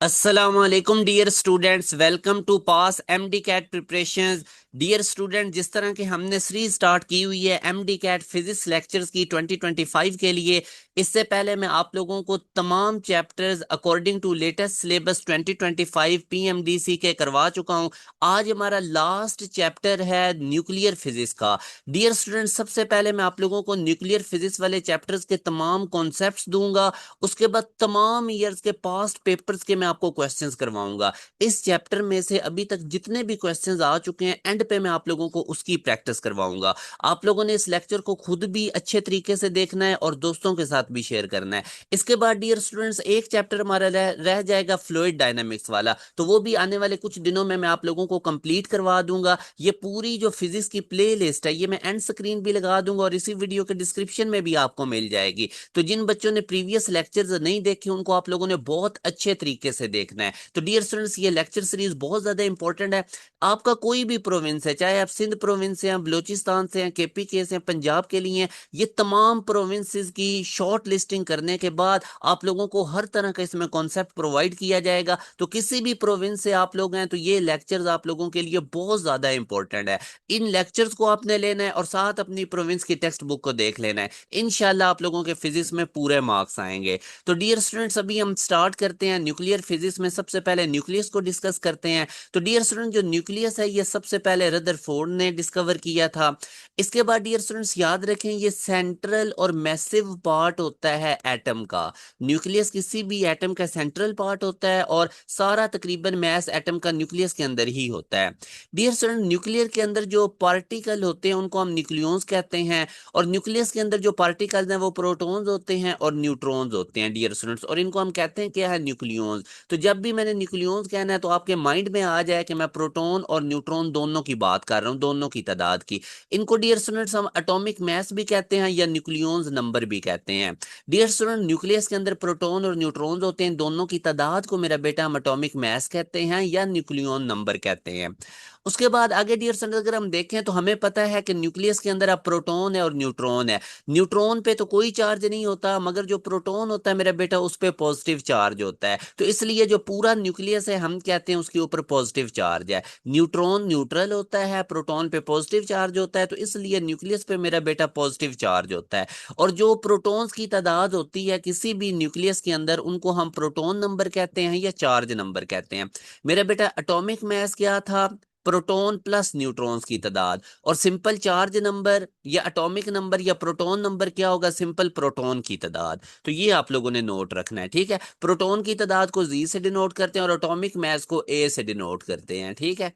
असलकुम dear students, welcome to pass MD CAT preparations. Dear student, जिस तरह के हमने सीरीज स्टार्ट की हुई है एमडी कैट फिजिक्स लेक्चर्स की 2025 के लिए, इससे पहले मैं आप लोगों को तमाम chapters according to latest syllabus 2025 PMDC के करवा चुका हूं। आज हमारा लास्ट चैप्टर है न्यूक्लियर फिजिक्स का। डियर स्टूडेंट, सबसे पहले मैं आप लोगों को न्यूक्लियर फिजिक्स वाले चैप्टर्स के तमाम कॉन्सेप्ट्स दूंगा। उसके बाद तमाम ईयर्स के पास्ट पेपर्स के मैं आपको क्वेश्चंस करवाऊंगा। इस चैप्टर में से अभी तक जितने भी क्वेश्चंस आ चुके हैं, एंड पे मैं आप लोगों को उसकी प्रैक्टिस करवाऊंगा। आप लोगों ने इस लेक्चर को खुद भी अच्छे तरीके से देखना है और दोस्तों के साथ भी शेयर करना है। इसके बाद डियर स्टूडेंट्स, एक चैप्टर हमारा रह जाएगा फ्लूइड डायनामिक्स वाला, तो वो भी आने वाले कुछ दिनों में मैं आप लोगों को कंप्लीट करवा दूंगा। ये पूरी जो फिजिक्स की प्ले लिस्ट है, ये मैं एंड स्क्रीन भी लगा दूंगा और इसी वीडियो के डिस्क्रिप्शन में भी आपको मिल जाएगी। तो जिन बच्चों ने प्रीवियस लेक्चर्स नहीं देखे, उनको आप लोगों ने बहुत अच्छे तरीके से देखना है। तो डियर स्टूडेंट्स, ये लेक्चर सीरीज बहुत ज्यादा इंपॉर्टेंट है। आपका कोई भी प्रोविंस है, चाहे आप सिंध प्रोविंस से हैं, बलूचिस्तान से हैं, केपी के से हैं, पंजाब के लिए हैं, ये तमाम प्रोविंसेस की शॉर्ट लिस्टिंग करने के बाद आप लोगों को हर तरह का इसमें कॉन्सेप्ट प्रोवाइड किया जाएगा। तो किसी भी प्रोविंस से आप लोग हैं तो ये लेक्चर्स आप लोगों के लिए बहुत ज्यादा इंपॉर्टेंट है। इन लेक्चर्स को आपने लेना है और साथ अपनी प्रोविंस की टेक्स्ट बुक को देख लेना है। इंशाल्लाह आप लोगों के फिजिक्स में पूरे मार्क्स आएंगे। तो डियर स्टूडेंट्स, अभी हम स्टार्ट करते हैं न्यूक्लियर फिजिक्स में। सबसे पहले न्यूक्लियस को डिस्कस करते हैं। तो डियर स्टूडेंट, जो न्यूक्लियस है ये सबसे पहले रदरफोर्ड ने डिस्कवर किया था। इसके बाद डियर स्टूडेंट्स याद रखें, ये सेंट्रल और मैसिव पार्ट होता है एटम का। न्यूक्लियस किसी भी एटम का सेंट्रल पार्ट होता है और सारा तकरीबन मैस एटम का न्यूक्लियस के अंदर ही होता है। डियर स्टूडेंट, न्यूक्लियर के अंदर जो पार्टिकल होते हैं उनको हम न्यूक्लियॉन्स कहते हैं, और न्यूक्लियस के अंदर जो पार्टिकल्स हैं वो प्रोटॉन्स होते हैं और न्यूट्रॉन्स होते हैं डियर स्टूडेंट्स, और इनको हम कहते हैं क्या है, न्यूक्लियॉन्स। तो जब भी मैंने न्यूक्लियॉन्स कहना है तो आपके माइंड में आ जाए कि मैं प्रोटॉन और न्यूट्रॉन दोनों की बात कर रहा हूँ, दोनों की तादाद की। इनको डियर स्टूडेंट्स हम एटॉमिक मास भी कहते हैं या न्यूक्लियॉन्स नंबर भी कहते हैं। डियर स्टूडेंट, न्यूक्लियस के अंदर प्रोटॉन और न्यूट्रॉन्स होते हैं, दोनों की तादाद को मेरा बेटा हम एटॉमिक मास कहते हैं या न्यूक्लियॉन नंबर कहते हैं। उसके बाद आगे डियर स्टूडेंट अगर हम देखें तो हमें पता है कि न्यूक्लियस के अंदर अब प्रोटॉन है और न्यूट्रॉन है। न्यूट्रॉन पे तो कोई चार्ज नहीं होता, मगर जो प्रोटॉन होता है मेरा बेटा उस पे पॉजिटिव चार्ज होता है। तो इसलिए जो पूरा न्यूक्लियस है हम कहते हैं उसके ऊपर पॉजिटिव चार्ज है। न्यूट्रॉन न्यूट्रल होता है, प्रोटॉन पे पॉजिटिव चार्ज होता है, तो इसलिए न्यूक्लियस पे मेरा बेटा पॉजिटिव चार्ज होता है। और जो प्रोटॉन्स की तादाद होती है किसी भी न्यूक्लियस के अंदर, उनको हम प्रोटॉन नंबर कहते हैं या चार्ज नंबर कहते हैं। मेरा बेटा एटॉमिक मास क्या था, प्रोटॉन प्लस न्यूट्रॉन्स की तादाद। और सिंपल चार्ज नंबर या एटॉमिक नंबर या प्रोटॉन नंबर क्या होगा, सिंपल प्रोटॉन की तादाद। तो ये आप लोगों ने नोट रखना है, ठीक है। प्रोटॉन की तादाद को जी से डिनोट करते हैं और एटॉमिक मास को ए से डिनोट करते हैं, ठीक है।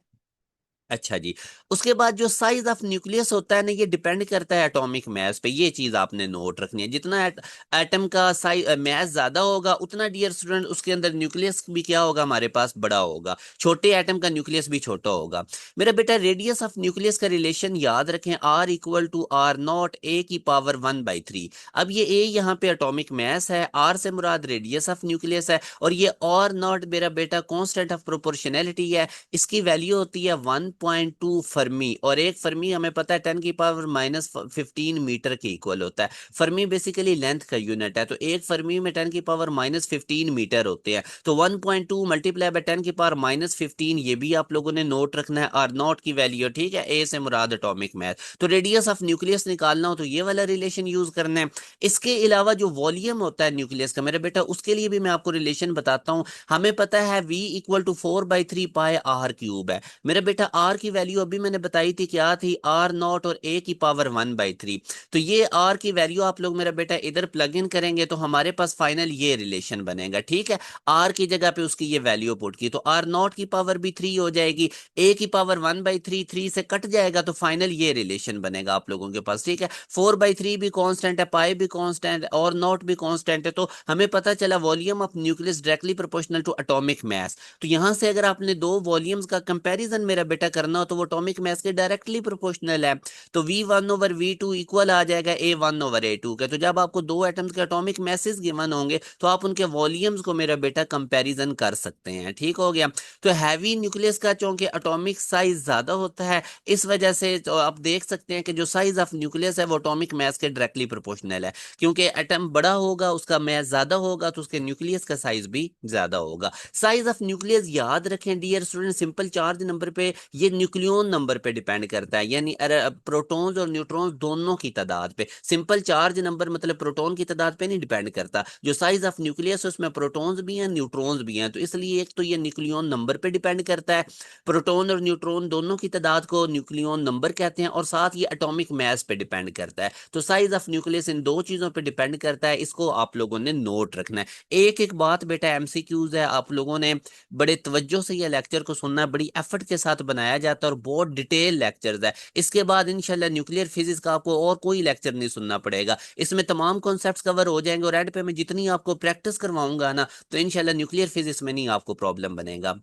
अच्छा जी। उसके बाद जो साइज ऑफ न्यूक्लियस होता है ना, ये डिपेंड करता है एटॉमिक मास पे। ये चीज आपने नोट रखनी है, जितना एटम का साइज मास ज्यादा होगा उतना डियर स्टूडेंट उसके अंदर न्यूक्लियस भी क्या होगा, हमारे पास बड़ा होगा। छोटे एटम का न्यूक्लियस भी छोटा होगा। मेरा बेटा रेडियस ऑफ न्यूक्लियस का रिलेशन याद रखें, R equal to R naught A की पावर 1/3। अब ये ए यहाँ पे एटॉमिक मास है, आर से मुराद रेडियस ऑफ न्यूक्लियस है, और ये आर नॉट मेरा बेटा कॉन्स्टेंट ऑफ प्रोपोर्शनैलिटी है। इसकी वैल्यू होती है 1.2 फर्मी, और एक फर्मी हमें पता है 10⁻⁻15 मीटर के इक्वल होता है। फर्मी बेसिकली लेंथ का यूनिट है, तो एक फर्मी में 10⁻⁻15 मीटर होते हैं। तो 1.2 मल्टीप्लाई बाय 10⁻⁻15, ये भी आप लोगों ने नोट रखना है। आर नॉट की वैल्यू, ठीक है, ए से मुराद एटॉमिक मास। तो रेडियस ऑफ न्यूक्लियस निकालना हो तो ये वाला रिलेशन यूज करना है। इसके अलावा जो वॉल्यूम होता है न्यूक्लियस का मेरा बेटा, उसके लिए भी मैं आपको रिलेशन बताता हूँ। हमें पता है v equal to 4/3 pi R cube है। मेरा बेटा आर की वैल्यू अभी मैंने बताई थी क्या थी, आर नॉट और ए की पावर 1/3। तो ये आर की वैल्यू आप लोग मेरा बेटा इधर प्लग इन करेंगे तो हमारे पास फाइनल ये रिलेशन बनेगा, ठीक है। आर की जगह पे उसकी ये वैल्यू पुट की तो आर नॉट की पावर भी 3 हो जाएगी, ए की पावर 1/3, 3 से कट जाएगा तो फाइनल ये रिलेशन बनेगा आप लोगों के पास, ठीक है। 4/3 भी कांस्टेंट है, पाई भी कांस्टेंट है और नॉट भी कांस्टेंट है, तो हमें पता चला volume of nucleus directly proportional to atomic mass. तो यहां से अगर आपने दो वॉल्यूम्स का कंपैरिजन मेरा बेटा करना हो तो वो एटॉमिक मास के डायरेक्टली प्रोपोर्शनल है। तो V1/V2 इक्वल आ जाएगा A1/A2 के। तो जब आपको दो एटम्स के एटॉमिक मैसेज गिवन होंगे तो आप उनके वॉल्यूम्स को मेरा बेटा कंपैरिजन कर सकते हैं। ठीक हो गया। तो हैवी न्यूक्लियस का चूंकि एटॉमिक साइज ज्यादा होता है, इस वजह से तो आप देख सकते हैं कि जो साइज ऑफ न्यूक्लियस है वो एटॉमिक मास के डायरेक्टली प्रोपोर्शनल है। क्योंकि एटम बड़ा होगा, उसका मास ज्यादा होगा, तो उसके न्यूक्लियस का साइज भी ज्यादा होगा। साइज ऑफ न्यूक्लियस याद रखें dear student, simple charge number पे, ये न्यूक्लियन नंबर पे डिपेंड करता है, यानी प्रोटॉन्स और न्यूट्रॉन्स दोनों की तादाद पे। सिंपल चार्ज नंबर मतलब प्रोटॉन की तादाद पे नहीं डिपेंड करता। जो साइज ऑफ न्यूक्लियस है उसमें प्रोटॉन्स भी हैं, न्यूट्रॉन्स भी हैं, तो इसलिए एक तो ये न्यूक्लियन नंबर पे डिपेंड करता है। प्रोटॉन और न्यूट्रॉन दोनों की तादाद को न्यूक्लियन नंबर कहते हैं, और साथ ये एटॉमिक मास पे डिपेंड करता है। तो साइज ऑफ न्यूक्लियस इन दो चीजों पे डिपेंड करता है, इसको आप लोगों ने नोट रखना है। एक एक बात बेटा एमसीक्यूज है, आप लोगों ने बड़े तवज्जो से ये लेक्चर को सुनना है, बड़ी एफर्ट के साथ बनाया जाता है और बहुत डिटेल लेक्चर्स है। इसके बाद इंशाल्लाह न्यूक्लियर फिजिक्स का आपको और कोई लेक्चर नहीं सुनना पड़ेगा, इसमें तमाम कॉन्सेप्ट्स कवर हो जाएंगे, और एंड पे मैं जितनी आपको प्रैक्टिस करवाऊंगा ना, तो इंशाल्लाह न्यूक्लियर फिजिक्स में नहीं आपको प्रॉब्लम बनेगा।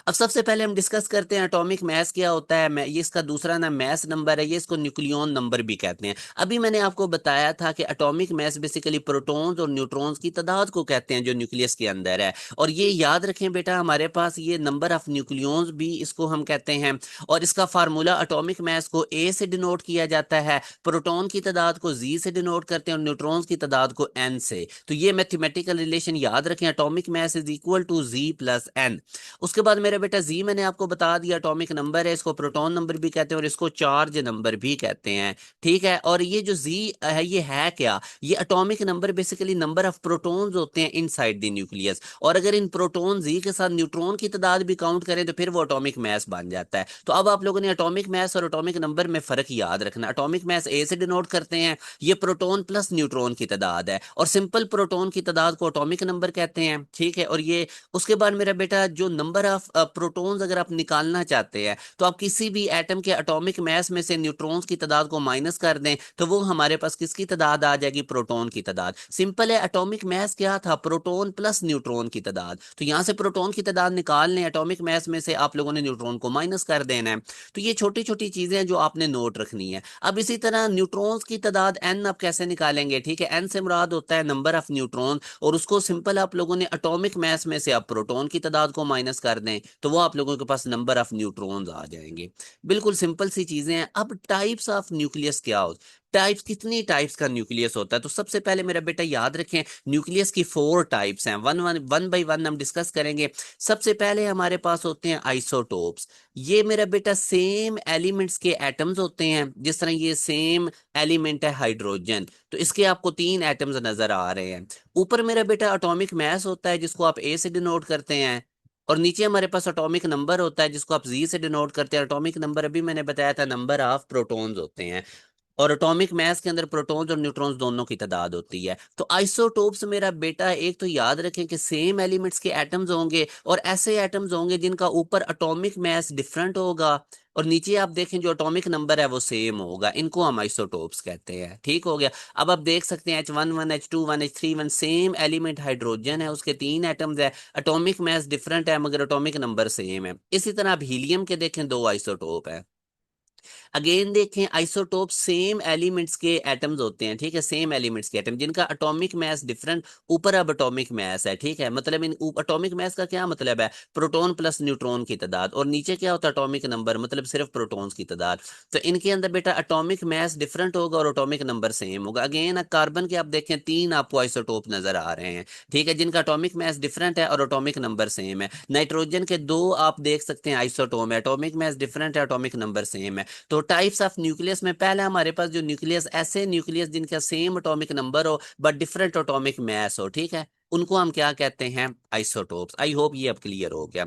अब सबसे पहले हम डिस्कस करते हैं एटॉमिक मास क्या होता है। ये इसका दूसरा नाम मास नंबर है, ये इसको न्यूक्लियन नंबर भी कहते हैं। अभी मैंने आपको बताया था कि एटॉमिक मास बेसिकली प्रोटॉन्स और न्यूट्रॉन्स की तादाद को कहते हैं जो न्यूक्लियस के अंदर है। और ये याद रखें बेटा, हमारे पास ये नंबर ऑफ न्यूक्लियंस भी इसको हम कहते हैं, और इसका फार्मूला एटॉमिक मास को ए से डिनोट किया जाता है, प्रोटॉन की तादाद को जी से डिनोट करते हैं, और न्यूट्रॉन्स की तादाद को एन से। तो ये मैथमेटिकल रिलेशन याद रखें, atomic mass is equal to Z plus N. उसके बाद मेरा बेटा जी मैंने आपको बता दिया एटॉमिक नंबर है, इसको प्रोटॉन नंबर भी कहते हैं और इसको चार्ज नंबर भी कहते हैं। ठीक है। और ये जो जी है ये है क्या, ये atomic number basically number of protons होते हैं इनसाइड द न्यूक्लियस, और अगर इन प्रोटॉन जी के साथ न्यूट्रॉन की तादाद भी काउंट करें तो फिर वो एटॉमिक मास बन जाता है। तो अब आप लोगों ने एटॉमिक मास और एटॉमिक नंबर में फर्क याद रखना। एटॉमिक मास ए से डिनोट करते हैं, ये प्रोटॉन प्लस न्यूट्रॉन की तादाद है, और सिंपल प्रोटॉन की तादाद को एटॉमिक नंबर कहते हैं। ठीक है। और ये उसके बाद मेरा बेटा जो नंबर ऑफ प्रोटॉन्स अगर आप निकालना चाहते हैं तो आप किसी भी एटम के एटॉमिक मास में से न्यूट्रॉन्स की तादाद को माइनस कर दें, तो वो हमारे पास किसकी तादाद आ जाएगी, प्रोटॉन की तादाद। सिंपल है, एटॉमिक मास क्या था, प्रोटॉन प्लस न्यूट्रॉन की तादाद। तो यहां से प्रोटॉन की तादाद निकाल लें, एटॉमिक मास में से आप लोगों ने न्यूट्रॉन को माइनस कर देना है। तो ये छोटी छोटी चीजें हैं जो आपने नोट रखनी है। अब इसी तरह न्यूट्रॉन्स की तादाद एन आप कैसे निकालेंगे, ठीक है। एन से मुराद होता है नंबर ऑफ न्यूट्रॉन, और उसको सिंपल आप लोगों ने एटॉमिक मास में से आप प्रोटॉन की तादाद को माइनस कर दें, तो वो आप लोगों के पास नंबर ऑफ न्यूट्रॉन्स आ जाएंगे। बिल्कुल सिंपल सी चीजें हैं। अब टाइप्स ऑफ न्यूक्लियस क्या हो, टाइप्स, कितनी टाइप्स का न्यूक्लियस होता है। तो सबसे पहले मेरा बेटा याद रखें, न्यूक्लियस की 4 टाइप्स हैं। वन बाय वन हम डिस्कस करेंगे। सबसे पहले हमारे पास होते हैं आइसोटोप्स। ये मेरा बेटा सेम एलिमेंट्स के एटम्स होते हैं, जिस तरह ये सेम एलिमेंट है हाइड्रोजन, तो इसके आपको 3 एटम्स नजर आ रहे हैं। ऊपर मेरा बेटा एटॉमिक मास होता है जिसको आप ए से डिनोट करते हैं, और नीचे हमारे पास एटॉमिक नंबर होता है जिसको आप जी से डिनोट करते हैं। एटॉमिक नंबर अभी मैंने बताया था नंबर ऑफ प्रोटॉन्स होते हैं, और एटॉमिक मास के अंदर प्रोटॉन्स और न्यूट्रॉन्स दोनों की तादाद होती है। तो आइसोटोप्स मेरा बेटा, एक तो याद रखें कि सेम एलिमेंट्स के एटम्स होंगे, और ऐसे एटम्स होंगे जिनका ऊपर एटॉमिक मास डिफरेंट होगा, और नीचे आप देखें जो एटॉमिक नंबर है वो सेम होगा, इनको हम आइसोटोप्स कहते हैं। ठीक हो गया। अब आप देख सकते हैं H11 H21 H31 same element hydrogen है, उसके 3 एटम्स है, एटॉमिक मास डिफरेंट है मगर एटॉमिक नंबर सेम है। इसी तरह आप हीलियम के देखें 2 आइसोटोप है। अगेन देखें, आइसोटोप सेम एलिमेंट्स के एटम्स होते हैं, ठीक है, सेम एलिमेंट्स के एटम जिनका एटॉमिक मास डिफरेंट, ऊपर अब एटॉमिक मास है, ठीक है। मतलब इन एटॉमिक मास का क्या मतलब है, प्रोटॉन प्लस न्यूट्रॉन की तादाद, और नीचे क्या होता है एटॉमिक नंबर, मतलब सिर्फ प्रोटॉन्स की तादाद। तो इनके अंदर बेटा एटॉमिक मास डिफरेंट होगा और एटॉमिक नंबर सेम होगा। अगेन कार्बन के आप देखें 3 आपको आइसोटोप नजर आ रहे हैं, ठीक है, जिनका एटॉमिक मास डिफरेंट है और एटॉमिक नंबर सेम है। नाइट्रोजन के 2 आप देख सकते हैं आइसोटोप है, एटॉमिक मास डिफरेंट है, एटॉमिक नंबर सेम है। तो टाइप्स ऑफ न्यूक्लियस में पहले हमारे पास जो न्यूक्लियस, ऐसे न्यूक्लियस जिनका सेम एटॉमिक नंबर हो बट डिफरेंट एटॉमिक मास हो, ठीक है, उनको हम क्या कहते हैं, आइसोटोप्स। आई होप ये अब क्लियर हो गया।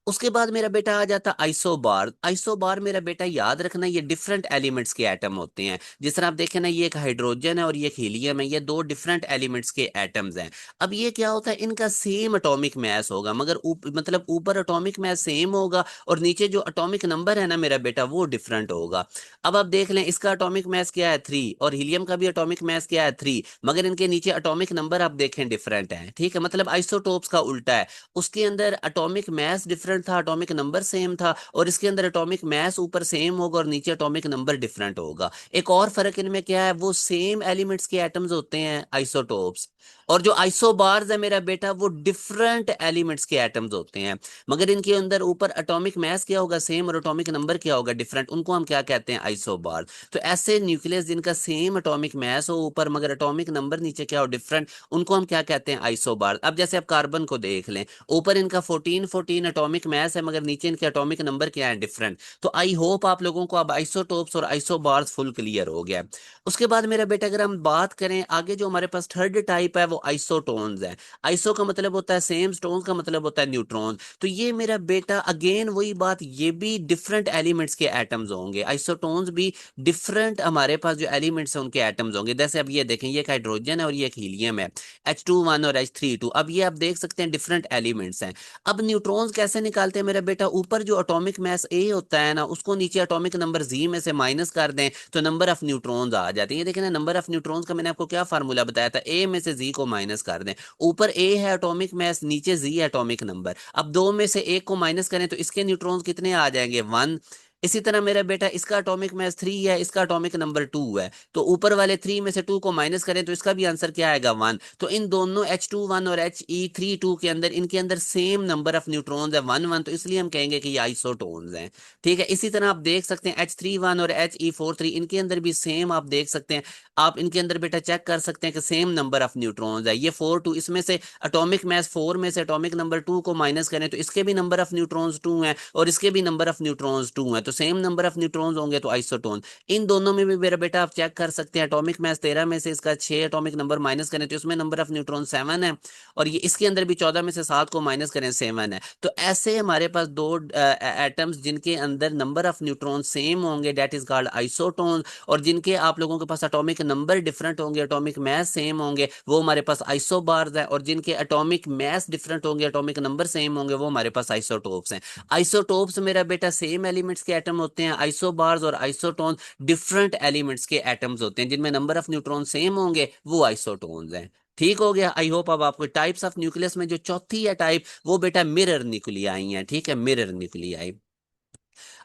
उसके बाद मेरा बेटा आ जाता आइसोबार। आइसोबार मेरा बेटा याद रखना, ये डिफरेंट एलिमेंट्स के एटम होते हैं। जिस तरह आप देखें ना, ये एक हाइड्रोजन है और ये एक हीलियम है, ये 2 डिफरेंट एलिमेंट्स के एटम्स हैं। अब ये क्या होता है, इनका सेम एटॉमिक मास होगा, मगर मतलब ऊपर एटॉमिक मास सेम होगा और नीचे जो एटॉमिक नंबर है ना मेरा बेटा वो डिफरेंट होगा। अब आप देख लें, इसका एटॉमिक मास क्या है 3, और हीलियम का भी एटॉमिक मास क्या है 3, मगर इनके नीचे एटॉमिक नंबर आप देखें डिफरेंट है। है, ठीक है, मतलब आइसोटोप्स का उल्टा है। उसके अंदर एटॉमिक मास डिफरेंट था, एटॉमिक नंबर सेम था, और इसके अंदर एटॉमिक मास ऊपर सेम होगा और नीचे एटॉमिक नंबर डिफरेंट होगा। एक और फर्क इनमें क्या है, वो सेम एलिमेंट्स के एटम्स होते हैं आइसोटोप्स, और जो आइसोबार्स है मेरा बेटा वो डिफरेंट एलिमेंट्स के एटम्स होते हैं। मगर इनके अंदर ऊपर एटॉमिक मास क्या होगा, सेम, और एटॉमिक नंबर क्या होगा, डिफरेंट। उनको हम क्या कहते हैं, आइसोबार। तो ऐसे न्यूक्लियस जिनका सेम एटॉमिक मास हो ऊपर मगर एटॉमिक नंबर नीचे क्या हो, डिफरेंट, उनको हम क्या कहते हैं, आइसोबार। अब जैसे आप कार्बन को देख लें, ऊपर इनका 14 एटॉमिक मास है मगर नीचे इनके एटॉमिक नंबर क्या है, डिफरेंट। तो आई होप आप लोगों को अब आइसोटोप्स और आइसोबार्स फुल क्लियर हो गया। उसके बाद मेरा बेटा अगर हम बात करें आगे, जो हमारे पास थर्ड टाइप है वो आइसोटोन्स है। आइसो का मतलब होता है सेम, स्टोन्स का मतलब होता है न्यूट्रॉन। तो ये मेरा बेटा अगेन वही बात, ये भी डिफरेंट एलिमेंट्स के एटम्स होंगे। आइसोटोन्स भी डिफरेंट हमारे पास जो एलिमेंट्स हैं उनके एटम्स होंगे। जैसे अब ये देखें, ये एक हाइड्रोजन है और ये एक हीलियम है, H21 और H32। अब ये आप देख सकते हैं डिफरेंट एलिमेंट्स हैं। अब न्यूट्रॉन्स कैसे निकालते हैं मेरा बेटा, ऊपर जो एटॉमिक मास ए होता है ना, उसको नीचे एटॉमिक नंबर जी में से माइनस कर दें तो नंबर ऑफ न्यूट्रॉन्स आ जाते हैं। ये देखें ना, नंबर ऑफ न्यूट्रॉन्स का मैंने आपको क्या फार्मूला बताया था, ए में से जी को माइनस कर दें। ऊपर ए है एटॉमिक मास, नीचे जी है एटॉमिक नंबर। अब दो में से एक को माइनस करें तो इसके न्यूट्रॉन्स कितने आ जाएंगे, 1। इसी तरह मेरा बेटा इसका एटॉमिक मास 3 है, इसका एटॉमिक नंबर 2 है, तो ऊपर वाले 3 में से 2 को माइनस करें तो इसका भी आंसर क्या आएगा, 1। तो इन दोनों H21 और He32 के अंदर, इनके अंदर सेम नंबर ऑफ न्यूट्रॉन्स है, 1 1, तो इसलिए हम कहेंगे कि ये आइसोटोन्स हैं। ठीक है, इसी तरह आप देख सकते हैं H31 और He43, इनके अंदर भी सेम आप देख सकते हैं। आप इनके अंदर बेटा चेक कर सकते हैं कि सेम नंबर ऑफ न्यूट्रॉन्स है। ये 4 2, इसमें से एटॉमिक मास 4 में से एटॉमिक नंबर 2 को माइनस करें तो इसके भी नंबर ऑफ न्यूट्रॉन्स 2 हैं और इसके भी नंबर ऑफ न्यूट्रॉन्स 2 हैं, तो सेम नंबर ऑफ न्यूट्रॉन्स होंगे तो आइसोटोन। इन दोनों में भी मेरा बेटा आप चेक कर सकते हैं, एटॉमिक मास 13 में से इसका 6 एटॉमिक नंबर माइनस करें तो इसमें नंबर ऑफ न्यूट्रॉन 7 है, और ये इसके अंदर भी 14 में से 7 को माइनस करें 7 है। तो ऐसे हमारे पास दो एटम्स जिनके अंदर नंबर ऑफ न्यूट्रॉन सेम होंगे, डेट इज कॉल्ड आइसोटोन, और जिनके आप लोगों के पास एटॉमिक नंबर डिफरेंट होंगे, एटॉमिक मास सेम होंगे, वो हमारे पास आइसोबार्स हैं, और जिनके एटॉमिक मास डिफरेंट होंगे, एटॉमिक नंबर सेम होंगे, वो हमारे पास आइसोटोप्स हैं। आइसोटोप्स मेरा बेटा सेम एलिमेंट्स के एटम होते हैं, आइसोबार्स और आइसोटोन डिफरेंट एलिमेंट्स के एटम्स होते हैं, जिनमें नंबर ऑफ न्यूट्रॉन सेम होंगे, वो आइसोटोन्स हैं। ठीक हो गया, आई होप अब आपको टाइप्स ऑफ न्यूक्लियस में जो चौथी है टाइप, वो बेटा मिरर न्यूक्लियाई है। ठीक है, मिरर न्यूक्लियाई।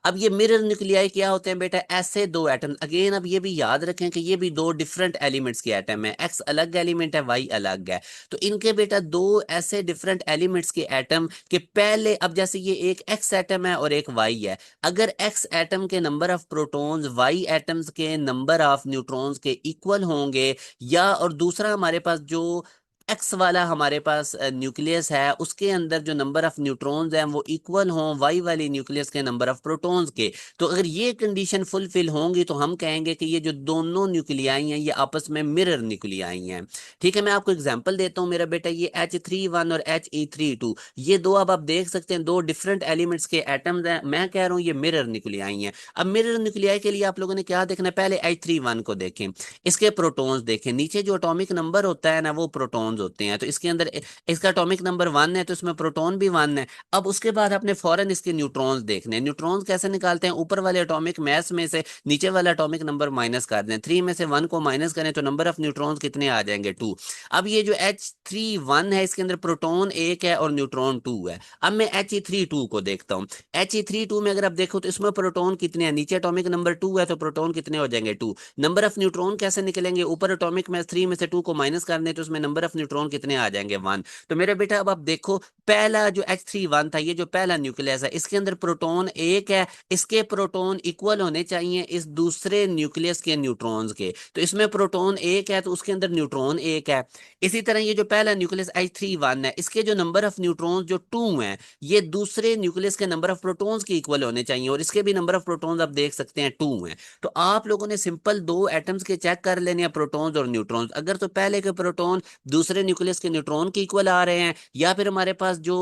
अब ये मिरर न्यूक्लियाई क्या होते हैं बेटा, ऐसे दो एटम, अगेन अब ये भी याद रखें कि ये भी दो डिफरेंट एलिमेंट्स के एटम है, एक्स अलग एलिमेंट है, वाई अलग है। तो इनके बेटा दो ऐसे डिफरेंट एलिमेंट्स के एटम के पहले, अब जैसे ये एक एक्स एटम है और एक वाई है, अगर एक्स एटम के number of protons Y atoms के नंबर ऑफ न्यूट्रॉन्स के इक्वल होंगे, या और दूसरा हमारे पास जो एक्स वाला हमारे पास न्यूक्लियस है उसके अंदर जो नंबर ऑफ न्यूट्रॉन्स हैं वो इक्वल हों वाई वाली न्यूक्लियस के नंबर ऑफ प्रोटॉन्स के, तो अगर ये कंडीशन फुलफिल होंगी तो हम कहेंगे कि ये जो दोनों न्यूक्लियाई हैं ये आपस में मिरर न्यूक्लियाई हैं। ठीक है, मैं आपको एग्जांपल देता हूँ मेरा बेटा, ये H31 और He32, ये दो अब आप देख सकते हैं दो डिफरेंट एलिमेंट्स के एटम्स हैं, मैं कह रहा हूँ ये मिरर न्यूक्लियाई हैं। अब मिरर न्यूक्लियाई के लिए आप लोगों ने क्या देखना है, पहले H31 को देखें, इसके प्रोटॉन्स देखें, नीचे जो एटॉमिक नंबर होता है ना वो प्रोटॉन्स होते हैं, तो इसके अंदर इसका एटॉमिक नंबर 1 है तो इसमें प्रोटॉन भी 1 है। अब उसके बाद आपने फौरन इसके न्यूट्रॉन्स देखने हैं। न्यूट्रॉन्स कैसे निकालते हैं, ऊपर वाले एटॉमिक मास में से नीचे वाला एटॉमिक नंबर माइनस कर दें, 3 में से 1 को माइनस करें तो नंबर ऑफ न्यूट्रॉन्स कितने आ जाएंगे, 2। अब ये जो H31 है इसके अंदर प्रोटॉन 1 है और न्यूट्रॉन 2 है। अब मैं He32 को देखता हूँ, He32 में अगर आप देखो तो इसमें प्रोटॉन कितने हैं, नीचे एटॉमिक नंबर 2 है तो प्रोटॉन कितने हो जाएंगे, 2। नंबर ऑफ न्यूट्रॉन कैसे निकलेंगे, ऊपर एटॉमिक मास 3 में से 2 को माइनस करने तो उसमें नंबर ऑफ न्यूट्रॉन कितने आ जाएंगे, 1। तो मेरे बेटा अब आप देखो, पहला जो H31 था, ये जो पहला न्यूक्लियस है इसके अंदर प्रोटॉन 1 है, इसके प्रोटॉन इक्वल होने चाहिए इस दूसरे न्यूक्लियस के न्यूट्रॉन्स के, तो इसमें प्रोटॉन 1 है तो उसके अंदर न्यूट्रॉन 1 है। इसी तरह ये जो पहला न्यूक्लियस H31 है इसके जो नंबर ऑफ न्यूट्रॉन्स जो 2 हैं, ये दूसरे न्यूक्लियस के नंबर ऑफ प्रोटॉन्स के इक्वल होने चाहिए, और इसके भी नंबर ऑफ प्रोटॉन्स आप देख सकते हैं 2 हैं। तो आप लोगों ने सिंपल दो एटम्स के चेक कर लेने हैं, प्रोटॉन्स और न्यूट्रॉन्स, अगर तो पहले के प्रोटॉन दूसरे न्यूक्लियस के न्यूट्रॉन के इक्वल आ रहे हैं, या फिर हमारे पास जो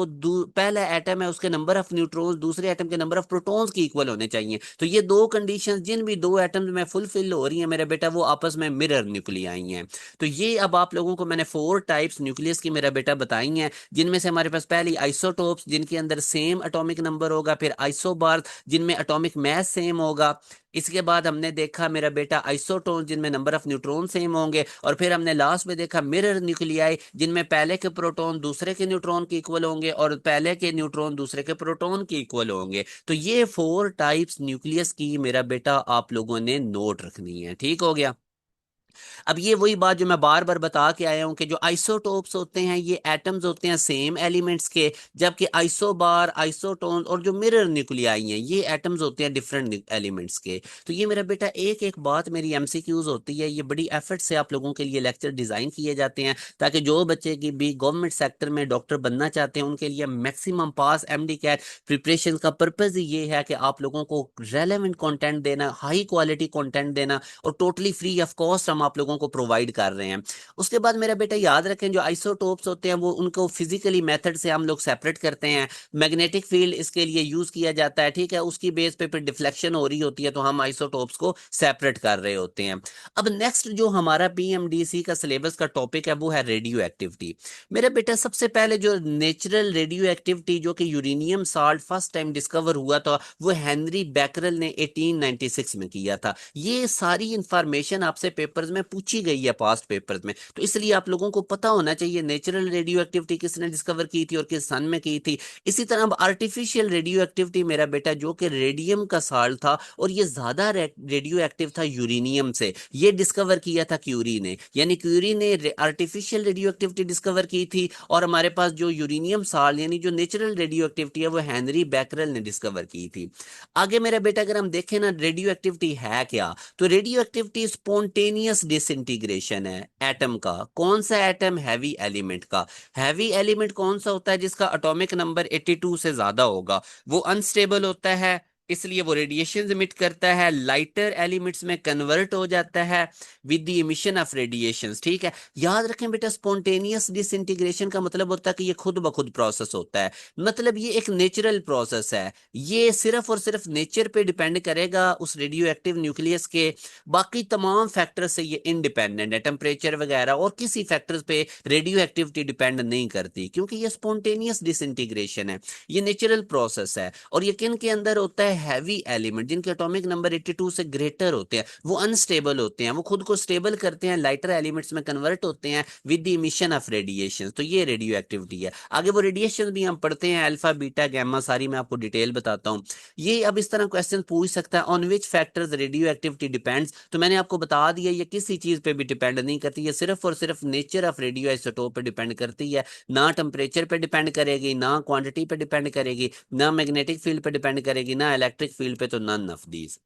पहला एटम है उसके नंबर ऑफ न्यूट्रॉन्स दूसरे एटम के नंबर ऑफ प्रोटॉन्स के इक्वल होने चाहिए। तो ये दो कंडीशंस जिन भी दो एटम्स में फुलफिल हो रही है मेरे बेटा, वो आपस में मिरर न्यूक्लियाई हैं। तो ये अब आप लोगों को मैंने 4 टाइप्स न्यूक्लियस की मेरा बेटा बताई हैं, जिनमें से हमारे पास पहली आइसोटोप्स जिनके अंदर सेम एटॉमिक नंबर होगा, फिर आइसोबार जिनमें एटॉमिक मास सेम होगा, इसके बाद हमने देखा मेरा बेटा आइसोटोन जिनमें नंबर ऑफ न्यूट्रॉन सेम होंगे, और फिर हमने लास्ट में देखा मिरर न्यूक्लियाई जिनमें पहले के प्रोटॉन दूसरे के न्यूट्रॉन के इक्वल होंगे और पहले के न्यूट्रॉन दूसरे के प्रोटॉन के इक्वल होंगे। तो ये 4 टाइप्स न्यूक्लियस की मेरा बेटा आप लोगों ने नोट रखनी है। ठीक हो गया। अब ये वही बात जो मैं बार बार बता के आया हूं कि जो आइसोटोप्स होते हैं ये एटम्स होते हैं सेम एलिमेंट्स के, जबकि आइसोबार, आइसोटोन और जो मिरर न्यूक्लियाई हैं ये एटम्स होते हैं डिफरेंट एलिमेंट्स के। तो ये मेरा बेटा एक एक बात मेरी एमसीक्यूज होती है, ये बड़ी एफर्ट से आप लोगों के लिए लेक्चर डिजाइन किए जाते हैं ताकि जो बच्चे की भी गवर्नमेंट सेक्टर में डॉक्टर बनना चाहते हैं उनके लिए maximum pass MD cat preparation का पर्पज ही ये है कि आप लोगों को रेलेवेंट कंटेंट देना, हाई क्वालिटी कंटेंट देना, और टोटली फ्री ऑफ कॉस्ट हम आप लोगों को प्रोवाइड कर रहे हैं। उसके बाद मेरा बेटा याद रखें जो आइसोटोप्स होते हैं वो उनको फिजिकली मेथड से हम लोग सेपरेट करते हैं। मैग्नेटिक फील्ड इसके लिए यूज किया जाता है, ठीक है, उसकी बेस पे फिर डिफ्लेक्शन हो रही होती है तो हम आइसोटोप्स को सेपरेट कर रहे होते हैं। अब नेक्स्ट जो हमारा पीएमडीसी का सिलेबस का टॉपिक है वो है रेडियो एक्टिविटी। मेरा बेटा सबसे पहले जो नेचुरल रेडियो एक्टिविटी जो कि uranium salt first time discover हुआ था वो हेनरी बैकरल ने 1896 में किया था। ये सारी इंफॉर्मेशन आपसे पेपर्स में पूछी गई है पास्ट पेपर्स में, तो इसलिए आप लोगों को पता होना चाहिए नेचुरल रेडियो एक्टिविटी किसने डिस्कवर की थी और किस सन में की थी। इसी तरह अब आर्टिफिशियल रेडियो एक्टिविटी मेरा बेटा जो कि रेडियम का साल्ट था और ये ज्यादा रेडियो एक्टिव था यूरेनियम से, ये डिस्कवर किया था क्यूरी ने, यानी क्यूरी ने आर्टिफिशियल रेडियो एक्टिविटी डिस्कवर की थी, और हमारे पास जो यूरेनियम साल्ट यानी जो नेचुरल रेडियो एक्टिविटी है वो हेनरी बैकरल ने डिस्कवर की थी। आगे मेरा बेटा अगर हम देखें ना रेडियो एक्टिविटी है क्या, तो रेडियो एक्टिविटी स्पॉन्टेनियस डिसइंटीग्रेशन है एटम का। कौन सा एटम? हैवी एलिमेंट का। हैवी एलिमेंट कौन सा होता है? जिसका एटॉमिक नंबर 82 से ज्यादा होगा, वो अनस्टेबल होता है, इसलिए वो रेडिएशन इमिट करता है, लाइटर एलिमेंट्स में कन्वर्ट हो जाता है with the emission of radiations. ठीक है, याद रखें बेटा स्पॉन्टेनियस डिसइंटीग्रेशन का मतलब होता है कि ये खुद ब खुद प्रोसेस होता है, मतलब ये एक नेचुरल प्रोसेस है, ये सिर्फ और सिर्फ नेचर पे डिपेंड करेगा उस रेडियो एक्टिव न्यूक्लियस के, बाकी तमाम फैक्टर से ये इंडिपेंडेंट है, टेम्परेचर वगैरह और किसी फैक्टर्स पे रेडियो एक्टिविटी डिपेंड नहीं करती क्योंकि ये स्पॉन्टेनियस डिसइंटीग्रेशन है, ये नेचुरल प्रोसेस है। और ये किन के अंदर होता है? हैवी एलिमेंट जिनके एटॉमिक नंबर 82 से ग्रेटर होते हैं, वो अनस्टेबल होते हैं, वो खुद को स्टेबल करते हैं, लाइटर एलिमेंट्स में कन्वर्ट होते हैं with the emission of radiation. तो ये रेडियो एक्टिविटी है। आगे वो रेडिएशन भी हम पढ़ते हैं, अल्फा बीटा गैमा, सारी मैं आपको डिटेल बताता हूँ। ये अब इस तरह क्वेश्चन पूछ सकता है on which factors radio activity depends, तो मैंने आपको बता दिया ये किसी चीज पे भी डिपेंड नहीं करती, ये सिर्फ और सिर्फ नेचर ऑफ रेडियो आइसोटोप पे डिपेंड करती है, ना टेम्परेचर पे डिपेंड करेगी, ना क्वांटिटी पे डिपेंड करेगी, ना मैग्नेटिक फील्ड पे डिपेंड करेगी, ना इलेक्ट्रिक फील्ड पे, तो नन ऑफ दीज।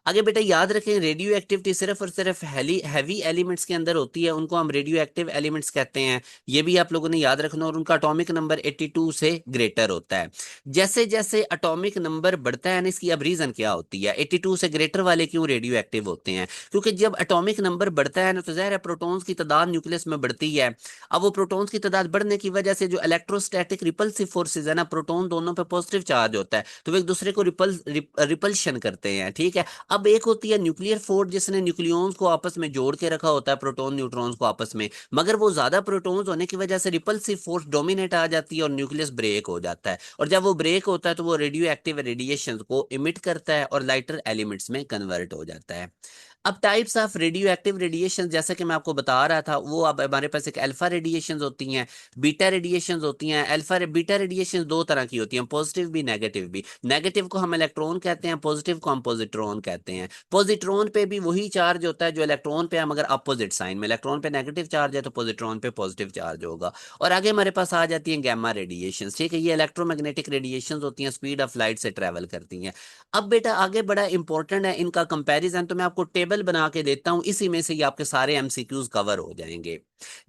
आगे बेटा याद रखें रेडियो एक्टिविटी सिर्फ और सिर्फ हैवी एलिमेंट्स के अंदर होती है, उनको हम रेडियो एक्टिव एलिमेंट्स कहते हैं, ये भी आप लोगों ने याद रखना, और उनका एटॉमिक नंबर 82 से ग्रेटर होता है। जैसे जैसे एटॉमिक नंबर बढ़ता है ना, इसकी अब रीजन क्या होती है 82 से ग्रेटर वाले क्यों रेडियो एक्टिव होते हैं? क्योंकि जब एटॉमिक नंबर बढ़ता है ना तो जाहिर है प्रोटॉन्स की तादाद न्यूक्लियस में बढ़ती है। अब वो प्रोटॉन्स की तादाद बढ़ने की वजह से जो इलेक्ट्रोस्टैटिक रिपल्सिव फोर्सेज है ना, प्रोटॉन दोनों पे पॉजिटिव चार्ज होता है तो वो एक दूसरे को रिपल्शन करते हैं। ठीक है, अब एक होती है न्यूक्लियर फोर्स जिसने न्यूक्लियॉन्स को आपस में जोड़ के रखा होता है, प्रोटॉन न्यूट्रॉन्स को आपस में, मगर वो ज्यादा प्रोटॉन्स होने की वजह से रिपल्सिव फोर्स डोमिनेट आ जाती है और न्यूक्लियस ब्रेक हो जाता है, और जब वो ब्रेक होता है तो वो रेडियो एक्टिव रेडिएशन को इमिट करता है और लाइटर एलिमेंट्स में कन्वर्ट हो जाता है। अब types of radio active radiation जैसा कि मैं आपको बता रहा था, वो अब हमारे पास एक अल्फा रेडिएशन होती हैं, बीटा रेडिएशन होती हैं। अल्फा बीटा रेडिएशन दो तरह की होती हैं, पॉजिटिव भी नेगेटिव भी। नेगेटिव को हम इलेक्ट्रॉन कहते हैं, पॉजिटिव को हम पॉजिट्रॉन कहते हैं। पॉजिट्रॉन पे भी वही चार्ज होता है जो इलेक्ट्रॉन पे है, मगर अपोजिट साइन में, इलेक्ट्रॉन पे नेगेटिव चार्ज है तो पॉजिट्रॉन पे पॉजिटिव चार्ज होगा। और आगे हमारे पास आ जाती हैं गैमा रेडिएशन। ठीक है, ये इलेक्ट्रोमैग्नेटिक रेडिएशन होती हैं, स्पीड ऑफ लाइट से ट्रेवल करती हैं। अब बेटा आगे बड़ा इंपॉर्टेंट है इनका कंपैरिजन, तो मैं आपको टेबल बना के देता हूं, इसी में से ही आपके सारे एमसीक्यूज कवर हो जाएंगे।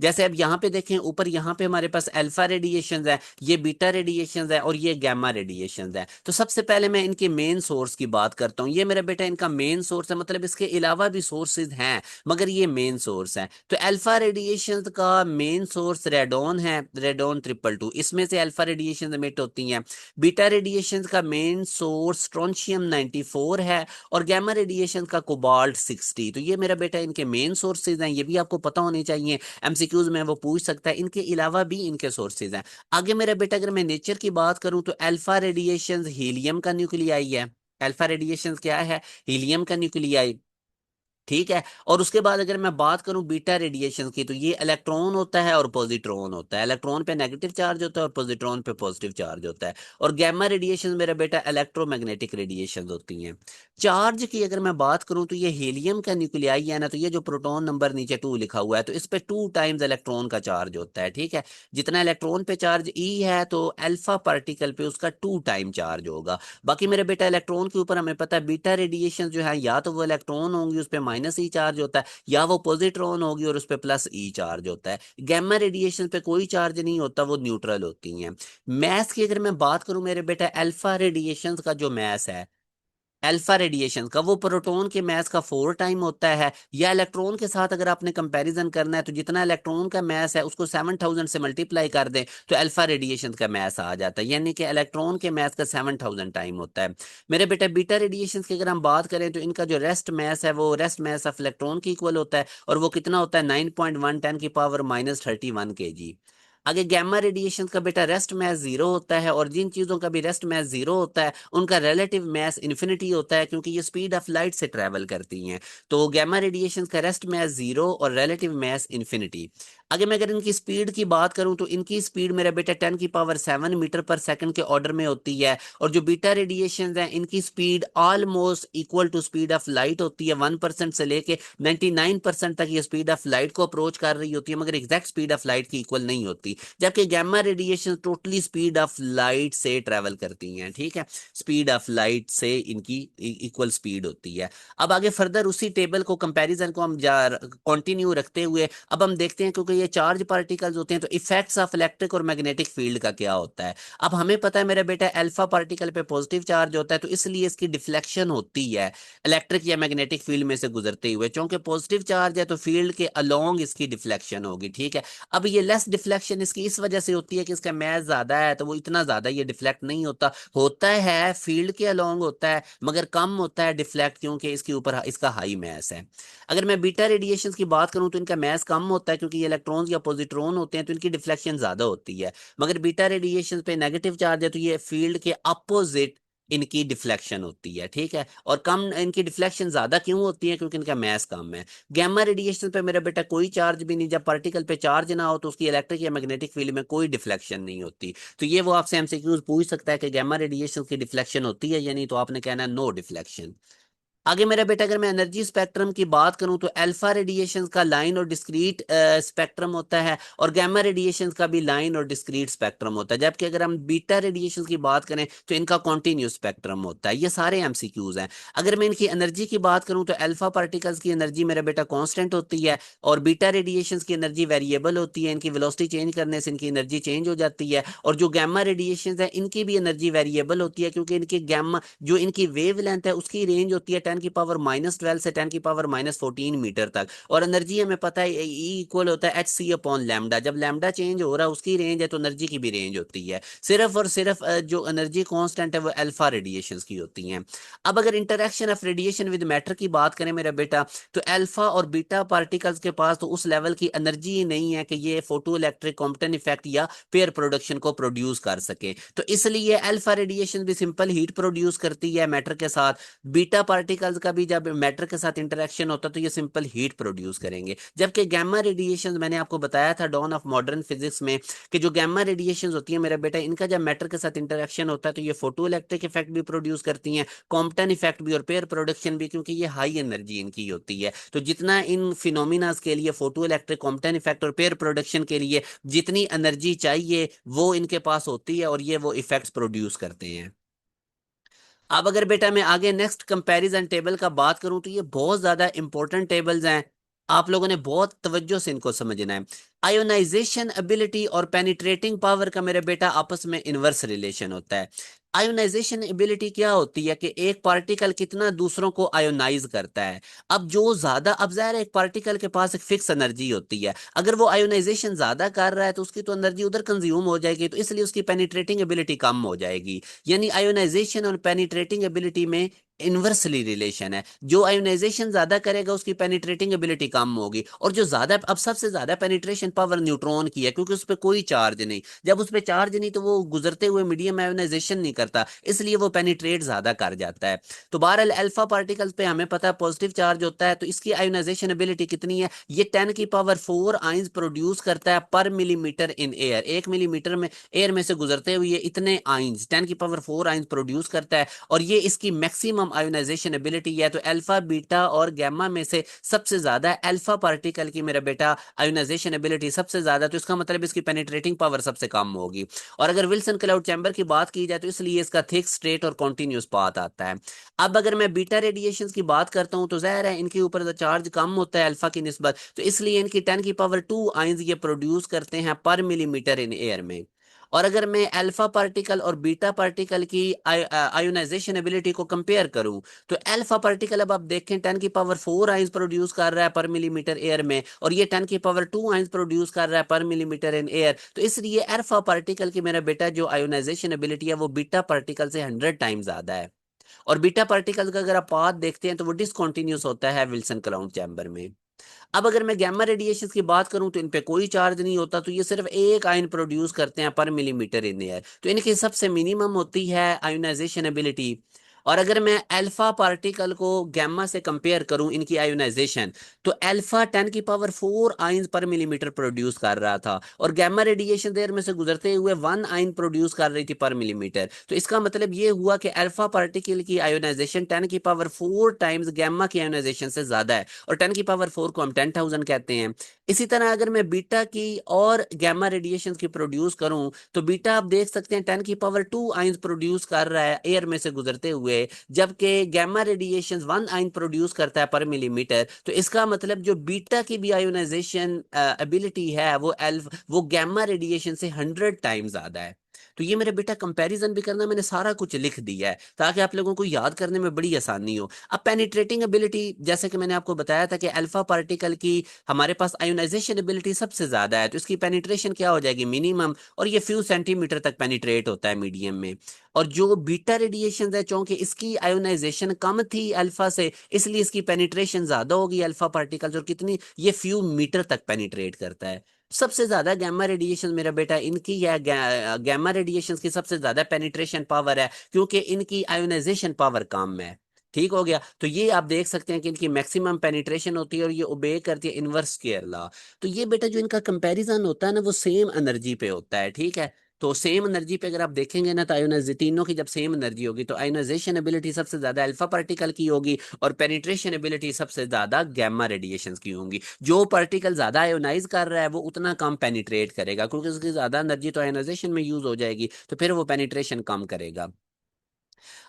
जैसे अब यहाँ पे देखें ऊपर, यहाँ पे हमारे पास अल्फा रेडिएशंस है, ये बीटा रेडिएशंस है और ये गैमा रेडिएशंस है। तो सबसे पहले मैं इनके मेन सोर्स की बात करता हूँ। ये मेरा बेटा इनका मेन सोर्स है, मतलब इसके अलावा भी सोर्सेज हैं मगर ये मेन सोर्स है। तो अल्फा रेडिएशंस का मेन सोर्स रेडॉन है, रेडॉन 222, इसमें से अल्फा रेडिएशन एमिट होती हैं। बीटा रेडिएशन का मेन सोर्स स्ट्रोंशियम 94 है और गैमा रेडिएशन का कोबाल्ट 60। तो ये मेरा बेटा इनके मेन सोर्सेज हैं, ये भी आपको पता होने चाहिए, एमसीक्यूज में वो पूछ सकता है। इनके अलावा भी इनके सोर्सेज हैं। आगे मेरा बेटा अगर मैं नेचर की बात करूं तो अल्फा रेडिएशन हीलियम का न्यूक्लियाई है, अल्फा रेडिएशन क्या है? हीलियम का न्यूक्लियाई, ठीक है। और उसके बाद अगर मैं बात करूं बीटा रेडिएशन की, तो ये इलेक्ट्रॉन होता है और पॉजिट्रॉन होता है। इलेक्ट्रॉन पे नेगेटिव चार्ज होता है और पॉजिट्रॉन पे पॉजिटिव चार्ज होता है। और गैमा रेडिएशन मेरा बेटा इलेक्ट्रोमैग्नेटिक रेडिएशन होती हैं। चार्ज की अगर मैं बात करूं तो ये हीलियम का न्यूक्लियाई है ना, तो ये जो प्रोटॉन नंबर नीचे 2 लिखा हुआ है, तो इस पे 2 टाइम्स इलेक्ट्रॉन का चार्ज होता है, ठीक है। जितना इलेक्ट्रॉन पे चार्ज ई है, तो अल्फा पार्टिकल पे उसका 2 टाइम चार्ज होगा। बाकी मेरे बेटा इलेक्ट्रॉन के ऊपर हमें पता है बीटा रेडिएशन जो है, या तो वो इलेक्ट्रॉन होंगी उस पर माइनस ई चार्ज होता है, या वो पॉजिट्रॉन होगी और उस पर प्लस ई चार्ज होता है। गैमा रेडिएशन पे कोई चार्ज नहीं होता, वो न्यूट्रल होती हैं। मैथ की अगर मैं बात करूं मेरे बेटा, अल्फा रेडिएशन का जो मैथ है, अल्फा रेडिएशन का, वो प्रोटॉन के मास का 4 टाइम होता है। या इलेक्ट्रॉन के साथ अगर आपने कंपैरिजन करना है, तो जितना इलेक्ट्रॉन का मास है उसको 7000 से मल्टीप्लाई कर दें, तो अल्फा रेडिएशन का मास आ जाता है, यानी कि इलेक्ट्रॉन के मास का 7000 टाइम होता है। मेरे बेटे बीटा रेडिएशन की अगर हम बात करें, तो इनका जो रेस्ट मास है, वो रेस्ट मास ऑफ इलेक्ट्रॉन के इक्वल होता है, और वो कितना होता है? 9.1 10 की पावर -31 kg। आगे गैमा रेडिएशन का बेटा रेस्ट मैस जीरो होता है, और जिन चीजों का भी रेस्ट मैस जीरो होता है उनका रिलेटिव मैस इन्फिनिटी होता है, क्योंकि ये स्पीड ऑफ लाइट से ट्रेवल करती हैं। तो गैमा रेडिएशन का रेस्ट मैस जीरो और रिलेटिव मैस इन्फिनिटी। आगे मैं अगर इनकी स्पीड की बात करूं, तो इनकी स्पीड मेरा बेटा 10⁻7 मीटर पर सेकंड के ऑर्डर में होती है। और जो बीटा रेडिएशन है, इनकी speed almost equal to speed of light होती है। 1% से लेके 99% तक ये स्पीड ऑफ लाइट को अप्रोच कर रही होती है, मगर एग्जैक्ट स्पीड ऑफ लाइट की इक्वल नहीं होती। जबकि gamma radiation totally speed of light से ट्रेवल करती हैं, ठीक है। स्पीड ऑफ लाइट से इनकी इक्वल स्पीड होती है। अब आगे फर्दर उसी टेबल को, कंपैरिजन को हम कंटिन्यू रखते हुए अब हम देखते हैं, क्योंकि ये चार्ज पार्टिकल्स होते हैं, तो इफेक्ट्स ऑफ इलेक्ट्रिक और मैग्नेटिक फील्ड का क्या होता है। अब हमें पता है मेरा बेटा, अल्फा पार्टिकल पे पॉजिटिव चार्ज होता है, तो इसलिए इसकी डिफ्लेक्शन होती है इलेक्ट्रिक या मैग्नेटिक फील्ड में से गुजरते हुए। क्योंकि पॉजिटिव चार्ज है, तो फील्ड के अलोंग इसकी डिफ्लेक्शन होगी, ठीक है। अब ये लेस डिफ्लेक्शन इसकी इस वजह से होती है कि इसका मैस ज्यादा है, तो वो इतना ज्यादा ये डिफ्लेक्ट नहीं होता। होता है फील्ड के अलोंग होता है, मगर कम होता है डिफ्लेक्ट, क्योंकि इसके ऊपर इसका हाई मैस है। अगर मैं बीटा रेडिएशन की बात करूं, तो इनका मैस कम होता है, क्योंकि ये इलेक्ट्रॉन्स या पॉजिट्रॉन होते हैं, तो इनकी डिफ्लेक्शन ज्यादा होती है। मगर बीटा रेडिएशन पे नेगेटिव चार्ज है, तो ये फील्ड के अपोजिट इनकी डिफ्लेक्शन होती है, ठीक है। और कम इनकी डिफ्लेक्शन ज्यादा क्यों होती है? क्योंकि इनका मैस कम है। गैमा रेडिएशन पे मेरा बेटा कोई चार्ज भी नहीं, जब पार्टिकल पे चार्ज ना हो, तो उसकी इलेक्ट्रिक या मैग्नेटिक फील्ड में कोई डिफ्लेक्शन नहीं होती। तो ये वो आपसे एमसीक्यूज पूछ सकता है कि गैमा रेडिएशन की डिफ्लेक्शन होती है या नहीं, तो आपने कहना है नो डिफ्लेक्शन। आगे मेरा बेटा अगर मैं एनर्जी स्पेक्ट्रम की बात करूं, तो अल्फा रेडिएशन का लाइन और डिस्क्रीट स्पेक्ट्रम होता है, और गैमा रेडिएशन का भी लाइन और डिस्क्रीट स्पेक्ट्रम होता है। जबकि अगर हम बीटा रेडिएशन की बात करें, तो इनका कॉन्टिन्यूस स्पेक्ट्रम होता है। ये सारे एमसीक्यूज हैं। अगर मैं इनकी एनर्जी की बात करूं, तो अल्फा पार्टिकल्स की एनर्जी मेरा बेटा कांस्टेंट होती है, और बीटा रेडिएशन की एनर्जी वेरिएबल होती है। इनकी वेलोसिटी चेंज करने से इनकी एनर्जी चेंज हो जाती है। और जो गैमा रेडिएशन है, इनकी भी एनर्जी वेरिएबल होती है, क्योंकि इनकी गैमा जो इनकी वेव लेंथ है, उसकी रेंज होती है 10⁻12 से 10⁻14 मीटर तक। और एनर्जी हमें पता है ई इक्वल होता है hc/लैम्डा। जब लैम्डा चेंज हो रहा है, उसकी रेंज है, तो एनर्जी की भी रेंज होती है। सिर्फ और सिर्फ जो एनर्जी कांस्टेंट है, वो अल्फा रेडिएशन की होती है। अब अगर interaction of radiation with matter की बात करें मेरा बेटा, तो अल्फा और बीटा पार्टिकल्स के पास तो उस लेवल की एनर्जी ही नहीं है कि ये फोटो इलेक्ट्रिक कॉम्पटन इफेक्ट या पेयर प्रोडक्शन को प्रोड्यूस कर सके। तो इसलिए अल्फा रेडिएशन भी सिंपल हीट प्रोड्यूस करती है मैटर के साथ। बीटा पार्टिकल्स का भी जब मैटर के साथ इंटरेक्शन होता है, तो ये सिंपल हीट प्रोड्यूस करेंगे। जबकि गैमा रेडिएशन मैंने आपको बताया था डॉन ऑफ मॉडर्न फिजिक्स में, कि जो गैमा रेडिएशन होती है मेरा बेटा, इनका जब मैटर के साथ इंटरेक्शन होता है, तो ये फोटो इलेक्ट्रिक इफेक्ट भी प्रोड्यूस करती हैं, कॉम्पटन इफेक्ट भी और पेयर प्रोडक्शन भी, क्योंकि ये हाई एनर्जी इनकी होती है। तो जितना इन फिनोमिनास के लिए, फोटो इलेक्ट्रिक, कॉम्पटन इफेक्ट और पेयर प्रोडक्शन के लिए जितनी एनर्जी चाहिए, वो इनके पास होती है, और ये वो इफेक्ट्स प्रोड्यूस करते हैं। अब अगर बेटा मैं आगे नेक्स्ट कंपैरिजन टेबल का बात करूं, तो ये बहुत ज्यादा इंपॉर्टेंट टेबल्स हैं। आप लोगों ने बहुत तवज्जो से इनको समझना है। आयोनाइजेशन एबिलिटी और पेनिट्रेटिंग पावर का मेरे बेटा आपस में इनवर्स रिलेशन होता है। आयोनाइजेशन एबिलिटी क्या होती है कि एक पार्टिकल कितना दूसरों को आयोनाइज करता है। अब जो ज्यादा, अब जाहिर है एक पार्टिकल के पास एक फिक्स एनर्जी होती है, अगर वो आयोनाइजेशन ज्यादा कर रहा है, तो उसकी तो एनर्जी उधर कंज्यूम हो जाएगी, तो इसलिए उसकी पेनिट्रेटिंग एबिलिटी कम हो जाएगी। यानी आयोनाइजेशन और पेनिट्रेटिंग एबिलिटी में इनवर्सली रिलेशन है। जो आयोनाइजेशन ज्यादा करेगा उसकी पेनिट्रेटिंग एबिलिटी कम होगी, और जो ज्यादा, अब सबसे ज्यादा पेनिट्रेशन पावर न्यूट्रॉन की है, क्योंकि उस पर कोई चार्ज नहीं। जब उस पर चार्ज नहीं तो वो गुजरते हुए मीडियम आयोनाइजेशन नहीं करता, इसलिए वो पेनिट्रेट ज्यादा कर जाता है। तो बहरहाल अल्फा पार्टिकल्स पे हमें पता है पॉजिटिव चार्ज होता है, तो इसकी आयोनाइजेशन एबिलिटी कितनी है, ये 10⁴ आइंस प्रोड्यूस करता है पर मिलीमीटर इन एयर। 1 मिलीमीटर में एयर में से गुजरते हुए इतने आइंस 10⁴ आइंस प्रोड्यूस करता है, और ये इसकी मैक्सिमम आयोनाइजेशन एबिलिटी है। तो अल्फा बीटा और गैमा में से सबसे ज्यादा अल्फा पार्टिकल की मेरा बेटा आयोनाइजेशन एबिलिटी सबसे ज्यादा, तो इसका मतलब इसकी पेनिट्रेटिंग पावर सबसे कम होगी। और अगर विल्सन क्लाउड चैम्बर की बात की जाए तो इसलिए इसका थिक स्ट्रेट और कॉन्टिन्यूस पाथ आता है। अब अगर मैं बीटा रेडिएशन की बात करता हूं तो जाहिर है इनके ऊपर चार्ज कम होता है अल्फा की निस्बत, तो इसलिए इनकी 10⁻² आइंस ये प्रोड्यूस करते हैं पर मिलीमीटर इन एयर में। और अगर मैं अल्फा पार्टिकल और बीटा पार्टिकल की आयोनाइजेशन एबिलिटी को कंपेयर करूं, तो अल्फा पार्टिकल अब आप देखें 10⁻⁴ आइंस प्रोड्यूस कर रहा है पर मिलीमीटर एयर में, और ये 10⁻² आइंस प्रोड्यूस कर रहा है पर मिलीमीटर इन एयर। तो इसलिए अल्फा पार्टिकल की मेरा बेटा जो आयोनाइजेशन एबिलिटी है वो बीटा पार्टिकल से 100 टाइम्स ज्यादा है। और बीटा पार्टिकल का अगर आप पाथ देखते हैं तो वो डिसकंटिन्यूअस होता है विल्सन क्लाउड चैम्बर में। अब अगर मैं गैमा रेडिएशन की बात करूं तो इन पे कोई चार्ज नहीं होता, तो ये सिर्फ एक आयन प्रोड्यूस करते हैं पर मिलीमीटर इन एयर, तो इनकी सबसे मिनिमम होती है आयोनाइजेशन एबिलिटी। और अगर मैं अल्फा पार्टिकल को गैमा से कंपेयर करूं इनकी आयोनाइजेशन, तो अल्फा 10⁻⁴ आइंस पर मिलीमीटर प्रोड्यूस कर रहा था, और गैमा रेडिएशन देर में से गुजरते हुए 1 आइन प्रोड्यूस कर रही थी पर मिलीमीटर। तो इसका मतलब ये हुआ कि अल्फा पार्टिकल की आयोनाइजेशन 10⁻⁴ टाइम्स गैमा की आयोनाइजेशन से ज्यादा है, और 10⁻⁴ को हम 10,000 कहते हैं। इसी तरह अगर मैं बीटा की और गैमा रेडिएशन की प्रोड्यूस करूं, तो बीटा आप देख सकते हैं 10⁻² आइंस प्रोड्यूस कर रहा है एयर में से गुजरते हुए, जबकि गैमा रेडिएशन 1 आइन प्रोड्यूस करता है पर मिलीमीटर। तो इसका मतलब जो बीटा की भी आयोनाइजेशन एबिलिटी है वो गैमा रेडिएशन से 100 टाइम्स ज्यादा है। तो ये मेरे बेटा कंपैरिजन भी करना मैंने सारा कुछ लिख दिया है ताकि आप लोगों को याद करने में बड़ी आसानी हो। अब पेनिट्रेटिंग एबिलिटी, जैसे कि मैंने आपको बताया था कि अल्फा पार्टिकल की हमारे पास आयोनाइजेशन एबिलिटी सबसे ज्यादा है, तो इसकी पेनिट्रेशन क्या हो जाएगी, मिनिमम, और ये फ्यू सेंटीमीटर तक पेनिट्रेट होता है मीडियम में। और जो बीटा रेडिएशन है, चूंकि इसकी आयोनाइजेशन कम थी अल्फा से, इसलिए इसकी पेनिट्रेशन ज्यादा होगी अल्फा पार्टिकल्स, और कितनी, ये फ्यू मीटर तक पेनिट्रेट करता है। सबसे ज्यादा गैमा रेडिएशन मेरा बेटा इनकी है, गैमा रेडिएशन की सबसे ज्यादा पेनिट्रेशन पावर है, क्योंकि इनकी आयोनाइजेशन पावर कम है। ठीक हो गया। तो ये आप देख सकते हैं कि इनकी मैक्सिमम पेनिट्रेशन होती है और ये ओबे करती है इनवर्स स्केयर लॉ। तो ये बेटा जो इनका कंपैरिजन होता है ना वो सेम एनर्जी पे होता है, ठीक है। तो सेम एनर्जी पे अगर आप देखेंगे ना, तो आयोनाइज तीनों की जब सेम एनर्जी होगी तो आयोनाइजेशन एबिलिटी सबसे ज्यादा अल्फा पार्टिकल की होगी, और पेनिट्रेशन एबिलिटी सबसे ज्यादा गैमा रेडिएशन की होंगी। जो पार्टिकल ज्यादा आयोनाइज कर रहा है वो उतना कम पेनिट्रेट करेगा, क्योंकि उसकी ज्यादा एनर्जी तो आयोनाइजेशन में यूज हो जाएगी, तो फिर वो पेनिट्रेशन कम करेगा।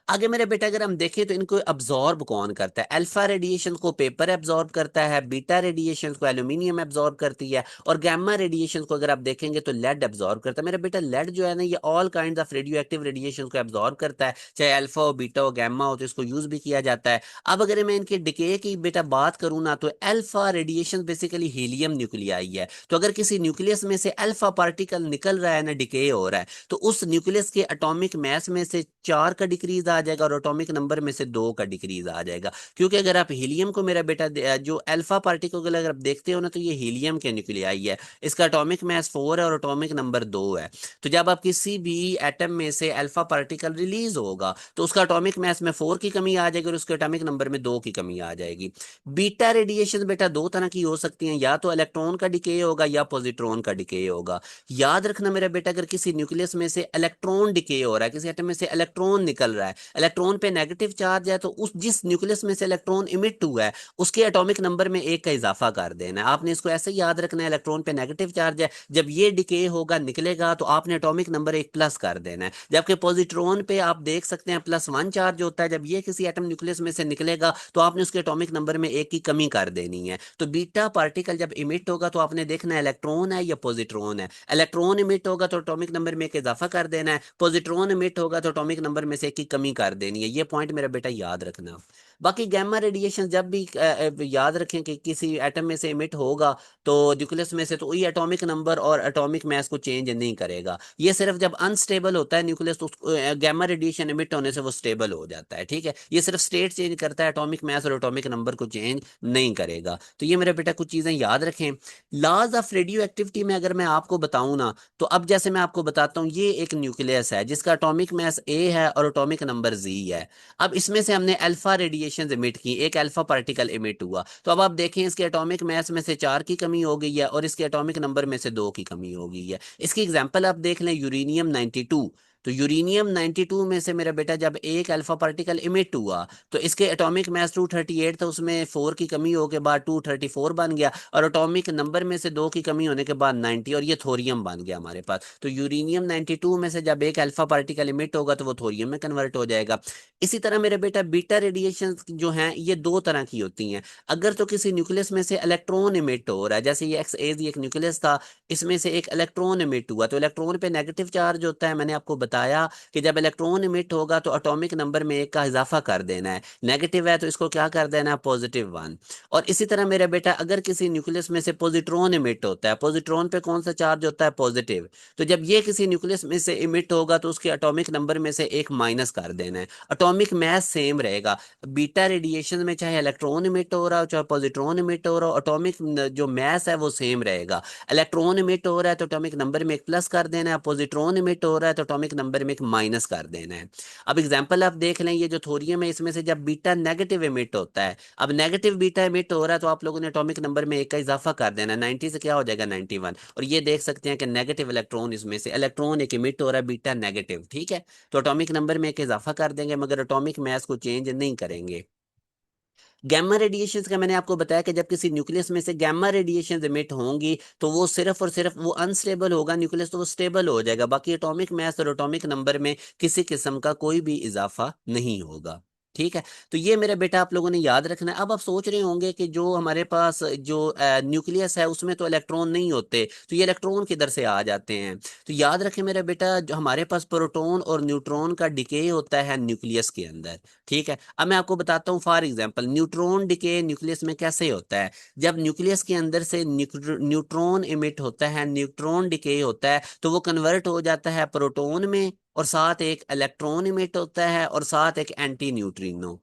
आगे मेरे बेटा अगर हम देखें तो इनको अब्जॉर्ब कौन करता है, अल्फा रेडिएशन को पेपर एब्जॉर्ब करता है, बीटा रेडिएशन को एल्यूमिनियम एब्जॉर्ब करती है, और गैमा रेडिएशन को अगर आप देखेंगे तो लेड एब्जॉर्ब करता है। मेरा बेटा लेड जो है ना, ये all kind of radio active radiation को एब्जॉर्ब करता है, चाहे अल्फा हो, बीटा हो, गैमा हो, तो इसको यूज भी किया जाता है। अब अगर मैं इनके डिके की बेटा बात करूँ ना, तो alpha radiation basically helium nuclei है। तो अगर किसी न्यूक्लियस में से अल्फा पार्टिकल निकल रहा है ना, डिके हो रहा है, तो उस न्यूक्लियस के एटॉमिक मास में से 4 का डिक्रीज आ जाएगा, और एटॉमिक नंबर में से 2 का डिक्रीज आ जाएगा। क्योंकि अगर आप हीलियम को मेरा बेटा जो अल्फा पार्टिकल अगर आप देखते हो ना, तो ये हीलियम के न्यूक्लियाई है, इसका एटॉमिक मास 4 है और एटॉमिक नंबर 2 है। तो जब आप किसी भी एटम में से अल्फा पार्टिकल रिलीज होगा तो उसका एटॉमिक मास में 4 की कमी आ जाएगी और उसके एटॉमिक नंबर में 2 की कमी आ जाएगी। बीटा रेडिएशन बेटा दो तरह की हो सकती हैं, या तो इलेक्ट्रॉन का डिके होगा या पॉजिट्रॉन का डिके होगा। याद रखना मेरा बेटा, अगर किसी न्यूक्लियस में से इलेक्ट्रॉन डिके हो रहा है, किसी एटम में से इलेक्ट्रॉन निकल रहा है, इलेक्ट्रॉन पे नेगेटिव चार्ज है, तो उस जिस न्यूक्लियस में से इलेक्ट्रॉन इमिट हुआ है उसके एटॉमिक नंबर में 1 का इजाफा कर देना है। आपने इसको ऐसे याद रखना है, इलेक्ट्रॉन पे नेगेटिव चार्ज है, जब ये डिके होगा निकलेगा तो आपने एटॉमिक नंबर 1 प्लस कर देना है। जबकि पॉजिट्रॉन पे आप देख सकते हैं +1 चार्ज होता है, जब ये किसी एटम न्यूक्लियस में से निकलेगा तो आपने उसके एटॉमिक नंबर में 1 की कमी कर देनी है। तो बीटा पार्टिकल जब इमिट होगा तो आपने देखना है इलेक्ट्रॉन है या पॉजिट्रॉन है। इलेक्ट्रॉन इमिट होगा तो एटॉमिक नंबर में 1 इजाफा कर देना है, पॉजिट्रॉन इमिट होगा तो एटॉमिक नंबर में से 1 की कमी कर देनी है। ये पॉइंट मेरा बेटा याद रखना। बाकी गैमा रेडिएशन जब भी याद रखें कि किसी एटम में से इमिट होगा तो न्यूक्लियस में से, तो ये एटॉमिक नंबर और एटॉमिक मास को चेंज नहीं करेगा। ये सिर्फ जब अनस्टेबल होता है न्यूक्लियस तो गैमा रेडिएशन इमिट होने से वो स्टेबल हो जाता है, ठीक है। ये सिर्फ स्टेट चेंज करता है, एटॉमिक मास और एटॉमिक नंबर को चेंज नहीं करेगा। तो ये मेरे बेटा कुछ चीजें याद रखें। लॉज ऑफ रेडियो एक्टिविटी में अगर मैं आपको बताऊं ना, तो अब जैसे मैं आपको बताता हूँ, ये एक न्यूक्लियस है जिसका एटॉमिक मास ए है और एटॉमिक नंबर जी है। अब इसमें से हमने अल्फा रेडिएशन इमिट की, एक अल्फा पार्टिकल इमिट हुआ, तो अब आप देखें इसके एटॉमिक मास में से 4 की कमी हो गई है और इसके एटॉमिक नंबर में से 2 की कमी हो गई है। इसकी एग्जांपल आप देख लें, यूरेनियम 92। तो यूरेनियम 92 में से मेरा बेटा जब एक अल्फा पार्टिकल इमिट हुआ तो इसके एटॉमिक मास 238 था, उसमें 4 की कमी होने के बाद 234 बन गया, और एटॉमिक नंबर में से 2 की कमी होने के बाद 90, और ये थोरियम बन गया हमारे पास। तो यूरेनियम 92 में से जब एक अल्फा पार्टिकल इमिट होगा तो वो थोरियम में कन्वर्ट हो जाएगा। इसी तरह मेरे बेटा बीटा रेडिएशन जो हैं ये 2 तरह की होती हैं। अगर तो किसी न्यूक्लियस में से इलेक्ट्रॉन इमिट हो रहा है, जैसे ये एक्स ए एक न्यूक्लियस था, इसमें से एक इलेक्ट्रॉन इमिट हुआ, तो इलेक्ट्रॉन पे नेगेटिव चार्ज होता है। मैंने आपको बताया कि जब इलेक्ट्रॉन इमिट होगा तो एटॉमिक नंबर में 1 का इजाफा कर देना है, नेगेटिव है तो इसको क्या कर देना है, +1। और इसी तरह मेरा बेटा अगर किसी न्यूक्लियस में से पॉजिट्रॉन इमिट होता है, पॉजिट्रॉन पे कौन सा चार्ज होता है, पॉजिटिव, तो जब ये किसी न्यूक्लियस में से इमिट होगा तो उसके एटॉमिक नंबर में से 1 माइनस कर देना है। एटॉमिक मास सेम रहेगा। बीटा रेडिएशन में चाहे इलेक्ट्रॉन इमिट हो रहा हो चाहे पॉजिट्रॉन इमिट हो रहा हो, एटॉमिक जो मास है वो सेम रहेगा। इलेक्ट्रॉन इमिट हो रहा है तो एटॉमिक नंबर में 1 प्लस कर देना है, पॉजिट्रॉन इमिट हो रहा है तो एटॉमिक नंबर में 1 माइनस कर देना है। अब एग्जांपल आप देख लें, ये जो थोरियम है इसमें से जब बीटा नेगेटिव इमिट होता है, अब नेगेटिव बीटा इमिट हो रहा है तो आप लोगों ने एटॉमिक नंबर में 1 का इजाफा कर देना है, 90 से क्या हो जाएगा, 91। और ये देख सकते हैं कि नेगेटिव इलेक्ट्रॉन, इसमें से इलेक्ट्रॉन एक इमिट हो रहा है बीटा नेगेटिव, ठीक है। तो एटॉमिक नंबर में 1 इजाफा कर देंगे मगर एटॉमिक मास को चेंज नहीं करेंगे। गैमा रेडिएशंस का मैंने आपको बताया कि जब किसी न्यूक्लियस में से गैमा रेडिएशन इमिट होंगी तो वो सिर्फ और सिर्फ वो अनस्टेबल होगा न्यूक्लियस, तो वो स्टेबल हो जाएगा, बाकी एटॉमिक मास और एटॉमिक नंबर में किसी किस्म का कोई भी इजाफा नहीं होगा, ठीक है। तो ये मेरे बेटा आप लोगों ने याद रखना है। अब आप सोच रहे होंगे कि जो हमारे पास जो न्यूक्लियस है उसमें तो इलेक्ट्रॉन नहीं होते, तो ये इलेक्ट्रॉन किधर से आ जाते हैं। तो याद रखें मेरे बेटा, जो हमारे पास प्रोटॉन और न्यूट्रॉन का डिके होता है न्यूक्लियस के अंदर, ठीक है। अब मैं आपको बताता हूँ, for example neutron decay nucleus में कैसे होता है। जब न्यूक्लियस के अंदर से न्यूट्रॉन इमिट होता है, न्यूट्रॉन डिके होता है, तो वो कन्वर्ट हो जाता है प्रोटॉन में, और साथ एक इलेक्ट्रॉन इमिट होता है और साथ एक एंटी न्यूट्रिनो।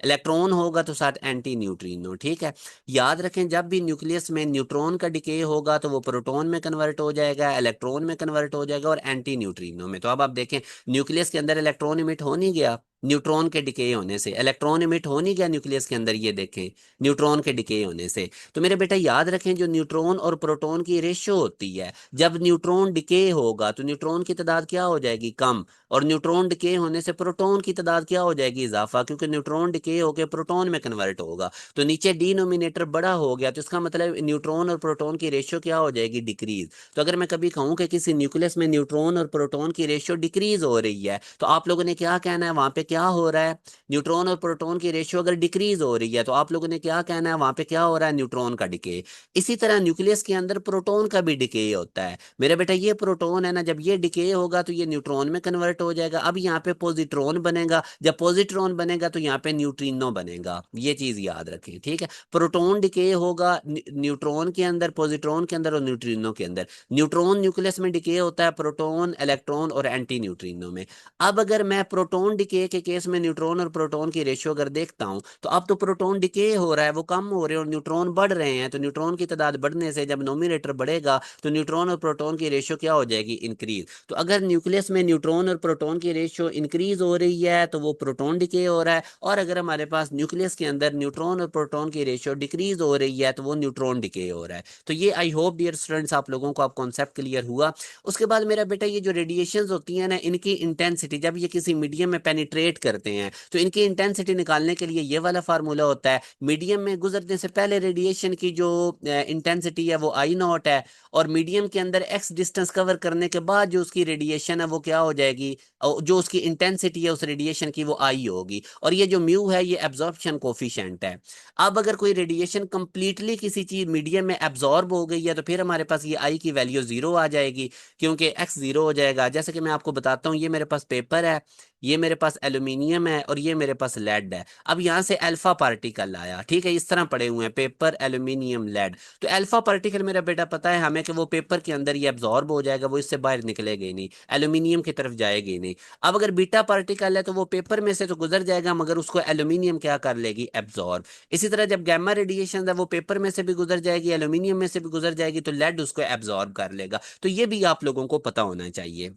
इलेक्ट्रॉन होगा तो साथ एंटी न्यूट्रिनो, ठीक है। याद रखें जब भी न्यूक्लियस में न्यूट्रॉन का डिके होगा तो वो प्रोटॉन में कन्वर्ट हो जाएगा, इलेक्ट्रॉन में कन्वर्ट हो जाएगा और एंटी न्यूट्रिनो में। तो अब आप देखें, न्यूक्लियस के अंदर इलेक्ट्रॉन इमिट हो नहीं गया, न्यूट्रॉन के डिके होने से इलेक्ट्रॉन इमिट हो नहीं गया न्यूक्लियस के अंदर, ये देखें न्यूट्रॉन के डिके होने से। तो मेरे बेटा याद रखें, जो न्यूट्रॉन और प्रोटॉन की रेशियो होती है, जब न्यूट्रॉन डिके होगा तो न्यूट्रॉन की तादाद क्या हो जाएगी, कम, और न्यूट्रॉन डिके होने से प्रोटॉन की तादाद क्या हो जाएगी, इजाफा, क्योंकि न्यूट्रॉन डिके होकर प्रोटॉन में कन्वर्ट होगा। तो नीचे डिनोमिनेटर बड़ा हो गया, तो इसका मतलब न्यूट्रॉन और प्रोटॉन की रेशियो क्या हो जाएगी, डिक्रीज। तो अगर मैं कभी कहूं कि किसी न्यूक्लियस में न्यूट्रॉन और प्रोटॉन की रेशियो डिक्रीज हो रही है, तो आप लोगों ने क्या कहना है, वहां पे क्या हो रहा है, न्यूट्रॉन और प्रोटॉन की रेशियो अगर डिक्रीज हो रही है तो आप लोगों ने क्या कहना है, वहां पे क्या हो रहा है, न्यूट्रॉन का डिके। इसी तरह न्यूक्लियस के अंदर प्रोटॉन का भी डिके होता है। मेरे बेटा ये प्रोटॉन है ना, जब ये डिके होगा तो ये न्यूट्रॉन में कन्वर्ट हो जाएगा। अब यहाँ पे पॉजिट्रॉन बनेगा, जब पॉजिट्रॉन बनेगा तो यहाँ पे न्यूट्रिनो बनेगा, ये चीज याद रखें, ठीक है। प्रोटॉन डिके होगा न्यूट्रॉन के अंदर, पॉजिट्रॉन के अंदर और न्यूट्रिनो के अंदर। न्यूट्रॉन न्यूक्लियस में डिके होता है प्रोटॉन, इलेक्ट्रॉन और एंटी न्यूट्रिनो में। अब अगर मैं प्रोटॉन डिके के केस में न्यूट्रॉन और प्रोटॉन की रेशियो अगर देखता हूं, तो अब तो प्रोटॉन डिके हो रहा है, वो कम हो रहे हैं और न्यूट्रॉन बढ़ रहे हैं। तो न्यूट्रॉन की तादाद बढ़ने से जब नोमिनेटर बढ़ेगा तो न्यूट्रॉन और प्रोटॉन की रेशियो क्या हो जाएगी, इंक्रीज। तो अगर न्यूक्लियस में न्यूट्रॉन और प्रोटॉन की रेशियो इंक्रीज हो रही है तो वो प्रोटॉन डिके हो रहा है, और अगर हमारे पास न्यूक्लियस के अंदर न्यूट्रॉन और प्रोटॉन की रेशियो डिक्रीज हो रही है तो वो न्यूट्रॉन डिके हो रहा है। तो ये आई होप डियर स्टूडेंट्स आप लोगों को आप कॉन्सेप्ट क्लियर हुआ। उसके बाद मेरा बेटा, ये जो रेडिएशंस होती है ना, इनकी इंटेंसिटी जब ये किसी मीडियम में पेनिट्रेट करते हैं तो इनकी इंटेंसिटी निकालने के लिए ये वाला फार्मूला होता है। मीडियम में गुजरने से पहले रेडिएशन की जो इंटेंसिटी है वो आई नॉट है, और मीडियम के अंदर एक्स डिस्टेंस कवर करने के बाद जो उसकी रेडिएशन है वो क्या हो जाएगी, और जो उसकी इंटेंसिटी है उस रेडिएशन की वो आई होगी, और ये जो म्यू है ये एब्जॉर्प्शन कोफिशिएंट है। अब अगर कोई रेडिएशन कंप्लीटली किसी चीज मीडियम में एब्जॉर्ब हो गई है तो फिर हमारे पास ये आई की वैल्यू 0 आ जाएगी, क्योंकि एक्स 0 हो जाएगा। जैसे कि मैं आपको बताता हूँ, ये मेरे पास पेपर है, ये मेरे पास एल्यूमिनियम है और ये मेरे पास लेड है। अब यहाँ से अल्फा पार्टिकल आया, ठीक है, इस तरह पड़े हुए हैं पेपर, एल्यूमिनियम, लेड। तो अल्फा पार्टिकल मेरा बेटा पता है हमें कि वो पेपर के अंदर ये एब्जॉर्ब हो जाएगा, वो इससे बाहर निकलेगा ही नहीं, एल्यूमिनियम की तरफ जाएगी ही नहीं। अब अगर बीटा पार्टिकल है तो वो पेपर में से तो गुजर जाएगा मगर उसको एल्यूमिनियम क्या कर लेगी, एब्जॉर्ब। इसी तरह जब गैमा रेडिएशन है वो पेपर में से भी गुजर जाएगी, एल्यूमिनियम में से भी गुजर जाएगी, तो लेड उसको एब्जॉर्ब कर लेगा। तो ये भी आप लोगों को पता होना चाहिए।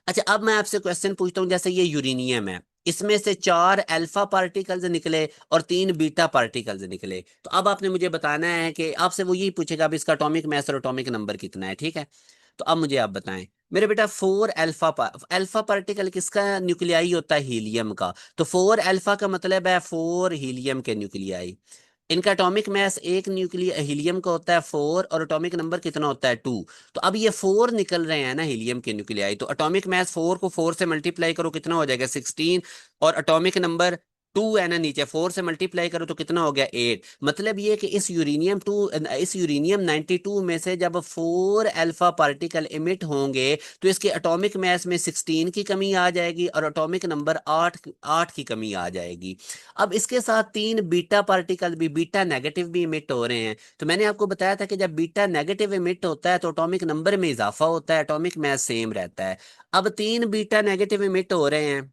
अच्छा, अब मैं आपसे क्वेश्चन पूछता हूँ, जैसे ये यूरेनियम है, इसमें से 4 अल्फा पार्टिकल्स निकले और 3 बीटा पार्टिकल्स निकले। तो अब आपने मुझे बताना है कि आपसे वो यही पूछेगा अब इसका एटॉमिक मास और एटॉमिक नंबर कितना है, ठीक है। तो अब मुझे आप बताएं मेरे बेटा, 4 अल्फा पार्टिकल किसका न्यूक्लियाई होता है, हीलियम का। तो 4 अल्फा का मतलब है 4 हीलियम के न्यूक्लियाई। इनका एटॉमिक मास एक न्यूक्लियर हीलियम का होता है 4 और एटॉमिक नंबर कितना होता है 2। तो अब ये 4 निकल रहे हैं ना हीलियम के न्यूक्लियाई, तो एटॉमिक मास 4 को 4 से मल्टीप्लाई करो कितना हो जाएगा 16, और एटॉमिक नंबर 2 है ना नीचे, 4 से मल्टीप्लाई करो तो कितना हो गया 8। मतलब ये कि इस यूरेनियम 92 में से जब 4 अल्फा पार्टिकल इमिट होंगे तो इसके एटॉमिक मास में 16 की कमी आ जाएगी और एटॉमिक नंबर 8 की कमी आ जाएगी। अब इसके साथ 3 बीटा पार्टिकल भी, बीटा नेगेटिव भी इमिट हो रहे हैं। तो मैंने आपको बताया था कि जब बीटा नेगेटिव इमिट होता है तो एटॉमिक नंबर में इजाफा होता है, एटॉमिक मास सेम रहता है। अब 3 बीटा नेगेटिव इमिट हो रहे हैं,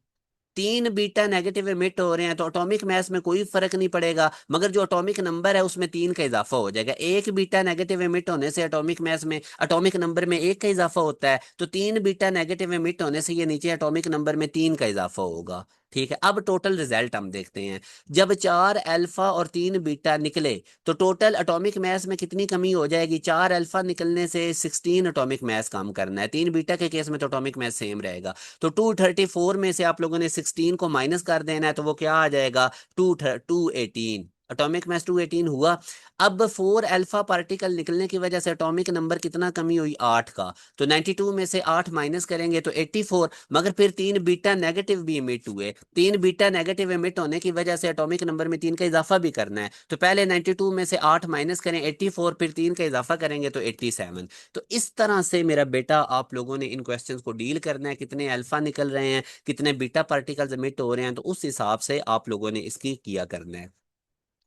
3 बीटा नेगेटिव इमिट हो रहे हैं, तो एटॉमिक मास में कोई फर्क नहीं पड़ेगा, मगर जो एटॉमिक नंबर है उसमें 3 का इजाफा हो जाएगा। एक बीटा नेगेटिव इमिट होने से एटॉमिक मास में, एटॉमिक नंबर में 1 का इजाफा होता है, तो 3 बीटा नेगेटिव इमिट होने से ये नीचे एटॉमिक नंबर में 3 का इजाफा होगा। ठीक है, अब टोटल रिजल्ट हम देखते हैं। जब 4 अल्फा और 3 बीटा निकले तो टोटल एटॉमिक मास में कितनी कमी हो जाएगी, 4 अल्फा निकलने से 16 एटॉमिक मास कम करना है। 3 बीटा के केस में तो एटॉमिक मास सेम रहेगा। तो 234 में से आप लोगों ने 16 को माइनस कर देना है, तो वो क्या आ जाएगा, 218। एटॉमिक मास 218 हुआ। अब 4 अल्फा पार्टिकल निकलने की वजह से एटॉमिक नंबर कितना कमी हुई, 8 का। तो 92 में से 8 माइनस करेंगे तो 84। मगर फिर 3 बीटा नेगेटिव भी इमिट हुए, 3 बीटा नेगेटिव इमिट होने की वजह से एटॉमिक नंबर में 3 का इजाफा भी करना है। तो पहले 92 में से 8 माइनस करें 84, फिर 3 का इजाफा करेंगे तो 87। तो इस तरह से मेरा बेटा आप लोगों ने इन क्वेश्चंस को डील करना है, कितने अल्फा निकल रहे हैं, कितने बीटा पार्टिकल्स इमिट हो रहे हैं, तो उस हिसाब से आप लोगों ने इसकी किया करना है।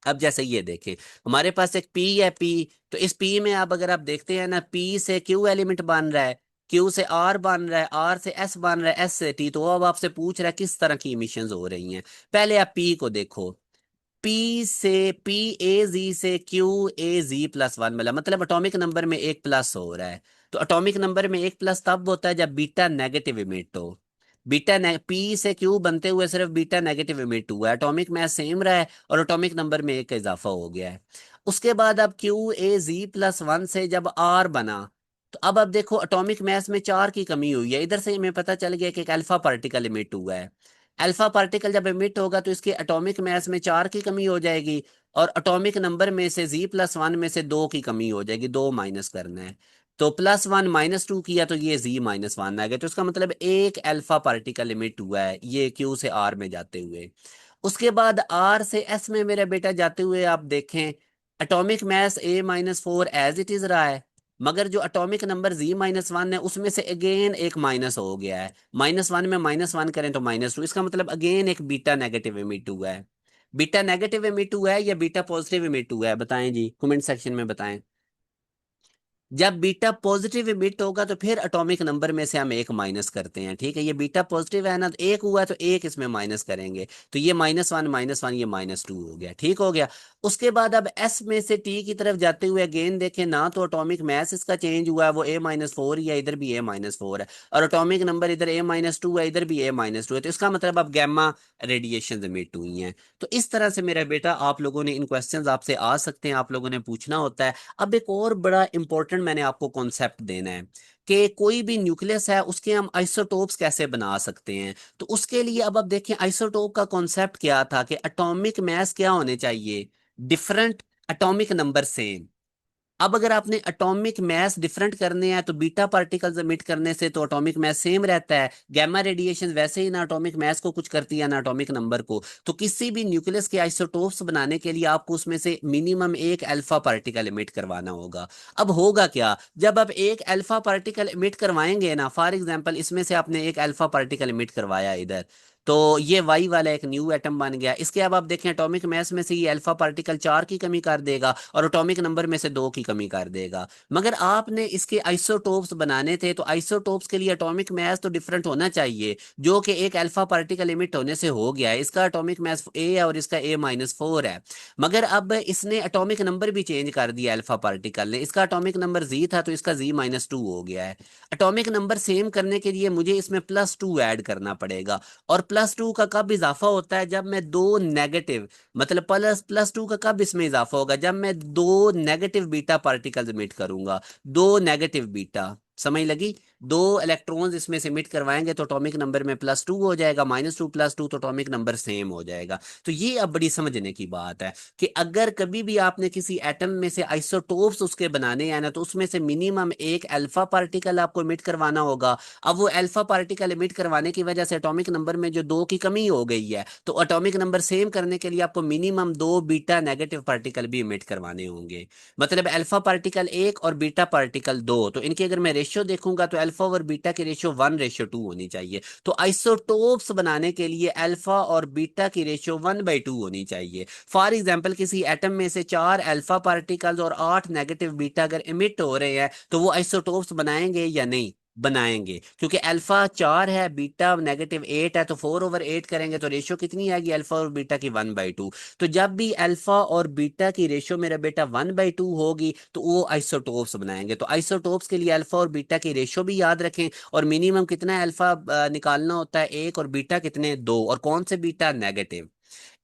अब जैसे ये देखें, हमारे पास एक पी है, पी। तो इस पी में अब अगर आप देखते हैं ना, पी से क्यू एलिमेंट बन रहा है, क्यू से आर बन रहा है, आर से एस बन रहा है, एस से टी। तो अब आपसे पूछ रहा है किस तरह की इमिशंस हो रही हैं। पहले आप पी को देखो, पी से पी ए जी से Q A ji plus one मिला, मतलब एटॉमिक नंबर में एक प्लस हो रहा है। तो एटॉमिक नंबर में एक प्लस तब होता है जब बीटा नेगेटिव इमिट हो। पी से क्यू बनते हुए सिर्फ बीटा नेगेटिव इमिट हुआ है, एटॉमिक मास सेम रहा है और एटॉमिक नंबर में एक का इजाफा हो गया है। उसके बाद अब Q A ji plus one से जब आर बना, तो अब देखो एटॉमिक मास में 4 की कमी हुई है। इधर से हमें पता चल गया कि एक अल्फा पार्टिकल इमिट हुआ है। अल्फा पार्टिकल जब इमिट होगा तो इसके एटॉमिक मास में 4 की कमी हो जाएगी और एटॉमिक नंबर में से जी प्लस वन में से 2 की कमी हो जाएगी, 2 माइनस करना है। तो +1 -2 किया तो ये Z-1 आ गया। तो इसका मतलब एक अल्फा पार्टिकल इमिट हुआ है ये क्यू से आर में जाते हुए। उसके बाद आर से एस में मेरा बेटा जाते हुए आप देखें, atomic mass A-4 as it is रहा है, मगर जो एटॉमिक नंबर Z-1 है उसमें से अगेन एक माइनस हो गया है। -1 में -1 करें तो -2, इसका मतलब अगेन एक बीटा नेगेटिव इमिट हुआ है। बीटा नेगेटिव इमिट हुआ है या बीटा पॉजिटिव इमिट हुआ है, बताएं जी, कमेंट सेक्शन में बताएं। जब बीटा पॉजिटिव इमिट होगा तो फिर एटॉमिक नंबर में से हम एक माइनस करते हैं, ठीक है। ये बीटा पॉजिटिव है ना, तो एक हुआ है तो एक इसमें माइनस करेंगे, तो ये -1 ये -2 हो गया, ठीक हो गया। उसके बाद अब एस में से टी की तरफ जाते हुए अगेन देखें ना, तो एटॉमिक मास इसका चेंज हुआ है, वो A-4 ही है, इधर भी A-4 है, और एटॉमिक नंबर इधर A-2 है, इधर भी A-2 है। तो इसका मतलब अब गैमा रेडिएशन इमिट हुई हैं। तो इस तरह से मेरा बेटा आप लोगों ने इन क्वेश्चंस आपसे आ सकते हैं, आप लोगों ने पूछना होता है। अब एक और बड़ा इंपॉर्टेंट मैंने आपको कॉन्सेप्ट देना है कि कोई भी न्यूक्लियस है उसके हम आइसोटोप्स कैसे बना सकते हैं। तो उसके लिए अब देखें आइसोटोप का कॉन्सेप्ट क्या था कि एटॉमिक मास क्या होने चाहिए, डिफरेंट, एटॉमिक नंबर सेम। अब अगर आपने एटॉमिक मास डिफरेंट करने हैं तो बीटा पार्टिकल्स एमिट करने से तो एटॉमिक मास सेम रहता है, गैमा रेडिएशन वैसे ही ना एटॉमिक मास को कुछ करती है ना एटॉमिक नंबर को। तो किसी भी न्यूक्लियस के आइसोटोप्स बनाने के लिए आपको उसमें से मिनिमम एक अल्फा पार्टिकल एमिट करवाना होगा। अब होगा क्या, जब आप एक अल्फा पार्टिकल एमिट करवाएंगे ना, फॉर एग्जांपल इसमें से आपने एक अल्फा पार्टिकल एमिट करवाया इधर, तो ये वाई वाला एक न्यू एटम बन गया। इसके अब आप देखें एटॉमिक मास में से ये अल्फा पार्टिकल 4 की कमी कर देगा और एटॉमिक नंबर में से 2 की कमी कर देगा। मगर आपने इसके आइसोटोप्स बनाने थे, तो आइसोटोप्स के लिए एटॉमिक मास तो डिफरेंट होना चाहिए, जो कि एक अल्फा पार्टिकल एमिट होने से हो गया है। इसका एटॉमिक मास ए है और इसका A-4 है। मगर अब इसने एटॉमिक नंबर भी चेंज कर दिया, अल्फा पार्टिकल ने, इसका एटॉमिक नंबर जी था तो इसका Z-2 हो गया है। एटॉमिक नंबर सेम करने के लिए मुझे इसमें +2 ऐड करना पड़ेगा। और +2 का कब इजाफा होता है, जब मैं दो नेगेटिव, मतलब प्लस 2 का कब इसमें इजाफा होगा, जब मैं दो नेगेटिव बीटा पार्टिकल्स इमिट करूंगा। दो नेगेटिव बीटा, समझ लगी, दो इलेक्ट्रॉन्स इसमें से इमिट करवाएंगे तो एटॉमिक नंबर में +2 हो जाएगा, -2 +2 तो एटॉमिक नंबर सेम हो जाएगा। तो ये अब बड़ी समझने की बात है कि अगर कभी भी आपने किसी एटम में से आइसोटोप्स उसके बनाने हैं ना, तो उसमें से मिनिमम एक अल्फा पार्टिकल आपको इमिट करवाना होगा। अब वो अल्फा पार्टिकल इमिट करवाने की वजह से एटॉमिक नंबर में जो 2 की कमी हो गई है, तो एटॉमिक नंबर सेम करने के लिए आपको मिनिमम 2 बीटा नेगेटिव पार्टिकल भी इमिट करवाने होंगे। मतलब अल्फा पार्टिकल 1 और बीटा पार्टिकल 2, तो इनकी अगर मैं रेशियो देखूंगा तो अल्फा और बीटा की रेशियो 1:2 होनी चाहिए। तो आइसोटोप्स बनाने के लिए अल्फा और बीटा की रेशियो 1/2 होनी चाहिए। फॉर एग्जाम्पल किसी एटम में से 4 अल्फा पार्टिकल्स और 8 नेगेटिव बीटा अगर इमिट हो रहे हैं, तो वो आइसोटोप्स बनाएंगे या नहीं, बनाएंगे, क्योंकि अल्फा 4 है, बीटा -8 है, तो 4/8 करेंगे तो रेशियो कितनी आएगी अल्फा और बीटा की, 1/2। तो जब भी अल्फा और बीटा की रेशियो मेरा बेटा 1/2 होगी तो वो आइसोटोप्स बनाएंगे। तो आइसोटोप्स के लिए अल्फा और बीटा की रेशियो भी याद रखें, और मिनिमम कितना अल्फा निकालना होता है, 1, और बीटा कितने, 2, और कौन से बीटा, नेगेटिव।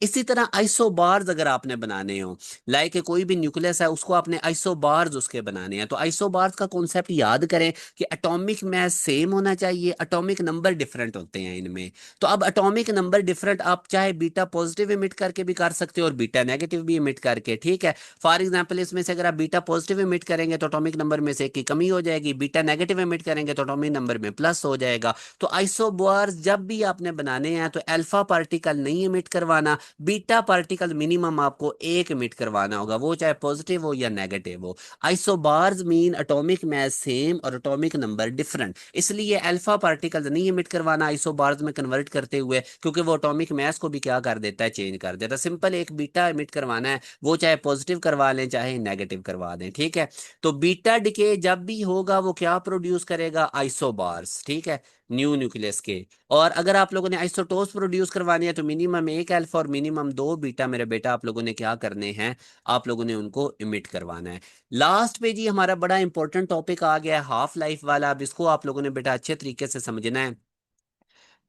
इसी तरह आइसोबार्स अगर आपने बनाने हो, लाइक कोई भी न्यूक्लियस है उसको आपने आइसोबार्स उसके बनाने हैं, तो आइसोबार्स का कॉन्सेप्ट याद करें कि एटॉमिक मास सेम होना चाहिए, एटॉमिक नंबर डिफरेंट होते हैं इनमें। तो अब एटॉमिक नंबर डिफरेंट आप चाहे बीटा पॉजिटिव इमिट करके भी कर सकते हो और बीटा नेगेटिव भी इमिट करके, ठीक है। फॉर एग्जाम्पल इसमें से अगर आप बीटा पॉजिटिव इमिट करेंगे तो एटॉमिक नंबर में से एक की कमी हो जाएगी, बीटा नेगेटिव इमिट करेंगे तो एटॉमिक नंबर में प्लस हो जाएगा। तो आइसोबार्स जब भी आपने बनाने हैं तो अल्फा पार्टिकल नहीं इमिट करवाना, बीटा पार्टिकल मिनिमम आपको एक इमिट करवाना होगा, वो चाहे पॉजिटिव हो या नेगेटिव हो। Isobars mean atomic mass same और एटॉमिक नंबर डिफरेंट, इसलिए अल्फा पार्टिकल नहीं इमिट करवाना आइसोबार्स में कन्वर्ट करते हुए, क्योंकि वो एटॉमिक मास को भी क्या कर देता है, चेंज कर देता है। सिंपल एक बीटा इमिट करवाना है, वो चाहे पॉजिटिव करवा लें चाहे नेगेटिव करवा दें, ठीक है। तो बीटा डिके जब भी होगा वो क्या प्रोड्यूस करेगा, आइसोबार्स, ठीक है, न्यू न्यूक्लियस के। और अगर आप लोगों ने आइसोटोप्स प्रोड्यूस करवानी है तो मिनिमम एक अल्फा और मिनिमम 2 बीटा मेरे बेटा आप लोगों ने क्या करने हैं, आप लोगों ने उनको इमिट करवाना है। लास्ट पे जी हमारा बड़ा इंपॉर्टेंट टॉपिक आ गया है, हाफ लाइफ वाला। अब इसको आप लोगों ने बेटा अच्छे तरीके से समझना है।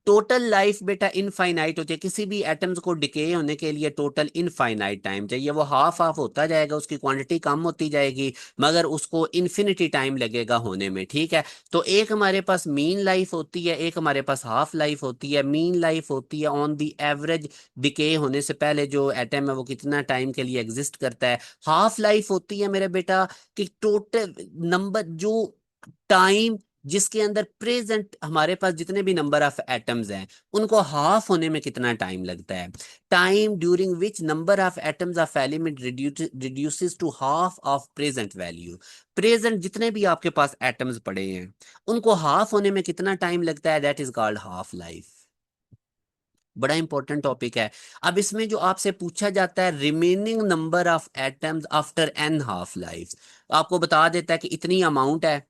टोटल लाइफ बेटा इनफाइनाइट होती है, किसी भी एटम्स को डिके होने के लिए टोटल इनफाइनाइट टाइम चाहिए, वो हाफ हाफ होता जाएगा, उसकी क्वांटिटी कम होती जाएगी, मगर उसको इन्फिनिटी टाइम लगेगा होने में, ठीक है। तो एक हमारे पास मीन लाइफ होती है, एक हमारे पास हाफ लाइफ होती है। मीन लाइफ होती है ऑन दी एवरेज डिके होने से पहले जो एटम है वो कितना टाइम के लिए एग्जिस्ट करता है। हाफ लाइफ होती है मेरे बेटा कि टोटल नंबर जो टाइम जिसके अंदर प्रेजेंट हमारे पास जितने भी नंबर ऑफ एटम्स हैं उनको हाफ होने में कितना टाइम लगता है। Time during which number of atoms of element reduces to half of present value. Present जितने भी आपके पास एटम्स पड़े हैं उनको हाफ होने में कितना टाइम लगता है, that is called half life. बड़ा इंपॉर्टेंट टॉपिक है। अब इसमें जो आपसे पूछा जाता है remaining number of atoms after an half life, आपको बता देता है कि इतनी अमाउंट है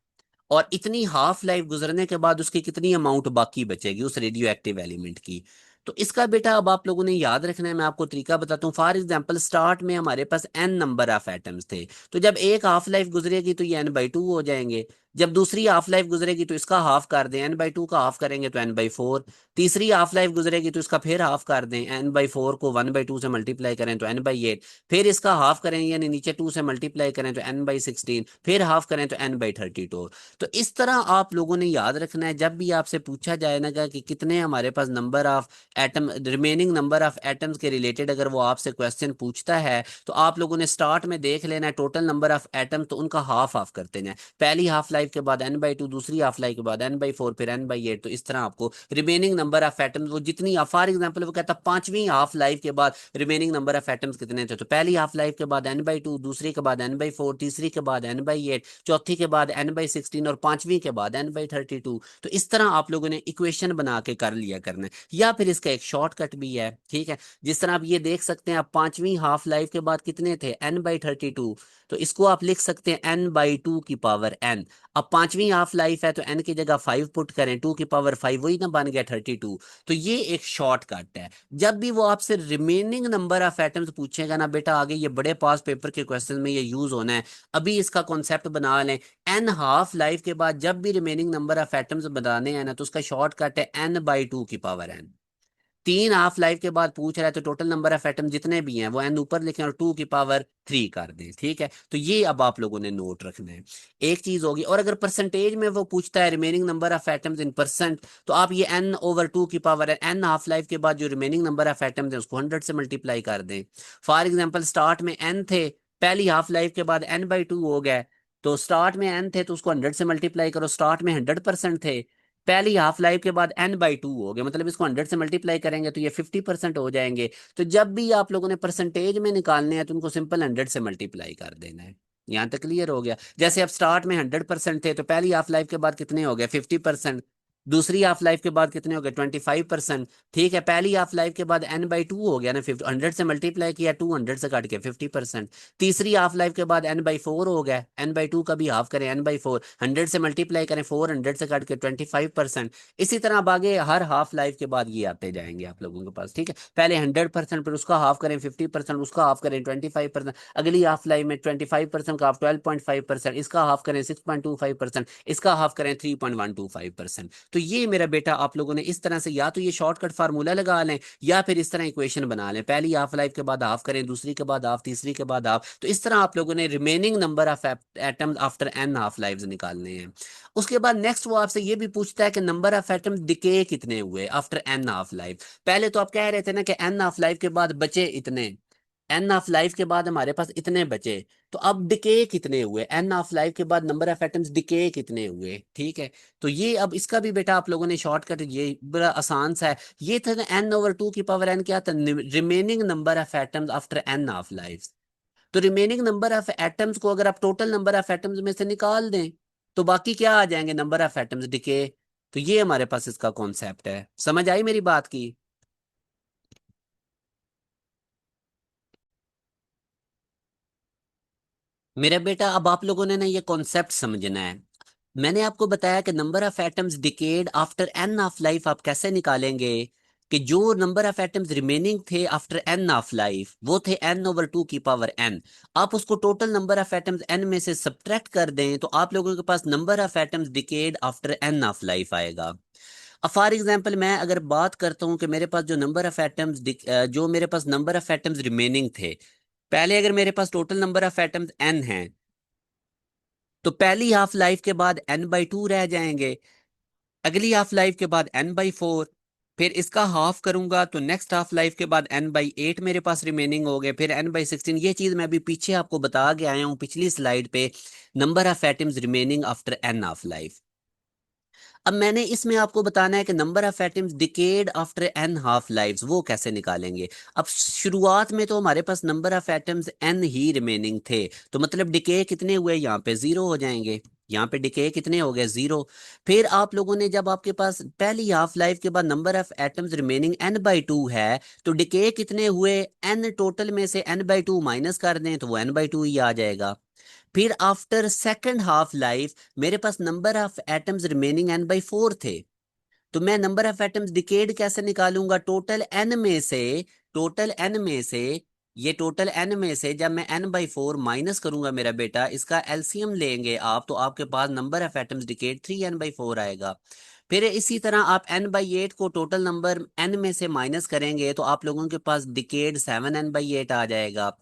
और इतनी हाफ लाइफ गुजरने के बाद उसकी कितनी अमाउंट बाकी बचेगी उस रेडियो एक्टिव एलिमेंट की। तो इसका बेटा अब आप लोगों ने याद रखना है, मैं आपको तरीका बताता हूँ। फॉर एग्जांपल स्टार्ट में हमारे पास n नंबर ऑफ एटम्स थे, तो जब एक हाफ लाइफ गुजरेगी तो ये n/2 हो जाएंगे। जब दूसरी हाफ लाइफ गुजरेगी तो इसका हाफ कर दें, n/2 का हाफ करेंगे तो n/4। तीसरी हाफ लाइफ गुजरेगी तो इसका फिर हाफ कर दें, n/4 को 1/2 से मल्टीप्लाई करें तो n/8। फिर इसका हाफ करें यानी नीचे 2 से मल्टीप्लाई करें तो n/16। फिर हाफ करें तो n/32। तो इस तरह आप लोगों ने याद रखना है, जब भी आपसे पूछा जाए ना कि कितने हमारे पास number of atom, remaining number of atoms के रिलेटेड अगर वो आपसे क्वेश्चन पूछता है, तो आप लोगों ने स्टार्ट में देख लेना है टोटल नंबर ऑफ एटम, तो उनका हाफ हाफ करते जाए। पहली हाफ लाइफ के बाद n/2, दूसरी हाफ लाइफ के बाद n/4, फिर n/8। तो इस तरह आपको रिमेनिंग नंबर ऑफ एटम्स वो जितनी, फॉर एग्जांपल वो कहता पांचवी हाफ लाइफ के बाद रिमेनिंग नंबर ऑफ एटम्स कितने थे, तो पहली हाफ लाइफ के बाद n/2, दूसरी के बाद n/4, तीसरी के बाद n/8, चौथी के बाद n/16 और पांचवी के बाद n/32। तो इस तरह आप लोगों ने इक्वेशन बना के कर लिया करना है। या फिर इसका एक शॉर्टकट भी है, ठीक है। जिस तरह आप ये देख सकते हैं, आप पांचवी हाफ लाइफ के बाद कितने थे, n/32। तो इसको आप लिख सकते हैं n/2 की पावर n। अब पांचवी हाफ लाइफ है तो n की जगह 5 पुट करें, 2 की पावर 5, वही ना बन गया 32। तो ये एक शॉर्टकट है। जब भी वो आपसे रिमेनिंग नंबर ऑफ एटम्स पूछेगा ना बेटा, आगे ये बड़े पास पेपर के क्वेश्चन में ये यूज होना है। अभी इसका कॉन्सेप्ट बना लें, n हाफ लाइफ के बाद जब भी रिमेनिंग नंबर ऑफ एटम्स बनाने हैं ना, तो उसका शॉर्टकट है n/2 की पावर n। तीन हाफ लाइफ के बाद पूछ रहा है तो टोटल नंबर ऑफ एटम जितने भी हैं वो n ऊपर लिखें और 2 की पावर 3 कर दें, ठीक है। तो ये अब आप लोगों ने नोट रखना है। एक चीज होगी, और अगर परसेंटेज में वो पूछता है remaining number of atoms in percent, तो आप ये n/2 की पावर है, n हाफ लाइफ के बाद जो रिमेनिंग नंबर ऑफ एटम्स हैं उसको 100 से मल्टीप्लाई कर दें। फॉर एग्जाम्पल स्टार्ट में n थे, पहली हाफ लाइफ के बाद n/2 हो गए, तो स्टार्ट में n थे तो उसको 100 से मल्टीप्लाई करो। स्टार्ट में 100% थे, पहली हाफ लाइफ के बाद n/2 हो गया, मतलब इसको 100 से मल्टीप्लाई करेंगे तो ये 50% हो जाएंगे। तो जब भी आप लोगों ने परसेंटेज में निकालने हैं तो उनको सिंपल 100 से मल्टीप्लाई कर देना है। यहाँ तक क्लियर हो गया। जैसे अब स्टार्ट में 100% थे तो पहली हाफ लाइफ के बाद कितने हो गए, 50%। दूसरी हाफ लाइफ के बाद कितने हो गए, 25%। ठीक है, पहली हाफ लाइफ के बाद n/2 हो गया ना, 100 से मल्टीप्लाई किया, 200 से काट के 50%। तीसरी हाफ लाइफ के बाद n/4 हो गया, n/2 का भी हाफ करें, n/4 100 से मल्टीप्लाई करें, 400 से काट के 25%। इसी तरह अब आगे हर हाफ लाइफ के बाद ये आते जाएंगे आप लोगों के पास, ठीक है। पहले 100%, फिर उसका हाफ करें 50%, उसका हाफ करें 25%, अगली हाफ लाइफ में 25% का हाफ 12.5%, इसका हाफ करें 6.25%, इसका हाफ करें 3.125%। तो ये मेरा बेटा आप लोगों ने इस तरह से या तो ये शॉर्टकट फार्मूला लगा लें, या फिर इस तरह इक्वेशन बना लें, पहली हाफ लाइफ के बाद हाफ करें, दूसरी के बाद हाफ, तीसरी के बाद हाफ। तो इस तरह आप लोगों ने remaining number of atoms after n half lives निकालने हैं। उसके बाद नेक्स्ट वो आपसे ये भी पूछता है कि नंबर ऑफ एटम्स डिके कितने हुए आफ्टर n हाफ लाइफ। पहले तो आप कह रहे थे ना कि n हाफ लाइफ के बाद बचे इतने, एन ऑफ लाइफ के बाद हमारे पास इतने बचे। तो अब डिके कितने हुए, एन ऑफ लाइफ के बाद नंबर ऑफ एटम्स डिके कितने हुए, ठीक है। तो ये अब इसका भी बेटा आप लोगों ने शॉर्टकट, ये बड़ा आसान सा है। ये था ना n/2 की पावर n, क्या था, remaining number of atoms after n of life. तो रिमेनिंग नंबर ऑफ एटम्स को अगर आप टोटल नंबर ऑफ एटम्स में से निकाल दें तो बाकी क्या आ जाएंगे, नंबर ऑफ एटम्स डिके। तो ये हमारे पास इसका कॉन्सेप्ट है। समझ आई मेरी बात की? मेरा बेटा अब आप लोगों ने ना ये कॉन्सेप्ट समझना है। मैंने आपको बताया कि number of atoms decayed after N of life आप कैसे निकालेंगे, कि जो नंबर ऑफ एटम्स रिमेनिंग थे आफ्टर एन ऑफ लाइफ वो थे n/2 की पावर n। आप उसको total number of atoms n में से सब्ट्रैक्ट कर दें तो आप लोगों के पास number of atoms decayed after N of life आएगा। अब फॉर एग्जांपल मैं अगर बात करता हूं कि मेरे पास जो नंबर ऑफ एटम्स, जो मेरे पास नंबर ऑफ एटम्स रिमेनिंग थे, पहले अगर मेरे पास total number of atoms n है, तो पहली हाफ लाइफ के बाद n/2 रह जाएंगे, अगली हाफ लाइफ के बाद n/4, फिर इसका हाफ करूंगा तो नेक्स्ट हाफ लाइफ के बाद n/8 मेरे पास रिमेनिंग हो गए, फिर n/16। ये चीज मैं अभी पीछे आपको बता के आया हूँ पिछली स्लाइड पे, number of atoms remaining after n half life. अब मैंने इसमें आपको बताना है कि number of atoms decayed after n half lives वो कैसे निकालेंगे। अब शुरुआत में तो हमारे पास नंबर ऑफ एटम्स n ही रिमेनिंग थे, तो मतलब डिके कितने हुए, यहाँ पे 0 हो जाएंगे। यहाँ पे डिके कितने हो गए, 0। फिर आप लोगों ने जब आपके पास पहली हाफ लाइफ के बाद number of atoms remaining n/2 है, तो डिके कितने हुए, n टोटल में से n/2 माइनस कर दें तो वो n/2 ही आ जाएगा। फिर आफ्टर सेकंड हाफ लाइफ मेरे पास number of atoms remaining n/4 थे, तो मैं नंबर ऑफ एटम्स डिकेड कैसे निकालूंगा, टोटल एन में से ये टोटल एन में से जब मैं एन बाई फोर माइनस करूंगा मेरा बेटा, इसका एलसीएम लेंगे आप, तो आपके पास number of atoms decayed 3n/4 आएगा। फिर इसी तरह आप n/8 को टोटल नंबर n में से माइनस करेंगे तो आप लोगों के पास डिकेड 7n/8 आ जाएगा।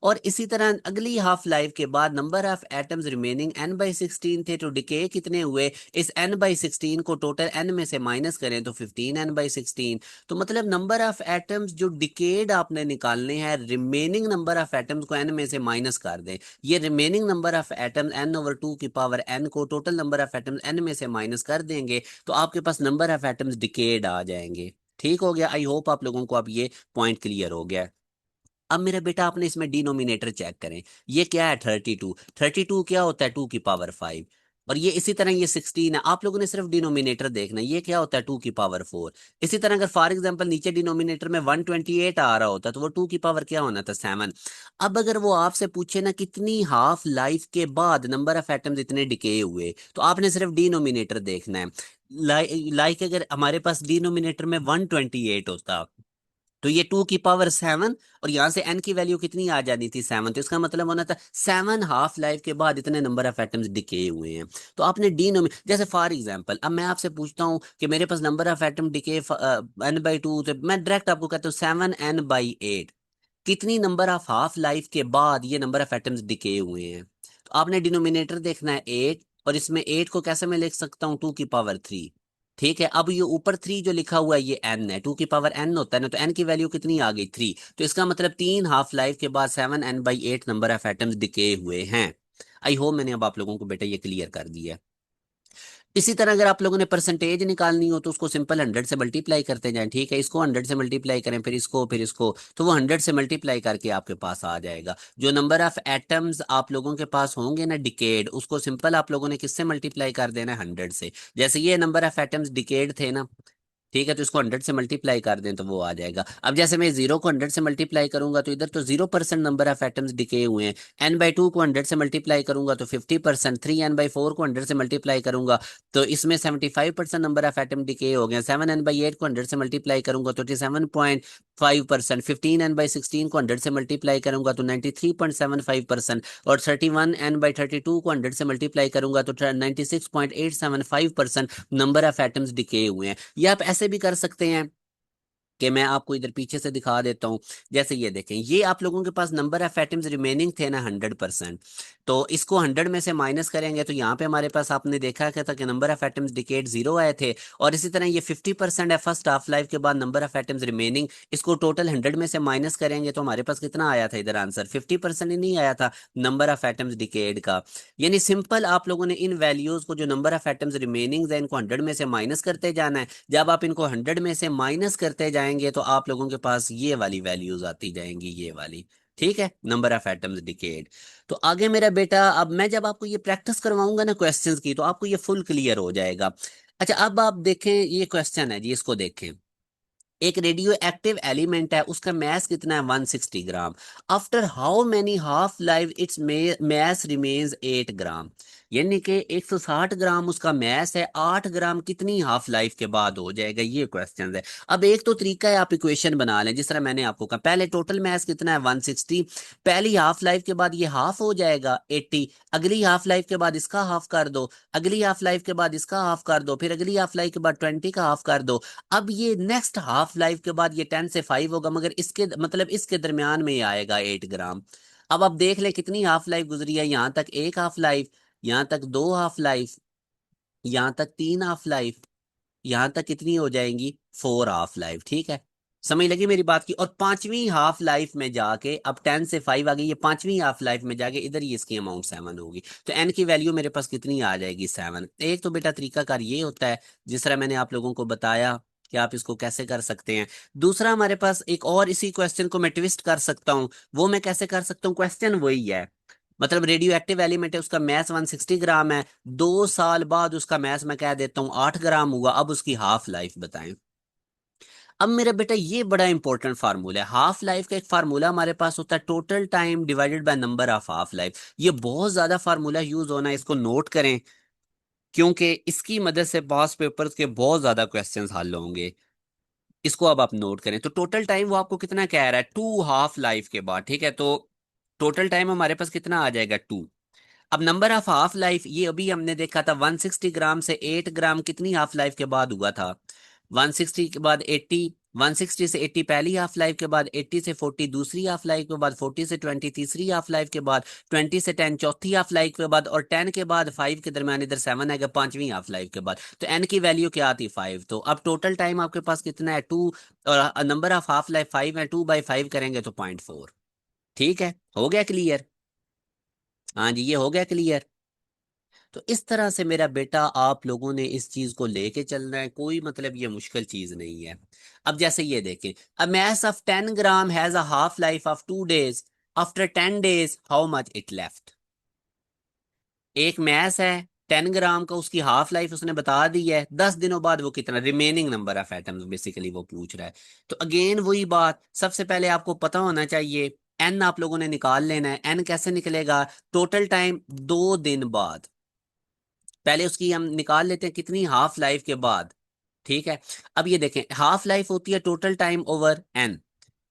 और इसी तरह अगली हाफ लाइफ के बाद number of atoms remaining n/16 थे, तो डिके कितने हुए, इस n/16 को टोटल n में से माइनस करें तो 15n/16। तो मतलब नंबर ऑफ एटम्स जो डिकेड आपने निकालने हैं, रिमेनिंग नंबर ऑफ एटम्स को n में से माइनस कर दें। ये remaining number of atoms n/2 की पावर n को total number of atoms n में से माइनस कर देंगे तो आपके पास नंबर ऑफ एटम्स डिकेड आ जाएंगे। ठीक हो गया? आई होप आप लोगों को अब ये पॉइंट क्लियर हो गया। अब मेरा बेटा आपने इसमें डिनोमिनेटर चेक करें। ये क्या है? 32। 32 क्या होता है? 2 की पावर 5। और ये इसी तरह ये 16 है। आप लोगों ने सिर्फ डिनोमिनेटर देखना है, ये क्या होता है? 2 की पावर 4। इसी तरह अगर फॉर एग्जांपल नीचे डिनोमिनेटर में 128 आ रहा होता तो वो 2 की पावर क्या होना था? 7। अब अगर वो आपसे पूछे ना कितनी हाफ लाइफ के बाद नंबर ऑफ एटम्स इतने डिके हुए, तो आपने सिर्फ डिनोमिनेटर देखना है। लाइक अगर हमारे पास डिनोमिनेटर में 128 होता तो ये 2 की पावर 7, और यहां से एन की वैल्यू कितनी आ जानी थी? 7। तो इसका मतलब होना था 7 हाफ लाइफ के बाद इतने नंबर ऑफ एटम्स डिके हुए हैं। तो आपने जैसे फॉर एग्जांपल अब मैं आपसे पूछता हूं कि मेरे पास number of atom decay n/2, तो मैं डायरेक्ट आपको कहता हूँ 7n/8। कितनी नंबर ऑफ हाफ लाइफ के बाद ये नंबर ऑफ एटम्स डिके हुए हैं? तो आपने डिनोमिनेटर देखना है 8, और इसमें 8 को कैसे मैं लिख सकता हूँ? 2 की पावर 3। ठीक है, अब ये ऊपर 3 जो लिखा हुआ है ये n है, 2 की पावर n होता है ना, तो n की वैल्यू कितनी आ गई? 3। तो इसका मतलब 3 हाफ लाइफ के बाद 7n/8 number of atoms decay हुए हैं। आई होप मैंने अब आप लोगों को बेटा ये क्लियर कर दिया। इसी तरह अगर आप लोगों ने परसेंटेज निकालनी हो तो उसको सिंपल 100 से मल्टीप्लाई करते जाएं। ठीक है, इसको 100 से मल्टीप्लाई करें, फिर इसको, तो वो 100 से मल्टीप्लाई करके आपके पास आ जाएगा। जो नंबर ऑफ एटम्स आप लोगों के पास होंगे ना डिकेड, उसको सिंपल आप लोगों ने किससे मल्टीप्लाई कर देना है? 100 से। जैसे ये नंबर ऑफ एटम्स डिकेड थे ना, ठीक है, तो इसको 100 से मल्टीप्लाई कर दें तो वो आ जाएगा। अब जैसे मैं 0 को 100 से मल्टीप्लाई करूंगा तो इधर तो 0% नंबर ऑफ एटम्स डिके हुए हैं। n/2 को 100 से मल्टीप्लाई करूंगा तो 50%। 3n/4 को 100 से मल्टीप्लाई करूंगा तो इसमें 75% नंबर ऑफ एटम डिके हो गए। 7n/8 को 100 से मल्टीप्लाई करूंगा तो 37.5%। 15n/16 को 100 से मल्टीप्लाई करूंगा तो 93.75%। और 31n/32 को 100 से मल्टीप्लाई करूंगा तो 96.875% नंबर ऑफ एटम्स डिके हुए हैं। या आप ऐसे भी कर सकते हैं कि मैं आपको इधर पीछे से दिखा देता हूं। जैसे ये देखें, ये आप लोगों के पास नंबर ऑफ एटम्स रिमेनिंग थे ना 100%, तो इसको 100 में से माइनस करेंगे तो यहाँ पे हमारे पास आपने देखा क्या था कि नंबर ऑफ एटम्स डिकेड 0 आए थे। और इसी तरह ये 50% है फर्स्ट हाफ लाइफ के बाद नंबर ऑफ एटम्स रिमेनिंग, इसको टोटल 100 में से माइनस करेंगे तो हमारे पास कितना आया था इधर आंसर? 50% ही नहीं आया था नंबर ऑफ एटम्स डिकेड का। यानी सिंपल आप लोगों ने इन वैल्यूज को, जो नंबर ऑफ एटम्स रिमेनिंग है, इनको 100 में से माइनस करते जाना है। जब आप इनको 100 में से माइनस करते जाएंगे तो आप लोगों के पास ये वाली वैल्यूज आती जाएंगी, ये वाली। ठीक है, नंबर ऑफ एटम्स डिकेड। तो आगे मेरा बेटा, अब मैं जब आपको ये प्रैक्टिस करवाऊंगा ना क्वेश्चंस की, तो आपको ये फुल क्लियर हो जाएगा। अच्छा, अब आप देखें, ये क्वेश्चन है जी, इसको देखें। एक रेडियो एक्टिव एलिमेंट है, उसका मैस कितना है? 160 gram. After how many half life its mass remains 8 gram. यानी कि 160 ग्राम उसका मैस है, 8 ग्राम कितनी हाफ लाइफ के बाद हो जाएगा? ये क्वेश्चन है। अब एक तो तरीका है, आप इक्वेशन बना लें जिस तरह मैंने आपको कहा। पहले टोटल मैस कितना है? 160। पहली हाफ लाइफ के बाद ये हाफ हो जाएगा 80। अगली हाफ लाइफ के बाद इसका हाफ कर दो, अगली हाफ लाइफ के बाद इसका हाफ कर दो, फिर अगली हाफ लाइफ के बाद 20 का हाफ कर दो। अब ये नेक्स्ट हाफ लाइफ के बाद ये 10 से 5 होगा, मगर इसके मतलब इसके दरमियान में ही आएगा 8 ग्राम। अब आप देख लें कितनी हाफ लाइफ गुजरी है। यहां तक एक हाफ लाइफ, यहां तक दो हाफ लाइफ, यहां तक तीन हाफ लाइफ, यहां तक कितनी हो जाएंगी? 4 हाफ लाइफ। ठीक है, समझ लगी मेरी बात की? और पांचवी हाफ लाइफ में जाके, अब 10 से 5 आ गई, ये पांचवी हाफ लाइफ में जाके इधर ही इसकी अमाउंट 7 होगी। तो एन की वैल्यू मेरे पास कितनी आ जाएगी? 7। एक तो बेटा तरीकाकार ये होता है जिस तरह मैंने आप लोगों को बताया कि आप इसको कैसे कर सकते हैं। दूसरा हमारे पास एक और, इसी क्वेश्चन को मैं ट्विस्ट कर सकता हूँ। वो मैं कैसे कर सकता हूँ? क्वेश्चन वही है, मतलब रेडियो एक्टिव एलिमेंट है, उसका मैस 160 ग्राम है। 2 साल बाद उसका मैस मैं कह देता हूँ 8 ग्राम हुआ। अब उसकी हाफ लाइफ बताएं। अब मेरा बेटा ये बड़ा इंपॉर्टेंट फार्मूला है। हाफ लाइफ का एक फार्मूला हमारे पास होता है, total time divided by number of half life. ये बहुत ज्यादा फार्मूला यूज होना है, इसको नोट करें, क्योंकि इसकी मदद से पास पेपर्स के बहुत ज्यादा क्वेश्चंस हल होंगे। इसको अब आप नोट करें। तो टोटल टाइम वो आपको कितना कह रहा है, 2 हाफ लाइफ के बाद, ठीक है। तो टोटल टाइम हमारे पास कितना आ जाएगा, 2। अब नंबर ऑफ हाफ लाइफ, ये अभी हमने देखा था 160 ग्राम से 8 ग्राम कितनी हाफ लाइफ के बाद हुआ था, 160 के बाद 80, 160 से 80 पहली हाफ लाइफ के बाद, 80 से 40 दूसरी हाफ लाइफ के बाद, 40 से 20 तीसरी हाफ लाइफ के बाद, 20 से 10 चौथी हाफ लाइफ के बाद, और 10 के बाद 5 के दरमियान इधर 7 आएगा पांचवी हाफ लाइफ के बाद। तो एन की वैल्यू क्या आती, 5। तो अब टोटल टाइम आपके पास कितना है, 2, और नंबर ऑफ हाफ लाइफ 5 है, 2/5 करेंगे तो 0.4। ठीक है, हो गया क्लियर? हाँ जी, ये हो गया क्लियर। तो इस तरह से मेरा बेटा आप लोगों ने इस चीज को लेके चलना है, कोई मतलब ये मुश्किल चीज नहीं है। अब जैसे ये देखें, a mass of 10 gram has a half life of 2 days, after 10 days how much it left. एक मैस है, 10 ग्राम का, उसकी हाफ लाइफ उसने बता दी है, 10 दिनों बाद वो कितना, remaining number of atoms basically वो पूछ रहा है। तो अगेन वही बात, सबसे पहले आपको पता होना चाहिए, एन आप लोगों ने निकाल लेना है। एन कैसे निकलेगा, टोटल टाइम 2 दिन बाद, पहले उसकी हम निकाल लेते हैं कितनी, हाफ लाइफ के बाद। ठीक है, अब ये देखें, हाफ लाइफ होती है टोटल टाइम ओवर एन।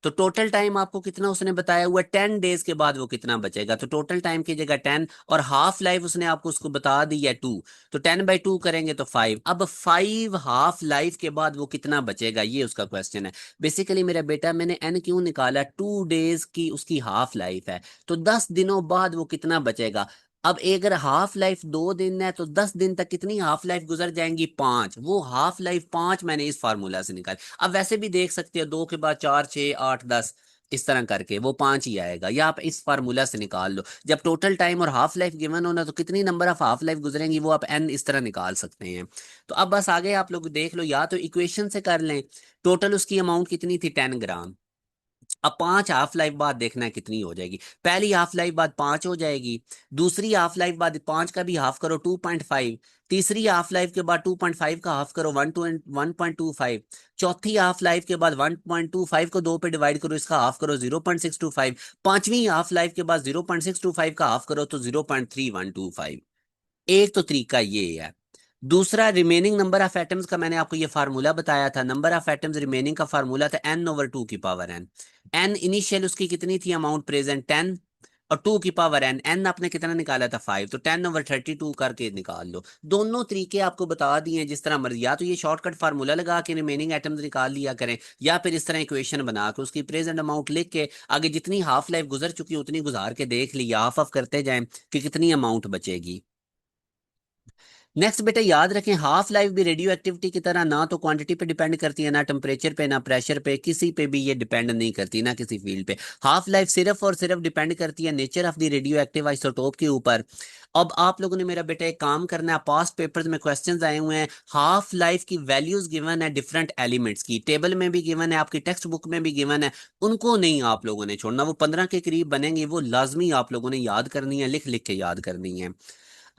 तो टोटल टाइम आपको कितना उसने बताया हुआ, 10 डेज के बाद वो कितना बचेगा, तो टोटल टाइम की जगह 10, और हाफ लाइफ उसने आपको उसको बता दी है 2। तो 10/2 करेंगे तो 5। अब 5 हाफ लाइफ के बाद वो कितना बचेगा, ये उसका क्वेश्चन है। बेसिकली मेरा बेटा, मैंने एन क्यों निकाला, 2 डेज की उसकी हाफ लाइफ है, तो 10 दिनों बाद वो कितना बचेगा। अब अगर हाफ लाइफ 2 दिन है तो 10 दिन तक कितनी हाफ लाइफ गुजर जाएंगी, 5। वो हाफ लाइफ 5 मैंने इस फार्मूला से निकाली। अब वैसे भी देख सकते हो, 2 के बाद 4, 6, 8, 10, इस तरह करके वो 5 ही आएगा, या आप इस फार्मूला से निकाल लो। जब टोटल टाइम और हाफ लाइफ गिवन होना, तो कितनी नंबर ऑफ हाफ लाइफ गुजरेंगी वो आप एन इस तरह निकाल सकते हैं। तो अब बस आगे आप लोग देख लो, या तो इक्वेशन से कर लें। टोटल उसकी अमाउंट कितनी थी, 10 ग्राम। अब 5 हाफ लाइफ बाद देखना है कितनी हो जाएगी। पहली हाफ लाइफ बाद 5 हो जाएगी, दूसरी हाफ लाइफ बाद 5 का भी हाफ करो 2.5, तीसरी हाफ लाइफ के बाद 2.5 का हाफ करो 1.25, चौथी हाफ लाइफ के बाद 1.25 को 2 पे डिवाइड करो, इसका हाफ करो 0.625, पांचवी हाफ लाइफ के बाद 0.625 का हाफ करो तो 0.3125। एक तो तरीका ये है। दूसरा, रिमेनिंग नंबर ऑफ एटम्स का मैंने आपको ये फार्मूला बताया था, नंबर ऑफ एटम्स रिमेनिंग का फार्मूला था n/2 की पावर n। एन इनिशियल उसकी कितनी थी अमाउंट प्रेजेंट, 10, और 2 की पावर n, एन आपने कितना निकाला था 5, तो 10/32 करके निकाल लो। दोनों तरीके आपको बता दिए हैं, जिस तरह मर्जी, या तो ये शॉर्टकट फार्मूला लगा के रिमेनिंग एटम्स निकाल लिया करें, या फिर इस तरह इक्वेशन बना के उसकी प्रेजेंट अमाउंट लिख के आगे जितनी हाफ लाइफ गुजर चुकी उतनी गुजार के देख लिया, हाफ ऑफ करते जाएं कि कितनी अमाउंट बचेगी। नेक्स्ट बेटा याद रखें, हाफ लाइफ भी रेडियो एक्टिविटी की तरह ना तो क्वांटिटी पे डिपेंड करती है, ना टेम्परेचर पे, ना प्रेशर पे, किसी पे भी ये डिपेंड नहीं करती, ना किसी फील्ड पे। हाफ लाइफ सिर्फ और सिर्फ डिपेंड करती है nature of the radio active isotope के ऊपर। अब आप लोगों ने मेरा बेटा एक काम करना है, पास्ट पेपर्स में क्वेश्चंस आए हुए हैं, हाफ लाइफ की वैल्यूज गिवन है डिफरेंट एलिमेंट्स की, टेबल में भी गिवन है, आपकी टेक्स्ट बुक में भी गिवन है। उनको नहीं आप लोगों ने छोड़ना, वो 15 के करीब बनेंगे, वो लाजमी आप लोगों ने याद करनी है, लिख लिख के याद करनी है।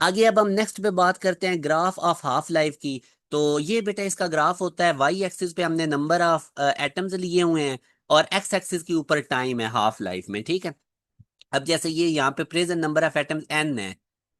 आगे अब हम नेक्स्ट पे बात करते हैं ग्राफ ऑफ हाफ लाइफ की। तो ये बेटा इसका ग्राफ होता है, वाई एक्सिस पे हमने नंबर ऑफ एटम्स लिए हुए हैं, और एक्स एक्सिस के ऊपर टाइम है हाफ लाइफ में, ठीक है। अब जैसे ये यहाँ पे present number of atoms N है,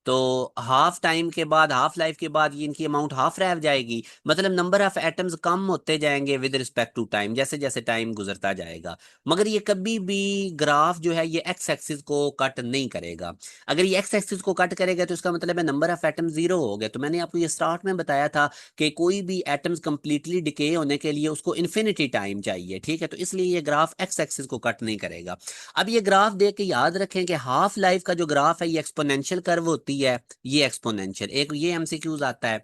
तो हाफ टाइम के बाद, हाफ लाइफ के बाद, ये इनकी अमाउंट हाफ रह जाएगी, मतलब नंबर ऑफ एटम्स कम होते जाएंगे विद रिस्पेक्ट टू टाइम, जैसे जैसे टाइम गुजरता जाएगा। मगर ये कभी भी ग्राफ जो है ये एक्स एक्सिस को कट नहीं करेगा। अगर ये एक्स एक्सिस को कट करेगा तो इसका मतलब है नंबर ऑफ एटम 0 हो गया। तो मैंने आपको ये स्टार्ट में बताया था कि कोई भी एटम्स कंप्लीटली डिके होने के लिए उसको इन्फिनिटी टाइम चाहिए, ठीक है। तो इसलिए ये ग्राफ एक्स एक्सिस को कट नहीं करेगा। अब ये ग्राफ देख के याद रखें कि हाफ लाइफ का जो ग्राफ है ये एक्सपोनेंशियल कर्व होती है, ये एक्सपोनेंशियल, एक ये एमसीक्यूज आता है।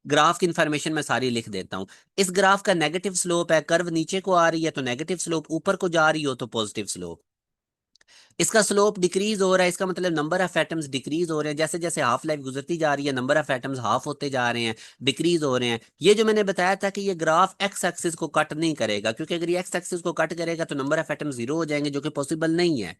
ग्राफ की इंफॉर्मेशन मैं सारी लिख देता हूं। इस ग्राफ का नेगेटिव स्लोप है, कर्व नीचे को आ रही है तो नेगेटिव स्लोप, ऊपर को जा रही हो तो पॉजिटिव स्लोप। इसका स्लोप डिक्रीज हो रहा है, इसका मतलब नंबर ऑफ एटम्स डिक्रीज हो रहे हैं, जैसे जैसे हाफ लाइफ गुजरती जा रही है नंबर ऑफ एटम्स हाफ होते जा रहे हैं, डिक्रीज हो रहे हैं। ये जो मैंने बताया था कि ये ग्राफ एक्स एक्सिस को कट नहीं करेगा, क्योंकि अगर ये एक्स एक्सिस को कट करेगा तो नंबर ऑफ एटम्स 0 हो जाएंगे, जो कि पॉसिबल नहीं है।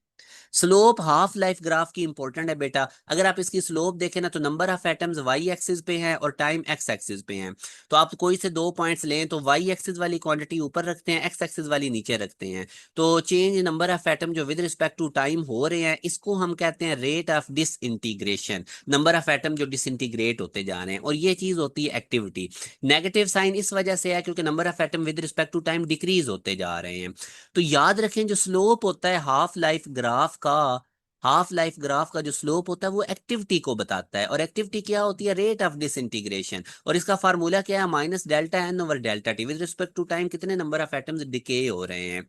स्लोप हाफ लाइफ ग्राफ की इंपॉर्टेंट है बेटा, अगर आप इसकी स्लोप देखें ना तो number of atoms Y axis पे है और टाइम एक्स एक्सिस पे है। तो आप कोई से दो पॉइंट्स लें तो वाई एक्सिस वाली क्वांटिटी ऊपर रखते हैं, एक्स एक्सिस वाली नीचे रखते हैं। तो चेंज नंबर ऑफ एटम जो विद रिस्पेक्ट टू टाइम हो रहे हैं, इसको हम कहते हैं rate of disintegration, number of atom जो डिसइंटीग्रेट होते जा रहे हैं, और ये चीज होती है एक्टिविटी। नेगेटिव साइन इस वजह से है क्योंकि number of atom with respect to time decrease होते जा रहे हैं। तो याद रखें जो स्लोप होता है हाफ लाइफ ग्राफ का, हाफ लाइफ ग्राफ का जो स्लोप होता है वो एक्टिविटी को बताता है, और एक्टिविटी क्या होती है, रेट ऑफ डिसइंटीग्रेशन, और इसका फार्मूला क्या है, minus delta N over delta T, with respect to time कितने नंबर ऑफ एटम्स डिके हो रहे हैं।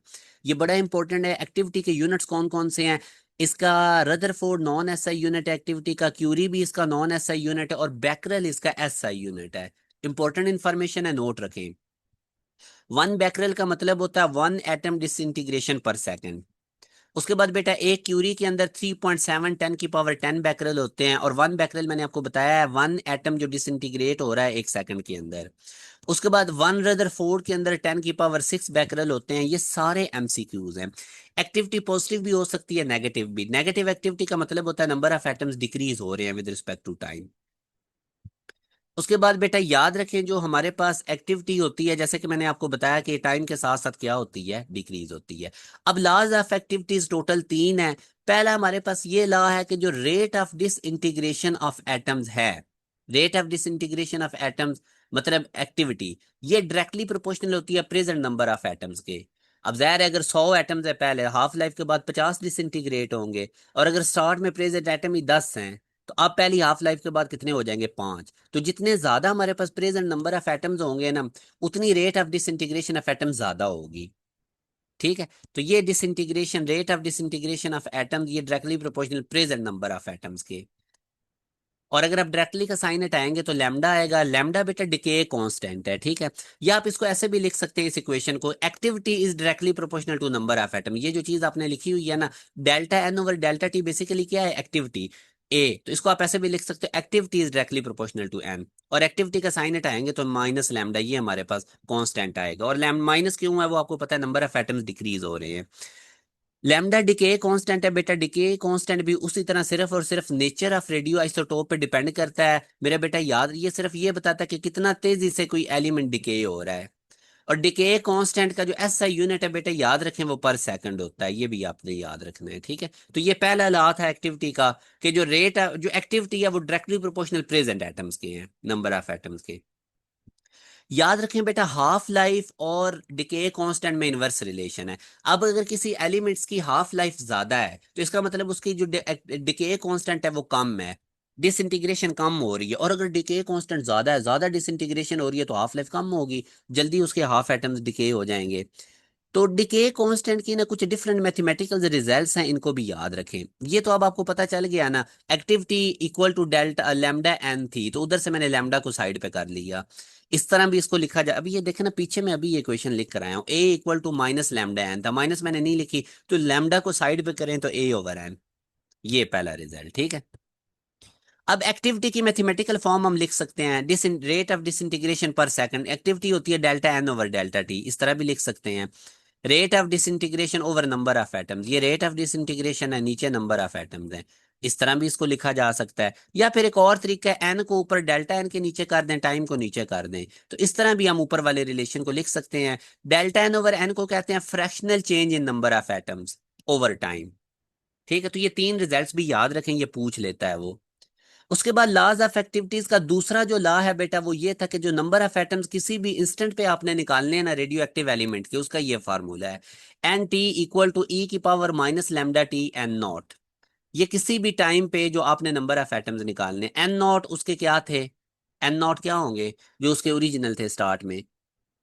ये बड़ा इंपॉर्टेंट है। एक्टिविटी के यूनिट्स कौन कौन से हैं, इसका रदरफोर्ड नॉन एसआई यूनिट है एक्टिविटी का, क्यूरी भी इसका नॉन एसआई यूनिट है, और बैकरल इसका एसआई यूनिट है। इंपॉर्टेंट इंफॉर्मेशन है, नोट रखें। 1 बैकरल का मतलब होता है 1 एटम डिसइंटीग्रेशन पर सेकंड। उसके बाद बेटा एक क्यूरी के अंदर 3.7 10 की पावर 10 बैकरल होते हैं, और 1 बैकरल मैंने आपको बताया है 1 एटम जो डिसइंटीग्रेट हो रहा है 1 सेकंड के अंदर। उसके बाद 1 रदरफोर्ड के अंदर 10 की पावर 6 बैकरल होते हैं। ये सारे एमसीक्यूज हैं। एक्टिविटी पॉजिटिव भी हो सकती है, नेगेटिव भी। नेगेटिव एक्टिविटी का मतलब होता है नंबर ऑफ एटम्स डिक्रीज हो रहे हैं विद रिस्पेक्ट टू टाइम। उसके बाद बेटा याद रखें जो हमारे पास एक्टिविटी होती है, जैसे कि मैंने आपको बताया कि टाइम के साथ साथ क्या होती है, डिक्रीज होती है। अब लॉज ऑफ एक्टिविटीज टोटल 3 है। पहला हमारे पास ये लॉ है कि जो rate of disintegration of atoms है, rate of disintegration of atoms मतलब एक्टिविटी, ये डायरेक्टली प्रोपोर्शनल होती है प्रेजेंट नंबर ऑफ एटम्स के। अब जाहिर है अगर 100 एटम्स है पहले, हाफ लाइफ के बाद 50 डिसइंटीग्रेट होंगे, और अगर स्टार्ट में प्रेजेंट एटम ही 10 हैं, तो अब पहली हाफ लाइफ के बाद कितने हो जाएंगे, 5। तो जितने ज्यादा हमारे पास प्रेजेंट नंबर ऑफ एटम्स होंगे ना, उतनी rate of disintegration of atoms ज्यादा होगी। ठीक है, तो ये disintegration, rate of disintegration of atoms, ये directly proportional present number of atoms के। और अगर आप डायरेक्टली का साइन हटाएंगे तो लैम्डा आएगा। लैम्डा बेटा डिके कांस्टेंट है, ठीक है। या आप इसको ऐसे भी लिख सकते हैं इस इक्वेशन को, activity is directly proportional to number of atom. ये जो चीज आपने लिखी हुई है ना, delta N over delta T, basically क्या है, एक्टिविटी ए। तो इसको आप ऐसे भी लिख सकते हो, activity is directly proportional to N, और एक्टिविटी का साइन हटाएंगे तो माइनस लैम्डा, ये हमारे पास कांस्टेंट आएगा। और लैम माइनस क्यों है वो आपको पता है, नंबर ऑफ एटम्स डिक्रीज हो रहे हैं। लैम्डा डिके कांस्टेंट है बेटा। डिके कांस्टेंट भी उसी तरह सिर्फ और सिर्फ नेचर ऑफ रेडियो आइसोटोप पे डिपेंड करता है मेरा बेटा। याद, ये सिर्फ ये बताता है कि कितना तेजी से कोई एलिमेंट डिके हो रहा है। और डिके कांस्टेंट का जो एसआई यूनिट है बेटा, याद रखें वो पर सेकंड होता है, ये भी आपने याद रखना है, ठीक है। तो ये पहला लॉ था एक्टिविटी का, कि जो रेट जो एक्टिविटी है वो डायरेक्टली प्रोपोर्शनल प्रेजेंट एटम्स के हैं, नंबर ऑफ एटम्स के। याद रखें बेटा हाफ लाइफ और डिके कांस्टेंट में इनवर्स रिलेशन है। अब अगर किसी एलिमेंट्स की हाफ लाइफ ज्यादा है तो इसका मतलब उसकी जो डिके कांस्टेंट है वो कम है, डिसइंटीग्रेशन कम हो रही है। और अगर डिके कांस्टेंट ज्यादा है, ज्यादा डिसइंटीग्रेशन हो रही है, तो हाफ लाइफ कम होगी, जल्दी उसके हाफ एटम्स डिके हो जाएंगे। तो डिके कांस्टेंट की ना कुछ डिफरेंट मैथमेटिकल रिजल्ट्स हैं, इनको भी याद रखें। ये तो अब आपको पता चल गया ना, activity equal to delta lambda N थी, तो उधर से मैंने लैम्डा को साइड पे कर लिया। इस तरह भी इसको लिखा जाए। अभी ये देखे ना, पीछे में अभी ये क्वेश्चन लिख कर आया हूँ, A equal to minus lambda N था, माइनस मैंने नहीं लिखी, तो लैम्डा को साइड पे करें तो ए ओवर एन। ये पहला रिजल्ट, ठीक है। अब एक्टिविटी की मैथमेटिकल फॉर्म हम लिख सकते हैं, this rate of disintegration per second. Activity होती है delta N over delta T, इस तरह भी लिख सकते हैं। Rate of disintegration over number of atoms, ये रेट ऑफ डिसइंटीग्रेशन है, नीचे नंबर ऑफ एटम्स है। इस तरह भी इसको लिखा जा सकता है। या फिर एक और तरीका है, एन को ऊपर डेल्टा एन के नीचे कर दें, टाइम को नीचे कर दें, तो इस तरह भी हम ऊपर वाले रिलेशन को लिख सकते हैं। डेल्टा एन ओवर एन को कहते हैं fractional change in number of atoms over time, ठीक है। तो ये 3 रिजल्ट्स भी याद रखें, ये पूछ लेता है वो। उसके बाद लॉज ऑफ एक्टिविटीज का दूसरा जो लॉ है बेटा, वो ये था कि जो नंबर ऑफ एटम्स किसी भी इंस्टेंट पे आपने निकालने हैं ना रेडियो एक्टिव एलिमेंट के, उसका ये फार्मूला है, N T equal to E की power minus lambda T N naught. ये किसी भी टाइम पे जो आपने नंबर ऑफ एटम्स निकालने, एन नॉट उसके क्या थे, एन नॉट क्या होंगे जो उसके ओरिजिनल थे स्टार्ट में,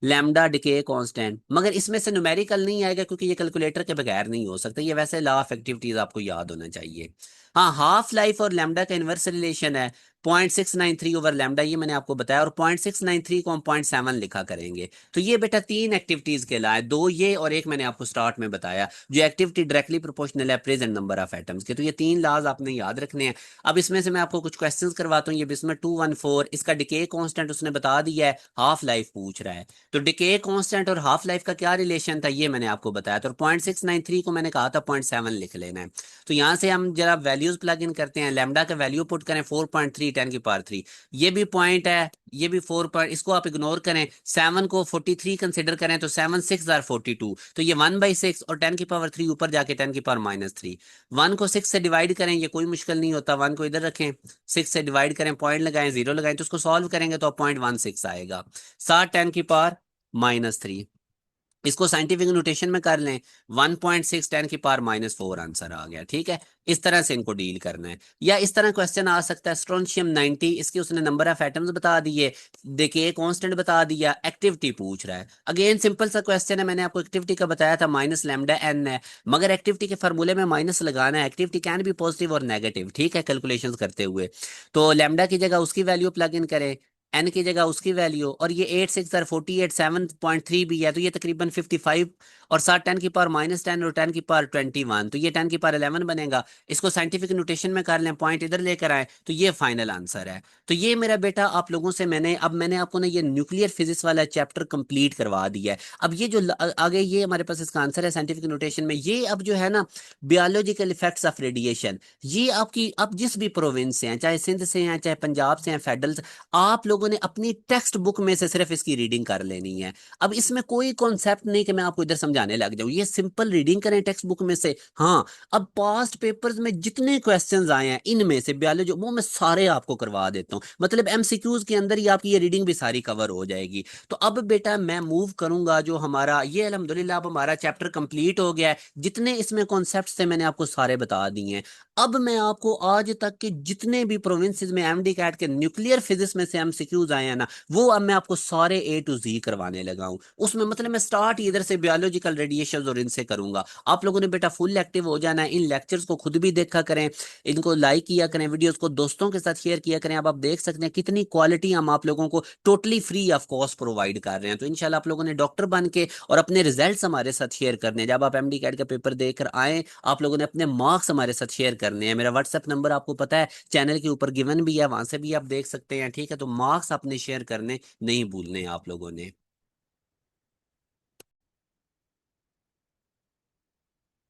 लैम्डा डिके कांस्टेंट। मगर इसमें से न्यूमेरिकल नहीं आएगा क्योंकि ये कैलकुलेटर के बगैर नहीं हो सकता, ये वैसे लॉ ऑफ एक्टिविटीज आपको याद होना चाहिए। हाँ, हाफ लाइफ और लैम्डा का इनवर्स रिलेशन है 0.693 ओवर लैम्डा, ये मैंने आपको बताया, और 0.693 को हम 0.7 लिखा करेंगे। तो ये बेटा 3 एक्टिविटीज के लाए, 2 ये और एक मैंने आपको स्टार्ट में बताया, जो एक्टिविटी डायरेक्टली प्रोपोर्शनल है प्रेजेंट नंबर ऑफ एटम्स के। तो ये 3 लॉज आपने याद रखने हैं। अब इसमें से मैं आपको कुछ क्वेश्चंस करवाता हूँ। ये इसमें 214, इसका डिके कांस्टेंट उसने बता दिया है, हाफ लाइफ पूछ रहा है। तो डिके कांस्टेंट और हाफ लाइफ का क्या रिलेशन था, ये मैंने आपको बताया। तो 0.693 को मैंने कहा था 0.7 लिख लेना है। तो यहां से हम जरा वैल्यूज प्लग इन करते हैं, लैम्डा का वैल्यू पुट करें 4.3 10 की पावर 3। ये भी पॉइंट है, ये भी 4 पॉइंट, इसको आप इग्नोर करें। 7 को 43 कंसिडर करें तो 7 6 आर 42, तो ये 1/6 और 10 की पावर 3 ऊपर जाके 10 की पावर -3। 1 को 6 से डिवाइड करें, ये कोई मुश्किल नहीं होता, 1 को इधर रखें, 6 से डिवाइड करें, पॉइंट लगाएं, जीरो लगाएं, तो उसको सॉल्व करेंगे तो 0.16 आएगा। 7 10 की पावर -3, इसको साइंटिफिक नोटेशन में कर लें, 1.6 10 की पावर -4 आंसर आ गया। ठीक है, इस तरह से इनको डील करना है। या इस तरह क्वेश्चन आ सकता है, स्ट्रोंशियम 90, इसके उसने नंबर ऑफ एटम्स बता दिए, देखिए कांस्टेंट बता दिया, एक्टिविटी पूछ रहा है। अगेन सिंपल सा क्वेश्चन है, मैंने आपको एक्टिविटी का बताया था, माइनस लैम्डा एन है, मगर एक्टिविटी के फार्मूले में माइनस लगाना है। एक्टिविटी कैन भी पॉजिटिव और नेगेटिव, ठीक है, कैलकुलेशन करते हुए। तो लैम्डा की जगह उसकी वैल्यू प्लग इन करें, एन की जगह उसकी वैल्यू, और ये 8 6 आर 48, 7.3 भी है, तो ये तकरीबन 55, और साथ 10 की पावर -10 और 10 की पावर 21, तो ये 10 की पावर 11 बनेगा। इसको साइंटिफिक नोटेशन में कर लें, पॉइंट इधर लेकर आए, तो ये फाइनल आंसर है। तो ये मेरा बेटा आप लोगों से मैंने आपको ना ये न्यूक्लियर फिजिक्स वाला चैप्टर कंप्लीट करवा दिया है। अब ये जो आगे ये हमारे पास इसका आंसर है साइंटिफिक नोटेशन में, ये अब जो है ना बियोलॉजिकल इफेक्ट्स ऑफ रेडिएशन, ये आपकी अब जिस भी प्रोविंस से हैं, चाहे सिंध से हैं, चाहे पंजाब से हैं, फेडरल, आप लोगों ने अपनी टेक्स्ट बुक में से सिर्फ इसकी रीडिंग कर लेनी है। अब इसमें कोई कॉन्सेप्ट नहीं कि मैं आपको इधर समझाने लग जाऊं, ये सिंपल रीडिंग करें टेक्स्ट बुक में से। हाँ, अब पास्ट पेपर्स में जितने क्वेश्चंस आए हैं इनमें से बायोलॉजी वो मैं सारे आपको करवा देता हूँ, मतलब एमसीक्यूज के अंदर ही आपकी ये रीडिंग भी सारी कवर हो जाएगी। तो अब बेटा मैं मूव करूंगा, जो हमारा ये अल्हम्दुलिल्लाह अब हमारा चैप्टर कंप्लीट हो गया है, जितने इसमें कॉन्सेप्ट थे मैंने आपको सारे बता दिए हैं। अब मैं आपको आज तक के जितने भी प्रोविंसेस में एमडी कैट के न्यूक्लियर फिजिक्स में से एमसीक्यूज आए हैं ना, वो अब मैं आपको सारे ए टू जी करवाने लगा हूं। उसमें मतलब मैं स्टार्ट इधर से बायोलॉजिकल रेडिएशन और इनसे करूंगा। आप लोगों ने बेटा फुल एक्टिव हो जाना है, इन लेक्चर्स को खुद भी देखा करें, इनको लाइक किया करें, वीडियोस को दोस्तों के साथ शेयर किया करें। अब आप देख सकते हैं कितनी क्वालिटी हम आप लोगों को totally free of cost provide कर रहे हैं। तो इंशाल्लाह आप लोगों ने डॉक्टर बन के और अपने रिजल्ट्स हमारे साथ शेयर करने हैं। जब आप एमडी कैट का पेपर देकर आए, आप लोगों ने अपने मार्क्स हमारे साथ शेयर करने हैं। मेरा व्हाट्सएप नंबर आपको पता है, चैनल के ऊपर गिवन भी है, वहां से भी आप देख सकते हैं। ठीक है, तो मार्क्स आपने शेयर करने नहीं भूलने आप लोगों ने।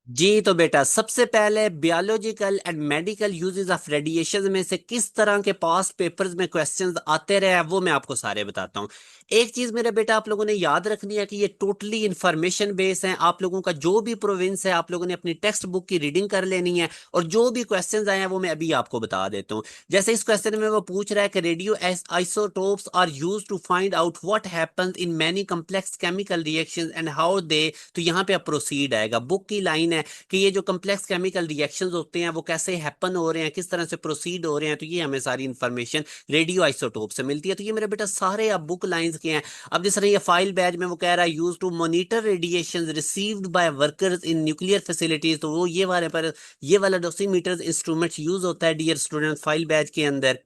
जी तो बेटा सबसे पहले biological and medical uses of radiation में से किस तरह के पास्ट पेपर्स में क्वेश्चंस आते रहे हैं वो मैं आपको सारे बताता हूँ। एक चीज मेरे बेटा आप लोगों ने याद रखनी है कि ये टोटली इंफॉर्मेशन बेस है। आप लोगों का जो भी प्रोविंस है आप लोगों ने अपनी टेक्स्ट बुक की रीडिंग कर लेनी है, और जो भी क्वेश्चंस आए हैं वो मैं अभी आपको बता देता हूँ। जैसे इस क्वेश्चन में वो पूछ रहा है कि radioisotopes are use to find out what happens in many complex chemical reactions and how they, तो यहाँ पे अब प्रोसीड आएगा। बुक की लाइन है कि ये जो कम्प्लेक्स केमिकल रिएक्शंस होते हैं वो कैसे हैपन हो रहे हैं, किस तरह से प्रोसीड हो रहे हैं, तो ये हमें सारी इंफॉर्मेशन रेडियो आइसोटोप से मिलती है। तो ये मेरे बेटा सारे अब बुक लाइंस के हैं। अब जिस तरह ये फाइल बैच में वो कह रहा है use to monitor radiation received by workers in nuclear facilities, तो वो ये वाले पर ये वाला डोसीमीटर इंस्ट्रूमेंट यूज होता है डियर स्टूडेंट फाइल बैच के अंदर।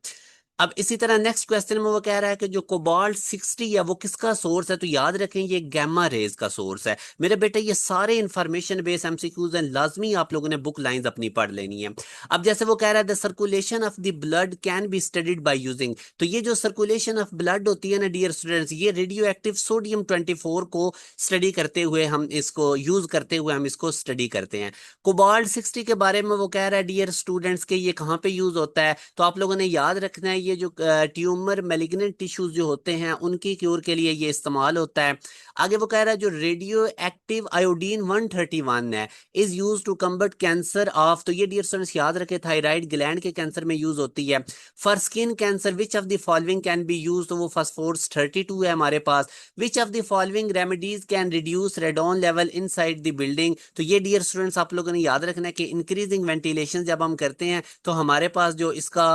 अब इसी तरह नेक्स्ट क्वेश्चन में वो कह रहा है कि जो कोबाल्ट 60 है वो किसका सोर्स है, तो याद रखें ये गैमा रेज का सोर्स है। मेरे बेटे ये सारे इंफॉर्मेशन बेस एमसीक्यूज हैं, लाजमी आप लोगों ने बुक लाइंस अपनी पढ़ लेनी है। अब जैसे वो कह रहा है the circulation of the blood can be studied by using, तो ये जो सर्कुलेशन ऑफ ब्लड होती है ना डियर स्टूडेंट्स, ये रेडियो एक्टिव सोडियम 24 को स्टडी करते हुए हम इसको यूज करते हुए हम इसको स्टडी करते हैं। कोबाल्ट 60 के बारे में वो कह रहा है डियर स्टूडेंट्स के ये कहाँ पे यूज होता है, तो आप लोगों ने याद रखना है ये जो ट्यूमर मेलिग्नेंट टिश्यूज जो होते हैं उनकी क्योर के लिए ये इस्तेमाल होता है। आगे वो कह रहा है जो रेडियो एक्टिव आयोडीन 131 है is use to combat cancer of, तो ये डियर स्टूडेंट्स याद रखे थायराइड ग्लैंड के कैंसर में यूज होती है। For skin cancer which of the following can be use, तो वो फास्फोरस 32 है हमारे पास। Which of the following remedies can reduce radon level inside the building, तो ये डियर स्टूडेंट्स आप लोगों ने याद रखना है कि इंक्रीजिंग वेंटिलेशन जब हम करते हैं तो हमारे पास जो इसका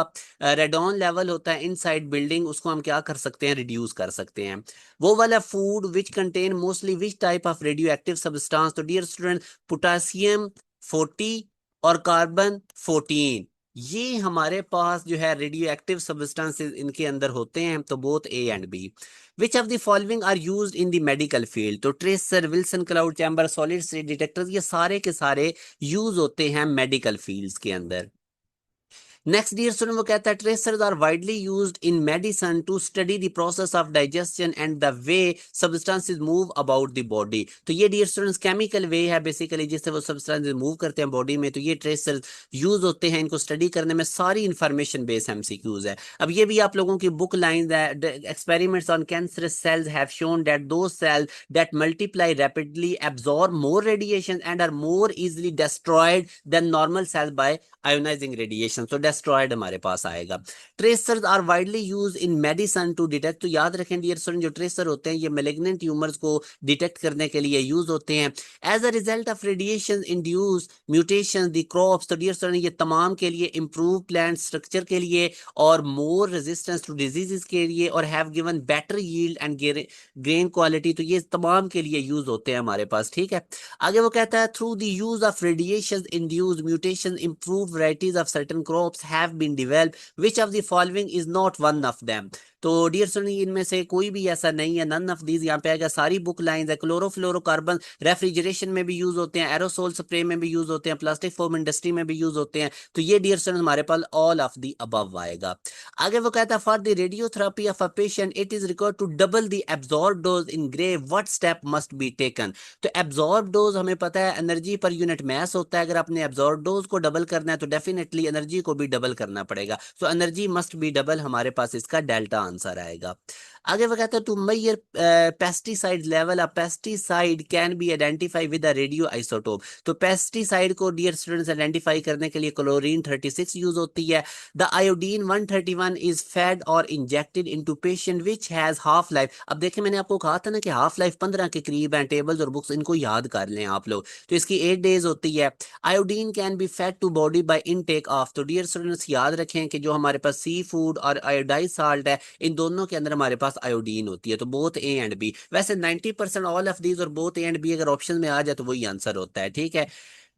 रेडॉन लेवल होता है इनसाइड बिल्डिंग उसको हम क्या कर सकते हैं, रिड्यूस कर सकते हैं। वो वाला food which contain mostly which type of radio active substance, तो डियर स्टूडेंट पोटासियम 40 और कार्बन 14, ये हमारे पास जो है रेडियो एक्टिव सब्सटेंसेस इनके अंदर होते हैं, तो both A and B. Which of the following are used in the medical field, तो tracer Wilson cloud chamber solid state detectors ये सारे के सारे यूज होते हैं मेडिकल फील्ड्स के अंदर। नेक्स्ट डियर स्टूडेंट वो कहता है tracers are widely used in medicine to study the process of digestion and the way substances move about the body. तो ये डियर स्टूडेंट्स केमिकल वे है बेसिकली जिससे वो सब्सटेंसेस मूव करते हैं बॉडी में, तो ये ट्रेसर्स यूज होते हैं इनको स्टडी करने में। सारी इंफॉर्मेशन बेस्ड एमसीक्यूज है। अब ये भी आप लोगों की बुक लाइन है, experiments on cancerous cells have shown that दो sales that multiply rapidly absorb more radiation and are more easily destroyed than normal cells by ionizing radiation। so destroyed हमारे पास आएगा। Tracers are widely use in medicine to detect. तो याद रखें dear student जो tracer होते हैं ये मेलिग्नेंट ट्यूमर्स को डिटेक्ट करने के लिए यूज होते हैं। As a result of radiation induce mutation the crops. तो डियर स्टूडेंट ये तमाम के लिए इंप्रूव प्लांट स्ट्रक्चर के लिए और मोर रेजिस्टेंस टू डिजीजेस के लिए और have given better yield and grain quality. तो ये तमाम के लिए यूज होते हैं हमारे पास, ठीक है। आगे वो कहता है through the use of radiation induce mutation improve varieties of certain crops have been developed which of the following is not one of them. तो डियर स्टूडेंट इनमें से कोई भी ऐसा नहीं है, नन ऑफ दीज यहाँ पे आएगा। सारी बुक लाइंस है। क्लोरोफ्लोरोकार्बन रेफ्रिजरेशन में भी यूज होते हैं, एरोसोल स्प्रे में भी यूज होते हैं, प्लास्टिक फोम इंडस्ट्री में भी यूज होते हैं। तो ये डियर स्टूडेंट हमारे पास ऑल ऑफ द अबव आएगा। आगे वो कहता है for the radiotherapy of a patient it is required to double the absorb dose in gray what step must be taken. तो एब्जॉर्ब डोज हमें पता है एनर्जी पर यूनिट मास होता है। अगर आपने एब्जॉर्ब डोज को डबल करना है तो डेफिनेटली एनर्जी को भी डबल करना पड़ेगा। So energy must be double हमारे पास इसका डेल्टा आंसर आएगा। आगे वो कहता है to measure pesticide level a pesticide can be identify with a radioisotope. तो पेस्टिसाइड को डियर स्टूडेंट्स आइडेंटिफाई करने के लिए क्लोरीन 36 यूज होती है। द आयोडीन 131 इज फेड और injected into patient which has half life. अब देखिए मैंने आपको कहा था ना कि हाफ लाइफ 15 के करीब है। टेबल्स और बुक्स इनको याद कर लें आप लोग। तो इसकी 8 डेज होती है। Iodine can be fed to body by intake of. तो डियर स्टूडेंट्स याद रखें कि जो हमारे पास सी फूड और आयोडाइज साल्ट है इन दोनों के अंदर हमारे पास आयोडीन होती है। तो बोथ ए एंड बी। वैसे 90% ऑल ऑफ दीज और बोथ ए एंड बी अगर ऑप्शन में आ जाए तो वही आंसर होता है, ठीक है।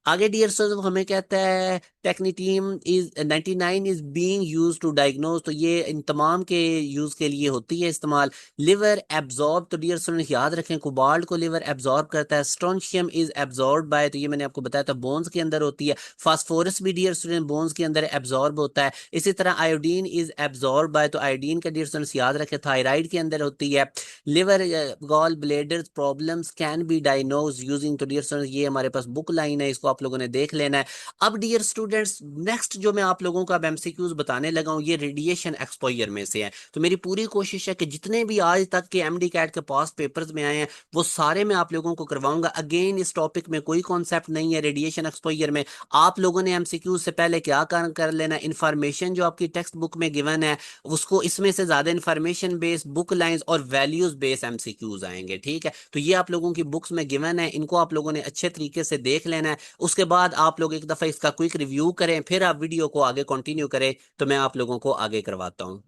आगे डियर स्टूडेंट्स हमें कहता है technetium is 99 is being used to diagnose. तो ये इन तमाम के यूज के लिए होती है इस्तेमाल। Liver absorb. तो डियर स्टूडेंट्स याद रखें कोबाल्ट को लिवर एब्जॉर्ब करता है। Strontium is absorb by. तो ये मैंने आपको बताया था बोन्स के अंदर होती है। फास्फोरस भी डियर स्टूडेंट बोन्स के अंदर एब्जॉर्ब होता है। इसी तरह आयोडीन इज एब्जॉर्ब बाय। तो आयोडीन का डियर स्टूडेंट्स याद रखें थायराइड के अंदर होती है। Liver gall bladder problems can be diagnose using. तो डियर स्टूडेंट्स ये हमारे पास बुक लाइन है, इसको आप लोगों ने देख लेना है। अब डियर स्टूडेंट्स नेक्स्ट जो मैं आप लोगों का एमसीक्यूज बताने लगा हूं ये रेडिएशन एक्सपोजर में से है। तो मेरी पूरी कोशिश है कि जितने भी आज तक के एमडी कैट के पास पेपर्स में आए हैं वो सारे मैं आप लोगों को करवाऊंगा। अगेन इस टॉपिक में कोई कॉन्सेप्ट नहीं है रेडिएशन एक्सपोजर में। आप लोगों ने एमसीक्यूज से पहले क्या कर लेना, इंफॉर्मेशन जो आपकी टेक्स्ट बुक में गिवन है उसको इसमें से ज्यादा इंफॉर्मेशन बेस्ड बुक लाइंस और वैल्यूज बेस्ड एमसीक्यूज आएंगे, ठीक है। तो ये आप लोगों की बुक्स में गिवन है, इनको आप लोगों ने अच्छे तरीके से देख लेना है। उसके बाद आप लोग एक दफा इसका क्विक रिव्यू करें फिर आप वीडियो को आगे कंटिन्यू करें। तो मैं आप लोगों को आगे करवाता हूं।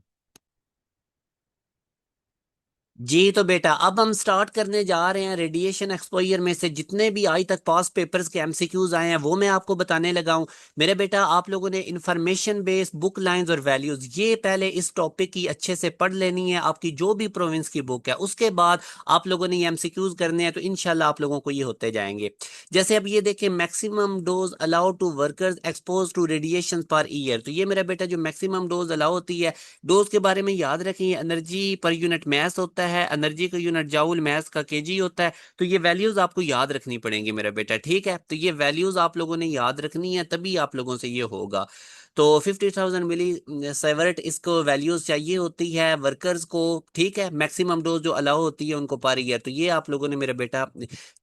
जी तो बेटा अब हम स्टार्ट करने जा रहे हैं रेडिएशन एक्सपोजर में से जितने भी आज तक पास पेपर्स के एमसीक्यूज आए हैं वो मैं आपको बताने लगा हूं। मेरे बेटा आप लोगों ने इंफॉर्मेशन बेस्ड बुक लाइंस और वैल्यूज ये पहले इस टॉपिक की अच्छे से पढ़ लेनी है आपकी जो भी प्रोविंस की बुक है। उसके बाद आप लोगों ने ये एमसीक्यूज करने हैं तो इनशाला आप लोगों को ये होते जाएंगे। जैसे अब ये देखें maximum dose allow to workers expose to radiation per year. तो ये मेरा बेटा जो मैक्सिमम डोज अलाउ होती है डोज के बारे में याद रखें एनर्जी पर यूनिट मास होता है। एनर्जी का यूनिट जाउल मास का केजी होता है। तो ये वैल्यूज आपको याद रखनी पड़ेंगी मेरा बेटा, ठीक है। तो ये वैल्यूज आप लोगों ने याद रखनी है तभी आप लोगों से ये होगा। तो 50,000 मिली साइवर्ट इसको वैल्यूज चाहिए होती है वर्कर्स को, ठीक है। मैक्सिमम डोज जो अलाउ होती है उनको पर ईयर। तो ये आप लोगों ने मेरा बेटा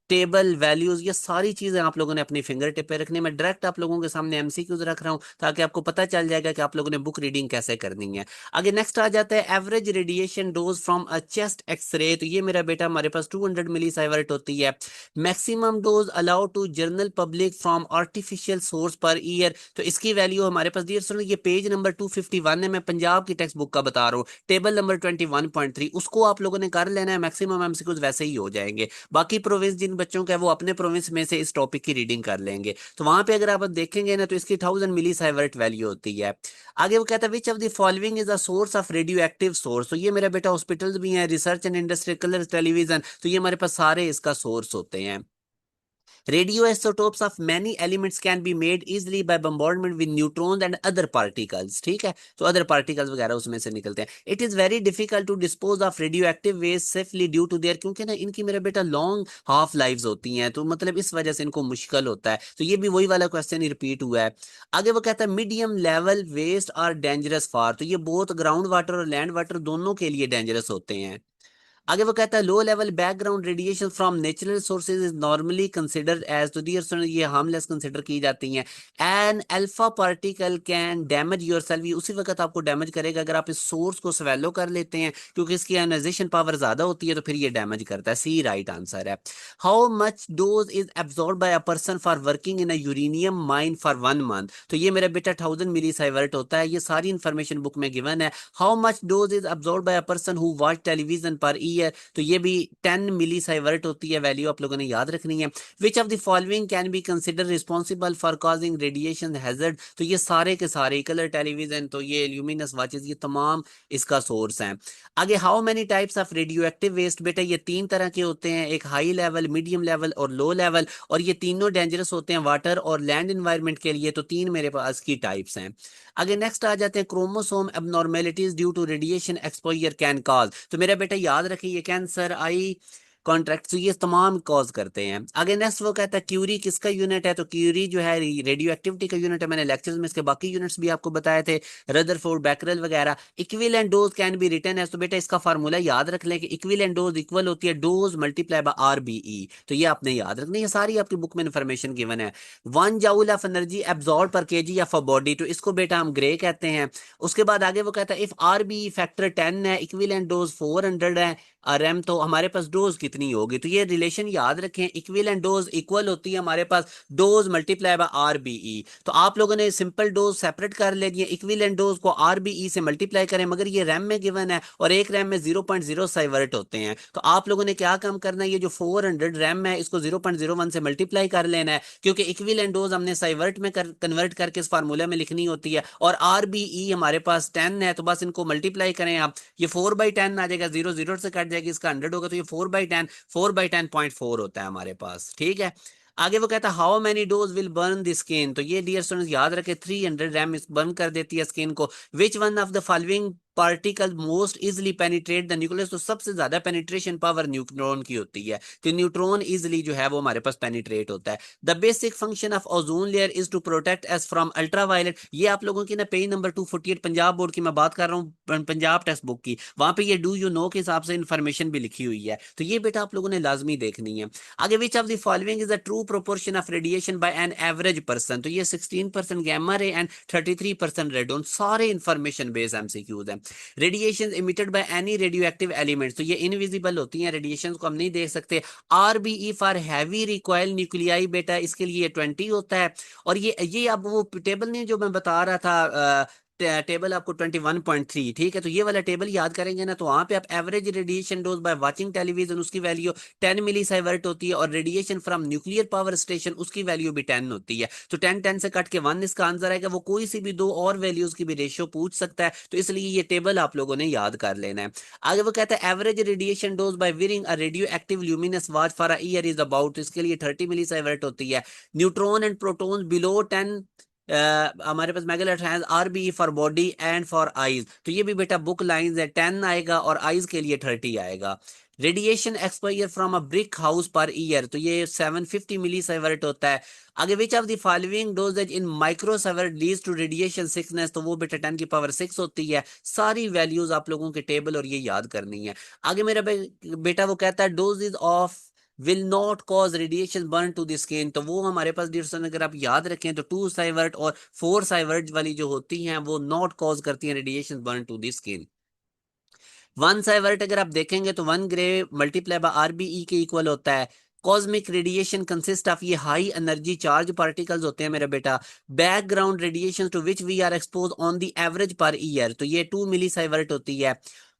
टेबल वैल्यूज ये सारी चीजें आप लोगों ने अपनी फिंगर टिप पे रखनी है। मैं डायरेक्ट आप लोगों के सामने एमसीक्यूज रख रहा हूं ताकि आपको पता चल जाएगा कि आप लोगों ने बुक रीडिंग कैसे करनी है। आगे नेक्स्ट आ जाता है average radiation dose from a chest X ray. तो ये मेरा बेटा हमारे पास 200 मिली साइवर्ट होती है। Maximum dose allow to general public from artificial source per year. तो इसकी वैल्यू हमारे पास डियर स्टूडेंट ये पेज नंबर 251 है। मैं पंजाब की टेक्स्ट बुक का बता रहा हूँ। टेबल नंबर 21.3 उसको आप लोगों ने कर लेना है। मैक्सिमम एमसीक्यूज वैसे ही हो जाएंगे। बाकी प्रोविंस जिन बच्चों का है वो अपने प्रोविंस में से इस टॉपिक की रीडिंग कर लेंगे। तो वहां पे अगर आप देखेंगे ना तो इसकी 1000 मिली साइवर्ट वैल्यू होती है। आगे वो कहता है which of the following is a source of radio active source. तो ये मेरा बेटा हॉस्पिटल्स भी हैं, research and industry, colour television. तो ये हमारे पास सारे इसका सोर्स होते हैं। Radioisotopes of many elements can be made easily by bombardment with neutrons and other particles. ठीक है, तो other particles वगैरह उसमें से निकलते हैं. It is very difficult to dispose of radioactive waste safely due to their, क्योंकि ना इनकी मेरा बेटा लॉन्ग हाफ लाइव्स होती हैं, तो मतलब इस वजह से इनको मुश्किल होता है. तो ये भी वही वाला क्वेश्चन ही रिपीट हुआ है. आगे वो कहता है medium level waste are dangerous for, तो ये बोथ ग्राउंड वाटर और लैंड वाटर दोनों के लिए डेंजरस होते हैं. आगे वो कहता है low level background radiation from natural sources is normally considered as, तो डियर स्टूडेंट ये हार्मलेस कंसिडर की जाती हैं. An alpha particle can damage yourself, ये उसी वक्त आपको डैमेज करेगा अगर आप इस सोर्स को स्वेलो कर लेते हैं, क्योंकि इसकी आयोनाइजेशन पावर ज्यादा होती है, तो फिर ये डैमेज करता है. सी राइट आंसर है. How much dose is absorb bye a person for working in a uranium mine for 1 month, तो ये मेरा बेटा 1000 मिली साइवर्ट होता है. ये सारी इंफॉर्मेशन बुक में गिवन है. How much dose is absorb bye a person who watch television पर ईयर, तो ये भी 10 मिली साइवर्ट होती है. वैल्यू आप लोगों ने याद रखनी है. Which of the following can be consider responsible for causing radiation hazard, तो ये सारे के सारे कलर टेलीविजन, तो ये ल्यूमिनस वॉचेस, ये तमाम इसका सोर्स हैं. आगे how many types of radio active waste, बेटा ये 3 तरह के होते हैं, एक हाई लेवल, मीडियम लेवल और लो लेवल, और ये तीनों डेंजरस होते हैं वाटर और लैंड एनवायरनमेंट के लिए. तो 3 मेरे पास की टाइप्स हैं. आगे नेक्स्ट आ जाते हैं chromosome abnormalities due to radiation exposure can cause, तो मेरा बेटा याद रखिए ये कैंसर, आई कॉन्ट्रैक्ट, तो ये तमाम कॉज करते हैं. आगे नेक्स्ट वो कहता है क्यूरी किसका यूनिट है, तो क्यूरी जो है रेडियो एक्टिविटी का यूनिट है. मैंने लेक्चर्स में इसके बाकी यूनिट्स भी आपको बताए थे, रदरफोर्ड, बैकरेल वगैरह. Equivalent dose can be written है, तो बेटा इसका फार्मूला याद रख लें कि इक्विवेलेंट डोज इक्वल होती है डोज मल्टीप्लाई बाय आरबीई, तो ये आपने याद रखनी है. सारी आपकी बुक में इंफॉर्मेशन गिवन है. 1 जूल ऑफ एनर्जी एब्जॉर्ब पर केजी ऑफ अ बॉडी, तो इसको बेटा हम ग्रे कहते हैं. उसके बाद आगे वो कहता है इफ आरबीई फैक्टर 10 है, इक्विवेलेंट डोज 400 है आरएम, तो हमारे पास डोज कितनी होगी, तो ये रिलेशन याद रखें. इक्विवेलेंट डोज इक्वल होती है हमारे पास डोज मल्टीप्लाई बाय आरबीई. तो आप लोगों ने सिंपल डोज सेपरेट कर ले दिए, इक्विवेलेंट डोज को आरबीई से मल्टीप्लाई करें, मगर ये रैम में गिवन है और एक रैम में 0.0 साइवर्ट होते हैं. तो आप लोगों ने क्या काम करना है, ये जो 400 रैम है इसको 0.01 से मल्टीप्लाई कर लेना है, क्योंकि इक्विवेलेंट डोज हमने साइवर्ट में कन्वर्ट करके इस फार्मूले में लिखनी होती है, और आरबीई हमारे पास 10 है, तो बस इनको मल्टीप्लाई करें आप, ये 4/10 आ जाएगा, 0 0 से कट जाएगी, इसका 100 होगा, तो ये 4/10 होता है हमारे पास. ठीक है. आगे वो कहता है how many dose will burn the skin, तो ये डियर स्टूडेंट्स याद रखे 300 रैम बर्न कर देती है स्किन को. Which one of the following particle most easily penetrate the nucleus, तो सबसे ज्यादा पेनिट्रेशन पावर न्यूट्रॉन की होती है, तो न्यूट्रॉन इजिली जो है वो हमारे पास पेनिट्रेट होता है. The basic function of ozone layer is to protect us from ultraviolet, ये आप लोगों की ना पेज नंबर 248 पंजाब बोर्ड की मैं बात कर रहा हूँ, पंजाब टेक्स्ट बुक की, वहां पे ये डू यू नो के हिसाब से इंफॉर्मेशन भी लिखी हुई है, तो ये बेटा आप लोगों ने लाजमी देखनी है. आगे which of the following is the true proportion of radiation by an average person, तो ये 16% गैमा रे एंड 33% रेडोन, सारे इंफॉर्मेशन बेस एमसीक्यूज है. Radiation emitted by any radioactive elements, तो ये इनविजिबल होती हैं, रेडिएशन को हम नहीं देख सकते. आरबीई फॉर हैवी रिकॉइल न्यूक्लियाई, बेटा इसके लिए 20 होता है. और ये अब वो टेबल नहीं जो मैं बता रहा था, टेबल आपको 21.3, ठीक है, तो ये वाला टेबल याद करेंगे ना, तो वहां पे आप average radiation dose by watching television उसकी वैल्यू 10 मिली साइवर्ट होती है, और radiation from nuclear power station उसकी वैल्यू भी 10 होती है. तो 10 10 से कट के 1 इसका आंसर आएगा. वो कोई सी भी दो और वैल्यूज की भी रेशियो पूछ सकता है, तो इसलिए ये टेबल आप लोगों ने याद कर लेना है. आगे वो कहता है average radiation dose by wearing a radio active luminous watch for a year is about, तो इसके लिए 30 मिली साइवर्ट होती है. न्यूट्रॉन एंड प्रोटॉन बिलो 10, हमारे पास मेगालेट है RB for body and for eyes, तो ये भी बेटा बुक लाइंस है, 10 आएगा और आईज के लिए 30 आएगा. Radiation exposure from a brick house per year, तो ये 750 मिली साइवर्ट होता है. आगे which of the following doses in microsievert leads to radiation sickness, तो वो बेटा 10 की पावर 6 होती है. सारी वैल्यूज आप लोगों के टेबल और ये याद करनी है. आगे मेरा बेटा वो कहता है doses of will not cause radiation burn to the skin, तो वो हमारे पास डियर स्टूडेंट अगर आप याद रखें तो 2 साइवर्ट और 4 साइवर्ट वाली जो होती हैं वो नॉट कॉज करती हैं radiation burn to the skin. 1 sievert अगर आप देखेंगे तो 1 ग्रे मल्टीप्लाई बाय आरबीई के इक्वल होता है. कॉस्मिक रेडिएशन कंसिस्ट ऑफ, ये हाई एनर्जी चार्ज पार्टिकल्स होते हैं मेरा बेटा. Background radiation to which we are expose on the average per year, तो ये 2 मिली साइवर्ट होती है.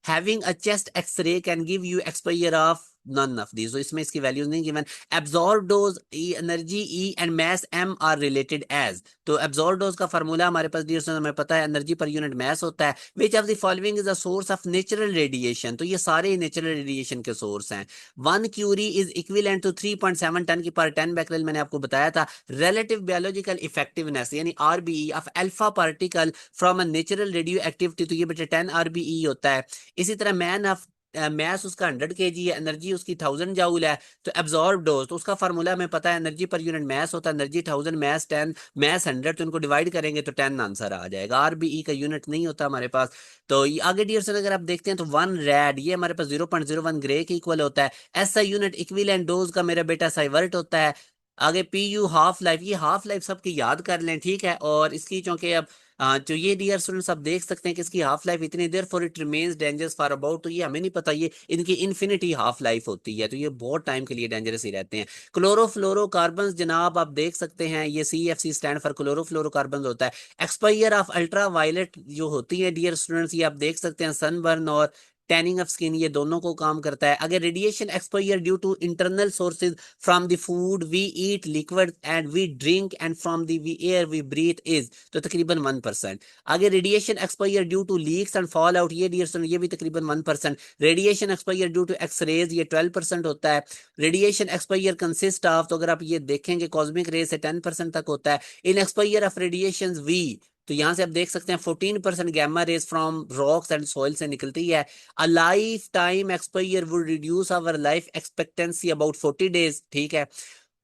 Having a chest X ray can give you exposure of none of these, तो इसमें इसकी वैल्यूज नहीं given. Absorb dose E energy E and mass M are related as, तो absorb dose का फार्मूला हमारे पास डियर स्टूडेंट हमें पता है एनर्जी पर यूनिट मास होता है। Which of the following is a source of natural radiation, तो ये सारे नेचुरल रेडिएशन के सोर्स हैं। 1 curie is equivalent to 3.7 ten की पर 10 बैकरेल, मैंने आपको बताया था। रिलेटिव बायोलॉजिकल इफेक्टिवनेस यानी RBE of alpha particle from a natural radioactivity, तो ये बेटा 10 आरबीई होता है। इसी तरह मैन ऑफ मैस उसका 100 kg है, एनर्जी उसकी 1000 जूल है। तो एब्जॉर्ब डोज, तो उसका फार्मूला हमें पता है एनर्जी पर यूनिट मैस होता है, एनर्जी 1000 मैस 10 मैस 100, तो इनको डिवाइड करेंगे तो 10 आंसर आ जाएगा। आरबीई का यूनिट नहीं होता हमारे पास। तो आगे डियर सर अगर आप देखते हैं तो 1 रैड ये हमारे पास 0.01 ग्रे के इक्वल होता है। ऐसा यूनिट इक्विवेलेंट डोज का मेरा बेटा साइवर्ट होता है। आगे पी यू हाफ लाइफ, ये हाफ लाइफ सबकी याद कर लें, ठीक है। और इसकी चूंकि अब जो ये डियर स्टूडेंट्स आप देख सकते हैं कि इसकी हाफ लाइफ इतनी there for it remains dangerous for about, तो ये हमें नहीं पता, ये इनकी इन्फिनिटी हाफ लाइफ होती है, तो ये बहुत टाइम के लिए डेंजरस ही रहते हैं। क्लोरोफ्लोरोकार्बन जनाब आप देख सकते हैं, ये CFC स्टैंड फॉर क्लोरोफ्लोरोकार्बन होता है। एक्सपायर ऑफ अल्ट्रा वायलेट जो होती है डियर स्टूडेंट्स, ये आप देख सकते हैं सनबर्न और टैनिंग ऑफ स्किन, ये दोनों को काम करता है। अगर radiation expire due to internal sources from the food we eat liquid and we drink and from the air we breathe is, तो तकरीबन 1%। आगे radiation expire due to leaks and fallout, ये डियर ये भी तकरीबन 1%। Radiation expire due to X rays ये 12% होता है। रेडिएशन एक्सपायर कंसिस्ट ऑफ, तो अगर आप ये देखेंगे कॉस्मिक रे से 10% तक होता है। In expire of radiation we, तो यहां से आप देख सकते हैं 14% gamma rays from rocks and soil से निकलती है। A lifetime expire would reduce our life expectancy about 40 days, ठीक है।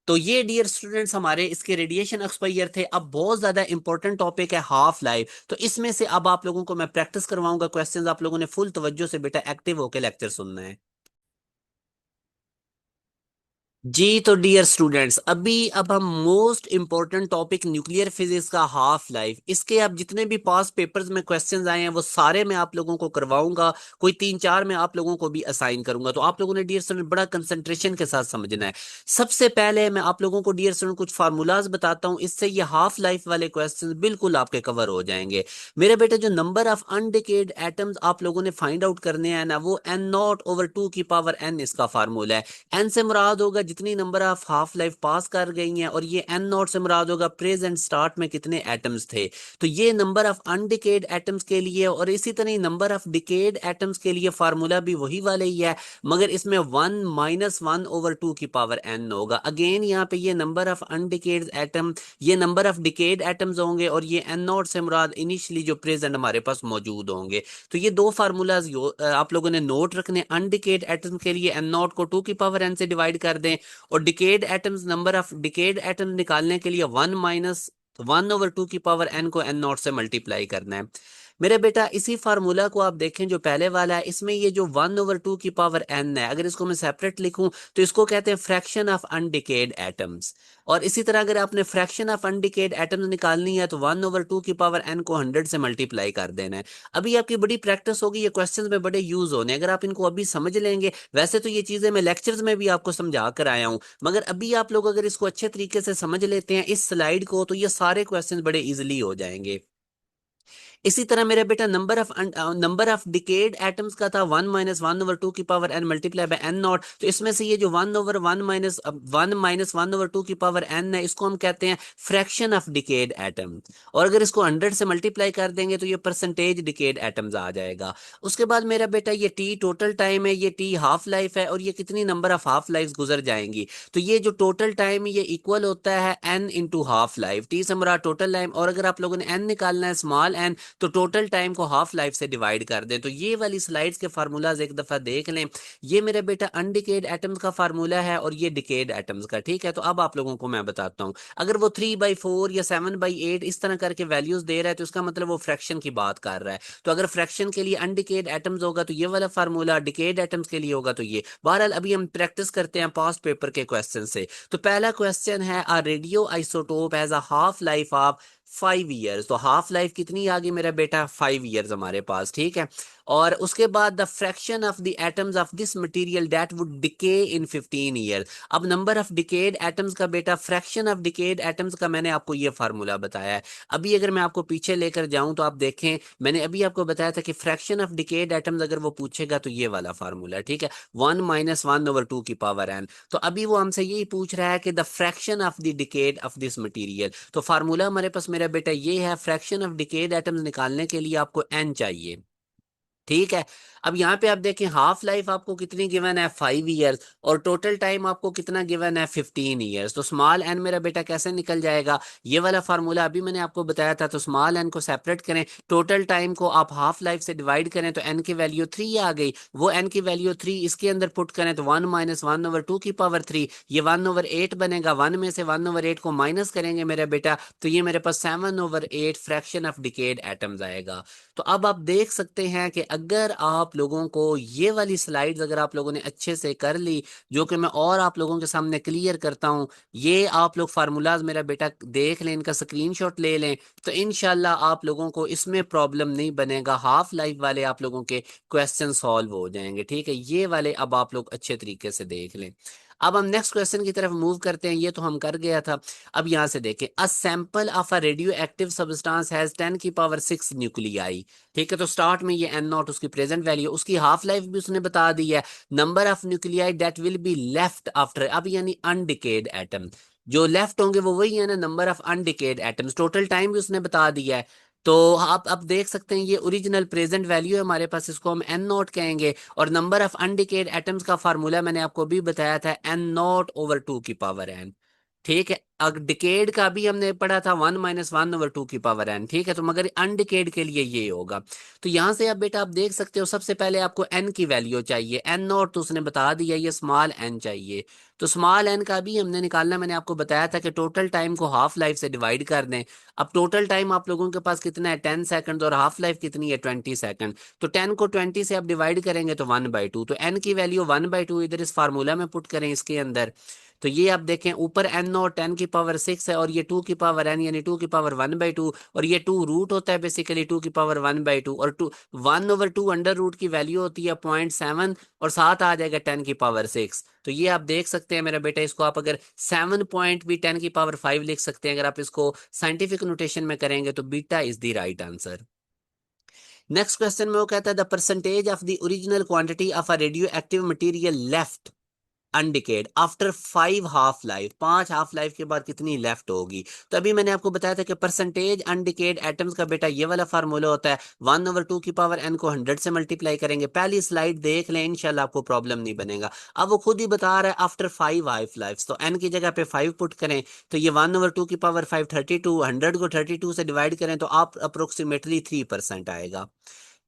तो ये डियर स्टूडेंट्स हमारे इसके रेडिएशन एक्सपायर थे। अब बहुत ज्यादा इंपॉर्टेंट टॉपिक है हाफ लाइफ, तो इसमें से अब आप लोगों को मैं प्रैक्टिस करवाऊंगा क्वेश्चंस, आप लोगों ने फुल तवज्जो से बेटा एक्टिव होकर लेक्चर सुनना है। जी तो डियर स्टूडेंट्स अब हम most important topic nuclear physics का हाफ लाइफ, इसके अब जितने भी पास पेपर्स में क्वेश्चंस आए हैं वो सारे मैं आप लोगों को करवाऊंगा, कोई 3-4 मैं आप लोगों को भी असाइन करूंगा। तो आप लोगों ने डियर स्टूडेंट बड़ा कंसंट्रेशन के साथ समझना है। सबसे पहले मैं आप लोगों को डियर स्टूडेंट कुछ फार्मूलाज बताता हूं, इससे ये हाफ लाइफ वाले क्वेश्चन बिल्कुल आपके कवर हो जाएंगे। मेरे बेटे जो नंबर ऑफ अनडिकेड एटम्स आप लोगों ने फाइंड आउट करने हैं ना, वो n0/2 की पावर n इसका फार्मूला है। एन से मुराद होगा जितनी नंबर ऑफ हाफ लाइफ पास कर गई हैं, और ये एन नॉट से मुराद होगा प्रेजेंट स्टार्ट में कितने एटम्स थे। तो ये नंबर ऑफ अनडिकेड एटम्स के लिए, और इसी तरह नंबर ऑफ डिकेड एटम्स के लिए फार्मूला भी वही वाले ही है, मगर इसमें 1 - 1/2 की पावर n होगा। अगेन यहाँ पे ये नंबर ऑफ अनडिकेड एटम, ये नंबर ऑफ डिकेड एटम्स होंगे, और ये एन नॉट से मुराद इनिशियली जो प्रेजेंट हमारे पास मौजूद होंगे। तो ये दो फार्मूलाज आप लोगों ने नोट रखने। अनडिकेड एटम के लिए एन नॉट को 2 की पावर n से डिवाइड कर दें, और decade atoms number of decade atom निकालने के लिए 1 - 1/2 की पावर n को n नॉट से मल्टीप्लाई करना है। मेरे बेटा इसी फार्मूला को आप देखें जो पहले वाला है, इसमें ये जो 1/2 की पावर n है, अगर इसको मैं सेपरेट लिखूं तो इसको कहते हैं फ्रैक्शन ऑफ अनडिकेड एटम्स। और इसी तरह अगर आपने फ्रैक्शन ऑफ अनडिकेड एटम्स निकालनी है तो 1/2 की पावर n को 100 से मल्टीप्लाई कर देना है। अभी आपकी बड़ी प्रैक्टिस होगी, ये क्वेश्चंस में बड़े यूज होने, अगर आप इनको अभी समझ लेंगे। वैसे तो ये चीजें मैं लेक्चर्स में भी आपको समझा कर आया हूं, मगर अभी आप लोग अगर इसको अच्छे तरीके से समझ लेते हैं इस स्लाइड को, तो ये सारे क्वेश्चंस बड़े इजीली हो जाएंगे। इसी तरह मेरा बेटा नंबर ऑफ डिकेड एटम्स का था 1 - 1/2 की power n multiply by n not. तो इसमें से ये जो 1/1 - 1 - 1/2 की पावर n है, इसको हम कहते हैं फ्रैक्शन ऑफ डिकेड एटम। और अगर इसको 100 से मल्टीप्लाई कर देंगे तो ये परसेंटेज डिकेड एटम्स आ जाएगा। उसके बाद मेरा बेटा ये t टोटल टाइम है, ये t हाफ लाइफ है, और ये कितनी नंबर ऑफ हाफ लाइफ गुजर जाएंगी। तो ये जो टोटल टाइम ये इक्वल होता है n into half life, t से हमारा टोटल टाइम, और अगर आप लोगों ने n निकालना है स्मॉल n, तो टोटल टाइम को हाफ लाइफ से डिवाइड कर दें। तो ये वाली स्लाइड्स के फार्मूलाज एक दफा देख लें। ये मेरे बेटा अनडिकेड एटम्स का फार्मूला है, और ये डिकेड एटम्स का, ठीक है। तो अब आप लोगों को मैं बताता हूं, अगर वो 3/4 या 7/8 इस तरह करके वैल्यूज दे रहा है, तो इसका मतलब वो फ्रैक्शन की बात कर रहा है। तो अगर फ्रैक्शन के लिए अनडिकेड एटम्स होगा तो ये वाला फार्मूला, डिकेड एटम्स के लिए होगा तो ये। बहरहाल अभी हम प्रैक्टिस करते हैं पास्ट पेपर के क्वेश्चन से। तो पहला क्वेश्चन है, a radio isotope has a half life of 5 years. तो हाफ लाइफ कितनी आ गई मेरा बेटा, 5 ईयर्स हमारे पास, ठीक है। और उसके बाद the fraction of the atoms of this material that would decay in 15 year. अब नंबर ऑफ डिकेड एटम्स का बेटा फ्रैक्शन ऑफ डिकेड एटम्स का मैंने आपको ये फार्मूला बताया है। अभी अगर मैं आपको पीछे लेकर जाऊं तो आप देखें, मैंने अभी आपको बताया था कि फ्रैक्शन ऑफ डिकेड एटम्स अगर वो पूछेगा तो ये वाला फार्मूला है, ठीक है, 1 - 1/2 की पावर एन। तो अभी वो हमसे यही पूछ रहा है कि the fraction of the decade of this material. तो फार्मूला हमारे पास मेरा बेटा ये है, फ्रैक्शन ऑफ डिकेड एटम्स निकालने के लिए आपको एन चाहिए, ठीक है। अब यहाँ पे आप देखें हाफ लाइफ आपको कितनी गिवन है, 5 ईयर्स, और टोटल टाइम आपको कितना गिवन है, 15 ईयर्स। तो स्मॉल एन मेरा बेटा कैसे निकल जाएगा, ये वाला फार्मूला अभी मैंने आपको बताया था। तो स्मॉल एन को सेपरेट करें, टोटल टाइम को आप हाफ लाइफ से डिवाइड करें तो एन की वैल्यू 3 आ गई। वो एन की वैल्यू 3 इसके अंदर पुट करें तो 1 - 1/2 की पावर 3, ये 1/8 बनेगा। 1 में से 1/8 को माइनस करेंगे मेरा बेटा, तो ये मेरे पास 7/8 फ्रैक्शन ऑफ डिकेड एटम्स आएगा। तो अब आप देख सकते हैं कि अगर आप लोगों को ये वाली स्लाइड्स अगर आप लोगों ने अच्छे से कर ली, जो कि मैं और आप लोगों के सामने क्लियर करता हूं, ये आप लोग फार्मूलाज मेरा बेटा देख लें, इनका स्क्रीनशॉट ले लें, तो इंशाल्लाह आप लोगों को इसमें प्रॉब्लम नहीं बनेगा। हाफ लाइफ वाले आप लोगों के क्वेश्चन सॉल्व हो जाएंगे, ठीक है। ये वाले अब आप लोग अच्छे तरीके से देख लें। अब हम नेक्स्ट क्वेश्चन की तरफ मूव करते हैं, ये तो हम कर गया था। अब यहां से देखें, अ sample of a radio active substance has 10⁻⁶ nuclei, ठीक है। तो स्टार्ट में ये एन नॉट उसकी प्रेजेंट वैल्यू, उसकी हाफ लाइफ भी उसने बता दी है। Number of nuclei that will be left after, अब यानी अनडिकेड एटम जो लेफ्ट होंगे वो वही है ना, number of undecayed atoms. Total time भी उसने बता दिया है। तो आप अब देख सकते हैं ये ओरिजिनल प्रेजेंट वैल्यू है हमारे पास, इसको हम एन नॉट कहेंगे। और नंबर ऑफ अनडिकेड एटम्स का फार्मूला मैंने आपको भी बताया था, n0/2 की पावर n, ठीक है। डिकेड का भी हमने पढ़ा था 1 - 1/2 की पावर एन, ठीक है। तो मगर अनडिकेड के लिए ये होगा। तो यहां से अब बेटा आप देख सकते हो, सबसे पहले आपको एन की वैल्यू चाहिए, एन नॉट तो उसने बता दिया, ये स्मॉल एन चाहिए। तो स्मॉल एन का भी हमने निकालना, मैंने आपको बताया था कि टोटल टाइम को हाफ लाइफ से डिवाइड कर दें। अब टोटल टाइम आप लोगों के पास कितना है, 10 सेकंड, और हाफ लाइफ कितनी है, 20 सेकंड। तो 10 को 20 से आप डिवाइड करेंगे तो 1/2। तो एन की वैल्यू 1/2 इधर इस फार्मूला में पुट करें इसके अंदर। तो ये आप देखें, ऊपर एन और 10⁻⁶ है, और ये 2 की पावर एन यानी 2 की पावर 1/2, और ये 2 रूट होता है बेसिकली 2 की पावर 1/2, और 1/2 अंडर रूट की वैल्यू होती है 0.7, और साथ आ जाएगा 10⁻⁶। तो ये आप देख सकते हैं मेरा बेटा, इसको आप अगर 7 पॉइंट भी 10⁻⁵ लिख सकते हैं, अगर आप इसको साइंटिफिक नोटेशन में करेंगे तो beta is the right answer. Next question में वो कहता है, the percentage of the original quantity of a radio active material left undecayed after 5 half life, 5 half life के बाद कितनी लेफ्ट होगी। तो अभी मैंने आपको बताया था कि परसेंटेज अनडिकेड एटम्स का बेटा ये वाला फार्मूला होता है, 1/2 की पावर एन को 100 से मल्टीप्लाई करेंगे। पहली स्लाइड देख लें, इंशाल्लाह आपको प्रॉब्लम नहीं बनेगा। अब वो खुद ही बता रहा है आफ्टर 5 हाफ लाइफ, तो एन की जगह पे 5 पुट करें, तो ये 1/2 की पावर 5 32, 100 को 32 से डिवाइड करें तो आप अप्रोक्सीमेटली 3% आएगा।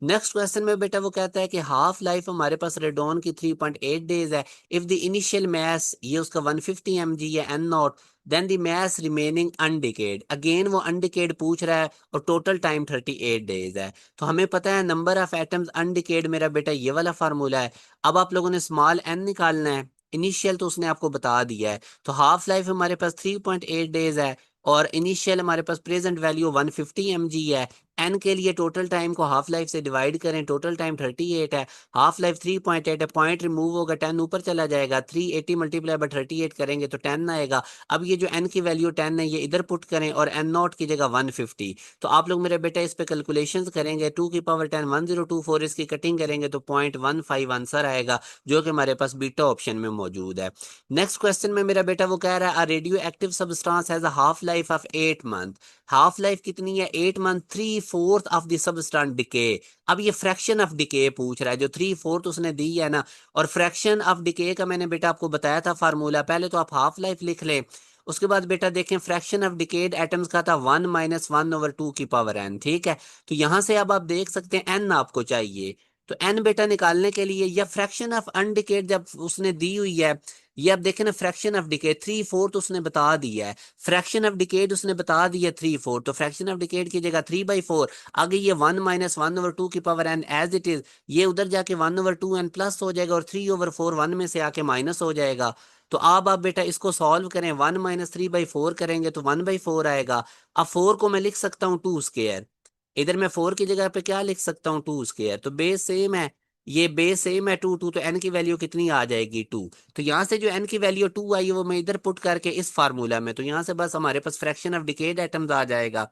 नेक्स्ट क्वेश्चन में बेटा वो कहता है कि हाफ लाइफ हमारे पास रेडॉन की 3.8 डेज है। इफ द इनिशियल मास ये उसका 150 mg है, N naught, then the mass remaining undecayed, again वो अनडिकेड पूछ रहा है, और टोटल टाइम 38 डेज है। तो हमें पता है नंबर ऑफ एटम्स अनडिकेड मेरा बेटा ये वाला फार्मूला है। अब आप लोगों ने स्मॉल एन निकालना है, इनिशियल तो उसने आपको बता दिया है। तो हाफ लाइफ हमारे पास 3.8 डेज है, और इनिशियल हमारे पास प्रेजेंट वैल्यू 150 mg है। एन के लिए टोटल टाइम को हाफ लाइफ से डिवाइड करें, टोटल टाइम 38 है, हाफ लाइफ 3.8 है, पॉइंट रिमूव होगा, 10 ऊपर चला जाएगा, 380 मल्टीप्लाई बाय 38 करेंगे तो 10 आएगा। अब ये जो एन की वैल्यू 10 है ये इधर पुट करें, और एन नॉट की जगह 150। तो आप लोग मेरे बेटा इस पे कैलकुलेशंस करेंगे, 2 की पावर 10 1024, इसकी कटिंग करेंगे तो 0.15 आंसर आएगा, जो कि हमारे पास बीटा ऑप्शन में मौजूद है। नेक्स्ट क्वेश्चन में मेरा बेटा वो कह रहा है, radio active substance has a half life of 8 month, half life कितनी है, 8 month, 3/4 of the substance decay. अब ये फ्रैक्शन ऑफ डिके पूछ रहा है, जो 3/4 उसने दी है ना, और फ्रैक्शन ऑफ डिके का मैंने बेटा आपको बताया था फार्मूला, पहले तो आप हाफ लाइफ लिख लें। उसके बाद बेटा देखें, फ्रैक्शन ऑफ डिकेड एटम्स का था 1 - 1/2 की पावर एन, ठीक है। तो यहां से अब आप देख सकते हैं एन आपको चाहिए। तो एन बेटा निकालने के लिए, या फ्रैक्शन ऑफ अनडिकेड जब उसने दी हुई है, ये आप देखें ना, फ्रैक्शन ऑफ डिकेड 3/4 उसने बता दिया है, फ्रैक्शन ऑफ डिकेड उसने बता दिया 3/4, तो फ्रैक्शन ऑफ डिकेड की जगह 3/4, आगे ये 1 - 1/2 की power N as it is, ये उधर जाके 1/2 एन प्लस हो जाएगा, और 3/4 1 में से आके माइनस हो जाएगा। तो अब आप बेटा इसको सॉल्व करें, 1 - 3/4 करेंगे तो 1/4 आएगा। अब 4 को मैं लिख सकता हूँ 2 स्क्वायर, इधर मैं 4 की जगह पे क्या लिख सकता हूँ, 2 स्क्वायर। तो बेस सेम है, ये बेस सेम है 2 2, तो एन की वैल्यू कितनी आ जाएगी 2। तो यहाँ से जो एन की वैल्यू 2 आई है वो मैं इधर पुट करके इस फार्मूला में, तो यहाँ से बस हमारे पास फ्रैक्शन ऑफ डिकेड एटम्स आ जाएगा।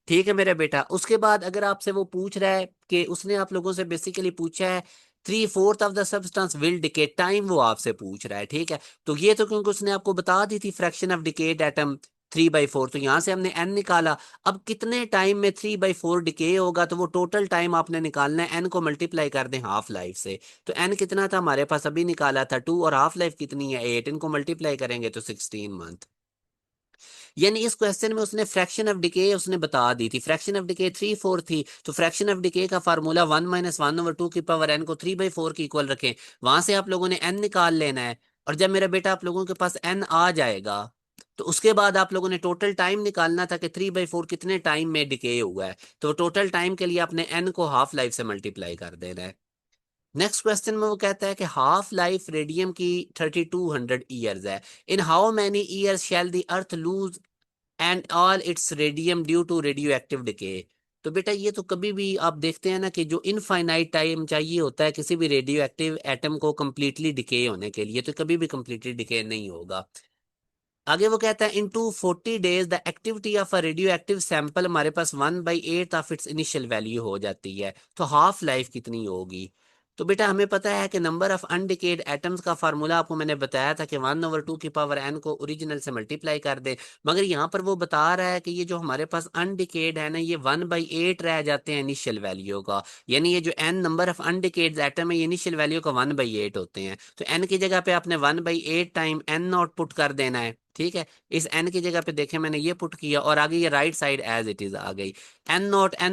ठीक है मेरा बेटा। उसके बाद अगर आपसे वो पूछ रहा है कि उसने आप लोगों से बेसिकली पूछा है 3/4 of the substance will decay, time वो आपसे पूछ रहा है। ठीक है, तो ये तो क्योंकि उसने आपको बता दी थी फ्रैक्शन ऑफ डिकेड एटम 3/4, तो यहाँ से हमने एन निकाला। अब कितने टाइम में 3/4 डिके होगा, तो वो टोटल टाइम आपने निकालना है, एन को मल्टीप्लाई कर दें हाफ लाइफ से। तो एन कितना था हमारे पास, अभी निकाला था 2, और हाफ लाइफ कितनी है 8, इनको मल्टीप्लाई करेंगे तो 16 मंथ। यानी इस क्वेश्चन में उसने फ्रैक्शन ऑफ डिके उसने बता दी थी, फ्रैक्शन ऑफ डिके 3/4 थी, तो फ्रैक्शन ऑफ डिके का फार्मूला 1 - 1/2 की पावर एन को 3/4 की इक्वल रखें। वहां से आप लोगों ने एन निकाल लेना है। और जब मेरा बेटा आप लोगों के पास एन आ जाएगा, तो उसके बाद आप लोगों ने टोटल टाइम निकालना था कि 3/4 कितने टाइम में डिके हुआ है। तो टोटल टाइम के लिए आपने एन को हाफ लाइफ से मल्टीप्लाई कर देना है। नेक्स्ट क्वेश्चन में वो कहता है कि हाफ लाइफ रेडियम की 3200 ईयर्स है। In how many years shall the earth lose and all its radium due to radioactive decay. तो बेटा ये तो कभी भी आप देखते हैं ना कि जो इनफाइनाइट टाइम चाहिए होता है किसी भी रेडियो एक्टिव एटम को कंप्लीटली डिके होने के लिए, तो कभी भी कंप्लीटली डिके नहीं होगा। आगे वो कहता है इन 240 days the activity of a radio active sample, हमारे पास 1/8 ऑफ इट्स इनिशियल वैल्यू हो जाती है। तो हाफ लाइफ कितनी होगी। तो बेटा हमें पता है कि नंबर ऑफ अनडिकेड एटम्स का फार्मूला आपको मैंने बताया था कि 1/2 की पावर एन को ओरिजिनल से मल्टीप्लाई कर दे। मगर यहाँ पर वो बता रहा है कि ये जो हमारे पास अनडिकेड है ना, ये 1/8 रह जाते हैं इनिशियल वैल्यू का। यानी ये जो एन नंबर ऑफ अनडिकेड एटम है, ये इनिशियल वैल्यू का 1/8 होते हैं। तो एन की जगह पे आपने 1/8 टाइम एन नॉट पुट कर देना है। ठीक है, इस एन की जगह पे देखें मैंने ये पुट किया, और आगे ये right side as it is आ गई। एन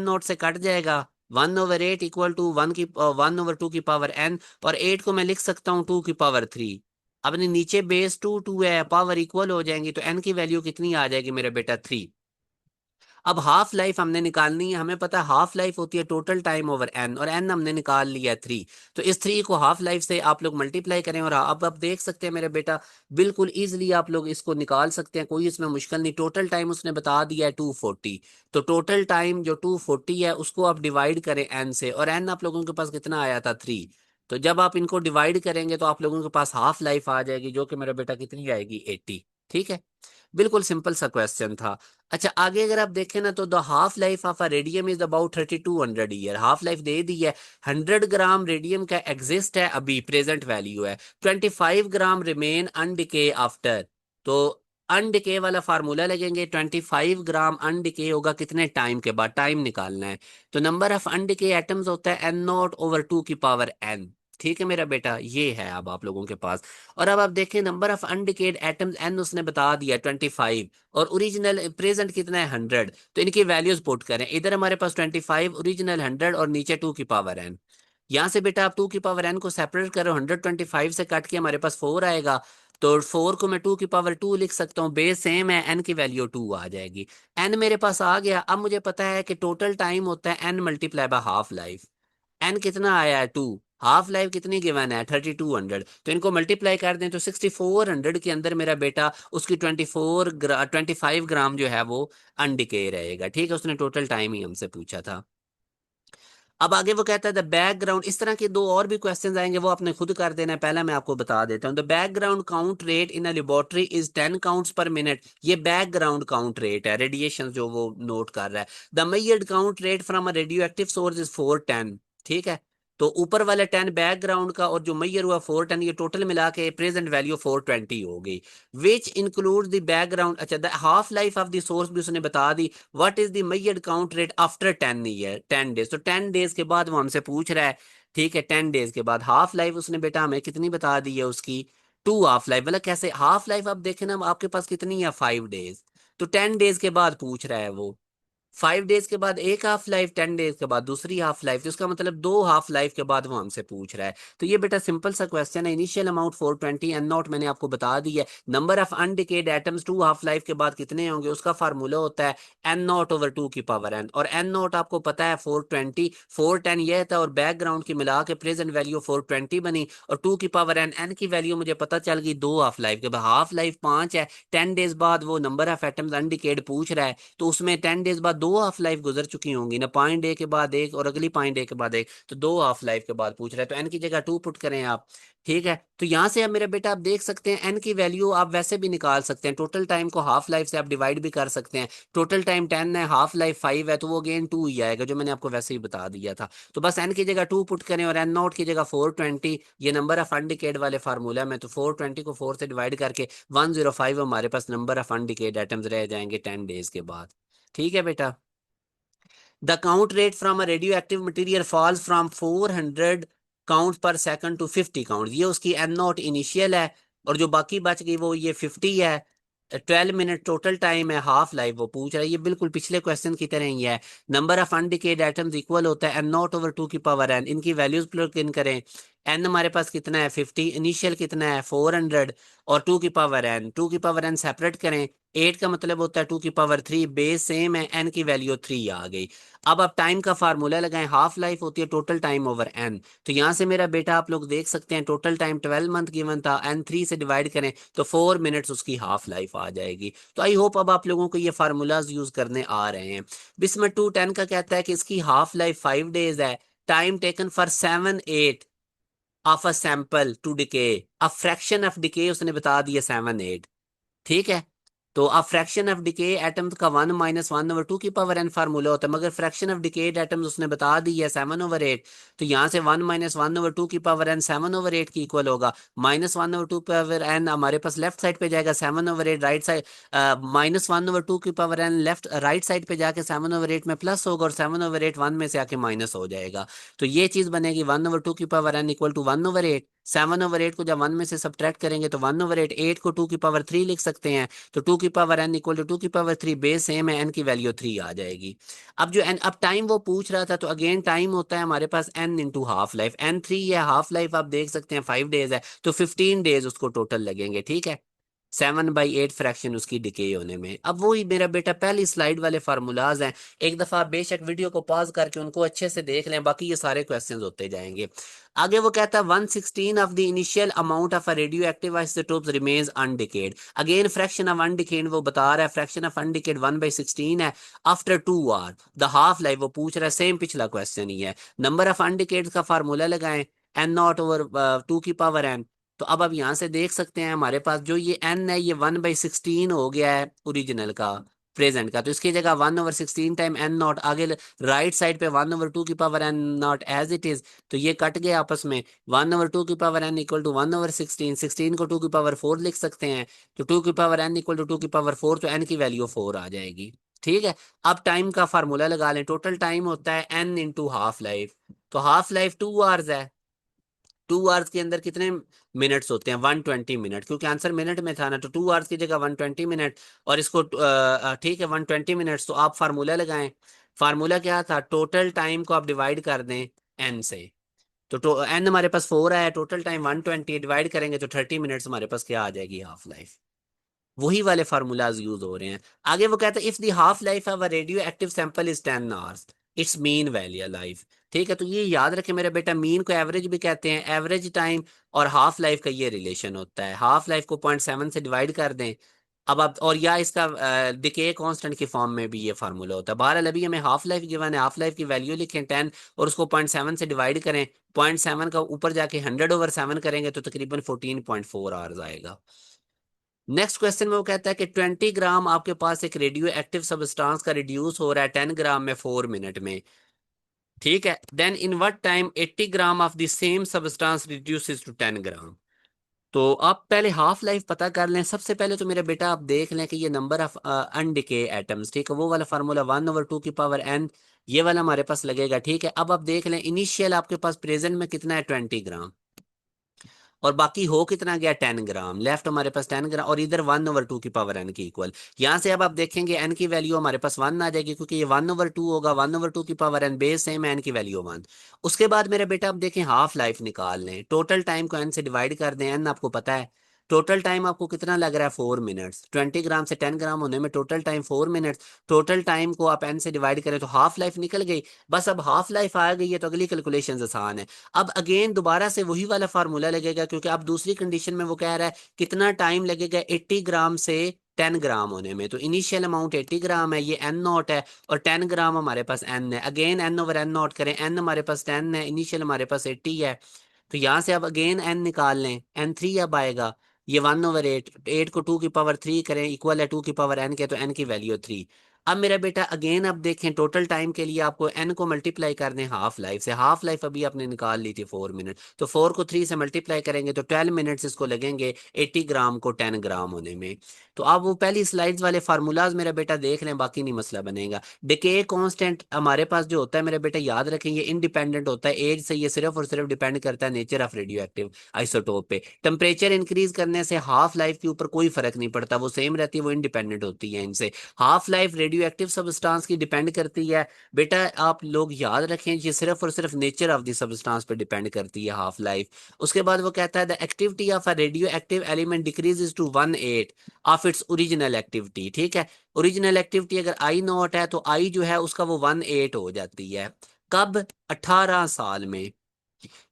नॉट से कट जाएगा, 1/8 इक्वल टू 1/2 की पावर एन, और 8 को मैं लिख सकता हूँ 2 की पावर 3। अपने नीचे बेस 2 2 है, पावर इक्वल हो जाएंगी, तो एन की वैल्यू कितनी आ जाएगी मेरे बेटा 3। अब हाफ लाइफ हमने निकालनी है, हमें पता है हाफ लाइफ होती है टोटल टाइम ओवर एन, और एन हमने निकाल लिया 3। तो इस 3 को हाफ लाइफ से आप लोग मल्टीप्लाई करें, और अब आप देख सकते हैं मेरे बेटा बिल्कुल इजीली आप लोग इसको निकाल सकते हैं, कोई इसमें मुश्किल नहीं। टोटल टाइम उसने बता दिया है 240, तो टोटल टाइम जो 240 है उसको आप डिवाइड करें एन से, और एन आप लोगों के पास कितना आया था 3। तो जब आप इनको डिवाइड करेंगे तो आप लोगों के पास हाफ लाइफ आ जाएगी, जो कि मेरा बेटा कितनी आएगी 80। ठीक है, बिल्कुल सिंपल सा क्वेश्चन था। अच्छा आगे अगर आप देखें ना, तो the half life of a radium is about 3200 year, half life दे दी है। 100 ग्राम रेडियम का एग्जिस्ट है, अभी प्रेजेंट वैल्यू है। 25 ग्राम रिमेन अनडिके आफ्टर। तो अनडिके वाला फार्मूला लगेंगे, 25 ग्राम अनडिके होगा कितने टाइम के बाद, टाइम निकालना है। तो नंबर ऑफ अनडिके एटम्स होता है n0/2 की पावर n। ठीक है मेरा बेटा, ये है अब आप लोगों के पास। और अब आप देखें number of undecayed atoms N उसने बता दिया 25, और ओरिजिनल प्रेजेंट कितना है 100। तो इनकी वैल्यूज पुट करें, इधर हमारे पास 25, ओरिजिनल 100, और नीचे 2 की पावर n। यहाँ से बेटा आप 2 की पावर n को सेपरेट करो, 125 से काट के हमारे पास 4 आएगा। तो 4 को मैं 2 की पावर 2 लिख सकता हूँ, बेस सेम है, एन की वैल्यू 2 आ जाएगी। एन मेरे पास आ गया। अब मुझे पता है कि टोटल टाइम होता है N multiply by half life. N कितना आया है 2, हाफ लाइफ कितनी गिवन है 3200, तो इनको मल्टीप्लाई कर दें तो 6400 के अंदर मेरा बेटा उसकी 25 ग्राम जो है वो अनडिके रहेगा। ठीक है, उसने टोटल टाइम ही हमसे पूछा था। अब आगे वो कहता है द बैकग्राउंड, इस तरह के दो और भी क्वेश्चंस आएंगे, वो आपने खुद कर देना है, पहला मैं आपको बता देता हूँ। The background count rate in a laboratory is 10 counts पर मिनट। ये बैकग्राउंड काउंट रेट है, रेडिएशन जो वो नोट कर रहा है। The measured count rate from a radio active source is 410। ठीक है, तो ऊपर वाला 10 बैकग्राउंड का, और जो मैयर हुआ 410, ये टोटल मिला के प्रेजेंट वैल्यू 420 हो गई। विच इंक्लूड द बैकग्राउंड, अच्छा the half life of the source भी उसने बता दी। What is the measured count rate after 10 year, 10 days, तो 10 डेज के बाद वो हमसे पूछ रहा है। ठीक है, 10 डेज के बाद हाफ लाइफ उसने बेटा हमें कितनी बता दी है उसकी, 2 हाफ लाइफ। मतलब कैसे हाफ लाइफ, आप देखें ना आपके पास कितनी है 5 डेज, तो 10 डेज के बाद पूछ रहा है वो। 5 डेज के बाद एक हाफ लाइफ, 10 डेज के बाद दूसरी हाफ लाइफ, तो इसका मतलब 2 हाफ लाइफ के बाद वो हमसे पूछ रहा है। तो ये बेटा सिंपल सा क्वेश्चन है। इनिशियल अमाउंट 420, एन नॉट मैंने आपको बता दी है। Number of undecayed atoms 2 half life के बाद कितने होंगे, उसका फार्मूला होता है n0/2 की पावर n, और एन नॉट आपको पता है 420, 410 यह था, और बैकग्राउंड की मिला के प्रेजेंट वैल्यू 420 बनी, और 2 की पावर n, एन की वैल्यू मुझे पता चल गई 2 हाफ लाइफ के बाद। हाफ लाइफ 5 है, 10 डेज बाद वो नंबर ऑफ एटम्स अनडिकेड पूछ रहा है, तो उसमें 10 डेज बाद दो हाफ लाइफ गुजर चुकी होंगी ना, पॉइंट ए के बाद एक और अगली पॉइंट ए के बाद एक, तो दो हाफ लाइफ के बाद पूछ रहा है, तो एन की जगह 2 पुट करें आप। ठीक है, तो यहाँ से अब मेरे बेटा आप देख सकते हैं एन की वैल्यू आप वैसे भी निकाल सकते हैं, टोटल टाइम को हाफ लाइफ से आप डिवाइड भी कर सकते हैं। टोटल टाइम 10 है, हाफ लाइफ 5 है, तो वो अगेन 2 ही आएगा जो मैंने आपको वैसे ही बता दिया था। तो बस एन की जगह 2 पुट करें और एन नॉट की जगह 420, ये नंबर ऑफ अनडिकेड वाले फार्मूला में, तो 420 को 4 से डिवाइड करके 105 हमारे पास नंबर ऑफ अनडिकेड एटम्स रह जाएंगे 10 डेज के बाद। ठीक है बेटा। The count rate from a radioactive material falls from 400 count पर सेकंड टू 50 काउंट, ये उसकी एन नॉट इनिशियल है, और जो बाकी बच गई वो ये 50 है। 12 मिनट टोटल टाइम है, हाफ लाइफ वो पूछ रहा है, ये बिल्कुल पिछले क्वेश्चन की तरह ही है। Number of undecayed atoms equal होता है एन नॉट ओवर 2 की पावर एन, इनकी वैल्यूज प्लग इन करें। एन हमारे पास कितना है 50, इनिशियल कितना है 400, और 2 की पावर एन, 2 की पावर एन सेपरेट करें, 8 का मतलब होता है 2 की पावर 3, बेस सेम है, एन की वैल्यू 3 आ गई। अब आप टाइम का फार्मूला लगाएं, हाफ लाइफ होती है टोटल टाइम ओवर एन, तो यहां से मेरा बेटा आप लोग देख सकते हैं टोटल टाइम 12 मंथ गिवन था, एन 3 से डिवाइड करें तो 4 मिनट्स उसकी हाफ लाइफ आ जाएगी। तो आई होप अब आप लोगों को ये फार्मूलाज यूज करने आ रहे हैं। बिस्मत 210 का कहता है कि इसकी हाफ लाइफ 5 डेज है, time taken for 7-8 of a sample to decay, a fraction of decay उसने बता दिया 7-8। ठीक है, तो अब फ्रैक्शन ऑफ डिके एटम्स का 1-1/2 की पावर एन फार्मूला होता है, मगर फ्रैक्शन ऑफ डिकेड एटम्स उसने बता दी है 7/8, तो यहाँ से 1-1/2 की पावर एन 7/8 की इक्वल होगा। -1/2 पावर एन हमारे पास लेफ्ट साइड पे जाएगा, 7/8 राइट साइड, -1/2 की power N left right side पे जाके 7/8 में प्लस होगा, और 7/8 1 में से आके माइनस हो जाएगा। तो ये चीज बनेगी 1/2 की पावर एन इक्वल टू 1/8, 7/8 को जब 1 में से सब्ट्रैक्ट करेंगे तो 1/8, 8 को 2 की पावर 3 लिख सकते हैं, तो 2 की पावर एन इक्वल टू 2 की पावर 3, बेस सेम है, एन की वैल्यू 3 आ जाएगी। अब जो एन, अब टाइम वो पूछ रहा था, तो अगेन टाइम होता है हमारे पास N into half life, N 3 है, हाफ लाइफ आप देख सकते हैं 5 डेज है, तो 15 डेज उसको टोटल लगेंगे। ठीक है, 7/8 फ्रैक्शन उसकी डिके होने में। अब वही मेरा बेटा पहली स्लाइड वाले फार्मूलाज हैं, एक दफा आप बेशक वीडियो को पॉज करके उनको अच्छे से देख लें, बाकी ये सारे क्वेश्चंस होते जाएंगे। आगे वो कहता है 1/16 of the initial amount of a radio active isotopes remains undecayed. Again fraction of undecayed वो बता रहा है, फ्रैक्शन ऑफ अनडिकेड 1/16 है after 2 hour, the half life वो पूछ रहा है, सेम पिछला क्वेश्चन ही है। नंबर ऑफ अनडिकेड का फार्मूला लगाएं, एन नॉट ओवर 2 की पावर एन। तो अब यहाँ से देख सकते हैं हमारे पास जो ये एन है ये 1/16 हो गया है ओरिजिनल का, प्रेजेंट का, तो इसकी जगह 1/16 टाइम एन नॉट, आगे राइट साइड पे 1/2 की power N naught as it is, तो ये कट गए आपस में, 1/2 की पावर एन इक्वल टू 1/16, 16 को 2 की पावर 4 लिख सकते हैं, तो 2 की पावर एन इक्वल टू 2 की पावर 4, तो एन की वैल्यू 4 आ जाएगी। ठीक है, अब टाइम का फार्मूला लगा लें, टोटल टाइम होता है एन इंटू हाफ लाइफ, तो हाफ लाइफ 2 आवर्स है, 2 आवर्स के अंदर कितने मिनट्स होते हैं 120 मिनट, क्योंकि आंसर मिनट में था ना, तो 2 आवर्स की जगह 120 मिनट, और इसको ठीक है 120 मिनट्स, तो आप फार्मूला लगाएं। फार्मूला क्या था, टोटल टाइम को आप डिवाइड कर दें एन से, तो एन हमारे पास 4 आया, टोटल टाइम 120 डिवाइड करेंगे तो 30 मिनट्स हमारे पास क्या आ जाएगी, हाफ लाइफ। वही वाले फार्मूलाज यूज हो रहे हैं। आगे वो कहता है if the half life of a radio active sample is 10 hours, it's mean value life. ठीक है, तो ये याद रखें मेरे बेटा, मीन को एवरेज भी कहते हैं, एवरेज टाइम और हाफ लाइफ का ये रिलेशन होता है, हाफ लाइफ को 0.7 से डिवाइड कर दें। अब आप, और या इसका डिके कांस्टेंट की फॉर्म में भी ये फार्मूला होता है। बहरहाल अभी हमें हाफ लाइफ गिवन है, हाफ लाइफ की वैल्यू लिखें 10 और उसको 0.7 से डिवाइड करें, 0.7 का ऊपर जाके 100/7 करेंगे तो तकरीबन 14.4 आवर्स आएगा। नेक्स्ट क्वेश्चन में वो कहता है कि 20 ग्राम आपके पास एक रेडियो एक्टिव सब्सटेंस का रिड्यूस हो रहा है 10 ग्राम में 4 मिनट में। ठीक है, then in what time 80 gram of the same substance reduces to 10 gram. तो आप पहले हाफ लाइफ पता कर लें। सबसे पहले तो मेरे बेटा आप देख लें कि ये नंबर ऑफ अनडिके एटम्स, ठीक है, वो वाला फार्मूला 1/2 की पावर एन, ये वाला हमारे पास लगेगा। ठीक है, अब आप देख लें इनिशियल आपके पास प्रेजेंट में कितना है 20 ग्राम, और बाकी हो कितना गया 10 ग्राम, लेफ्ट हमारे पास 10 ग्राम, और इधर 1/2 की पावर एन की इक्वल। यहां से अब आप देखेंगे एन की वैल्यू हमारे पास 1 आ जाएगी, क्योंकि ये 1/2 होगा, 1/2 की पावर एन बेस सेम है, एन की वैल्यू 1। उसके बाद मेरे बेटा आप देखें हाफ लाइफ निकाल लें, टोटल टाइम को एन से डिवाइड कर दें, एन आपको पता है, टोटल टाइम आपको कितना लग रहा है 4 मिनट्स, 20 ग्राम से 10 ग्राम होने में total time 4 minutes, total time को आप एन से डिवाइड करें तो हाफ लाइफ निकल गई। बस अब हाफ लाइफ आ गई है तो अगली कैलकुलेशन आसान है। अब अगेन दोबारा से वही वाला फार्मूला लगेगा, क्योंकि अब दूसरी कंडीशन में वो कह रहा है कितना टाइम लगेगा 80 ग्राम से 10 ग्राम होने में। तो इनिशियल अमाउंट 80 ग्राम है, ये एन नॉट है, और 10 ग्राम हमारे पास एन है। Again N over N naught करें, एन हमारे पास 10 है, इनिशियल हमारे पास 80 है। तो यहाँ से अब अगेन एन निकाल लें, एन 3 अब आएगा, ये 1/8, 8 को 2 की पावर 3 करें इक्वल है 2 की पावर एन के, तो एन की वैल्यू 3। अब मेरा बेटा अगेन अब देखें, टोटल टाइम के लिए आपको एन को मल्टीप्लाई कर दें हाफ लाइफ से। हाफ लाइफ अभी आपने निकाल ली थी 4 मिनट, तो 4 को 3 से मल्टीप्लाई करेंगे तो 12 मिनट्स इसको लगेंगे 80 ग्राम को 10 ग्राम होने में। तो आप वो पहली स्लाइड्स वाले फार्मूलाज मेरा बेटा देख लें, बाकी नहीं मसला बनेगा। डिके कांस्टेंट हमारे पास जो होता है मेरा बेटा, याद रखें ये इंडिपेंडेंट होता है एज से, ये सिर्फ और सिर्फ डिपेंड करता है nature of radio active isotope पे। टेम्परेचर इंक्रीज करने से हाफ लाइफ के ऊपर कोई फर्क नहीं पड़ता, वो सेम रहती है, वो इंडिपेंडेंट होती है इनसे। Half life radio active substance की डिपेंड करती है बेटा, आप लोग याद रखें, ये सिर्फ और सिर्फ नेचर ऑफ द सब्सटेंस पे डिपेंड करती है हाफ लाइफ। उसके बाद वो कहता है the activity of a radio active element decreases to 1/8 of its original activity. ठीक है, ओरिजिनल एक्टिविटी अगर आई नॉट है तो आई जो है उसका वो 1/8 हो जाती है। कब? 18 साल में।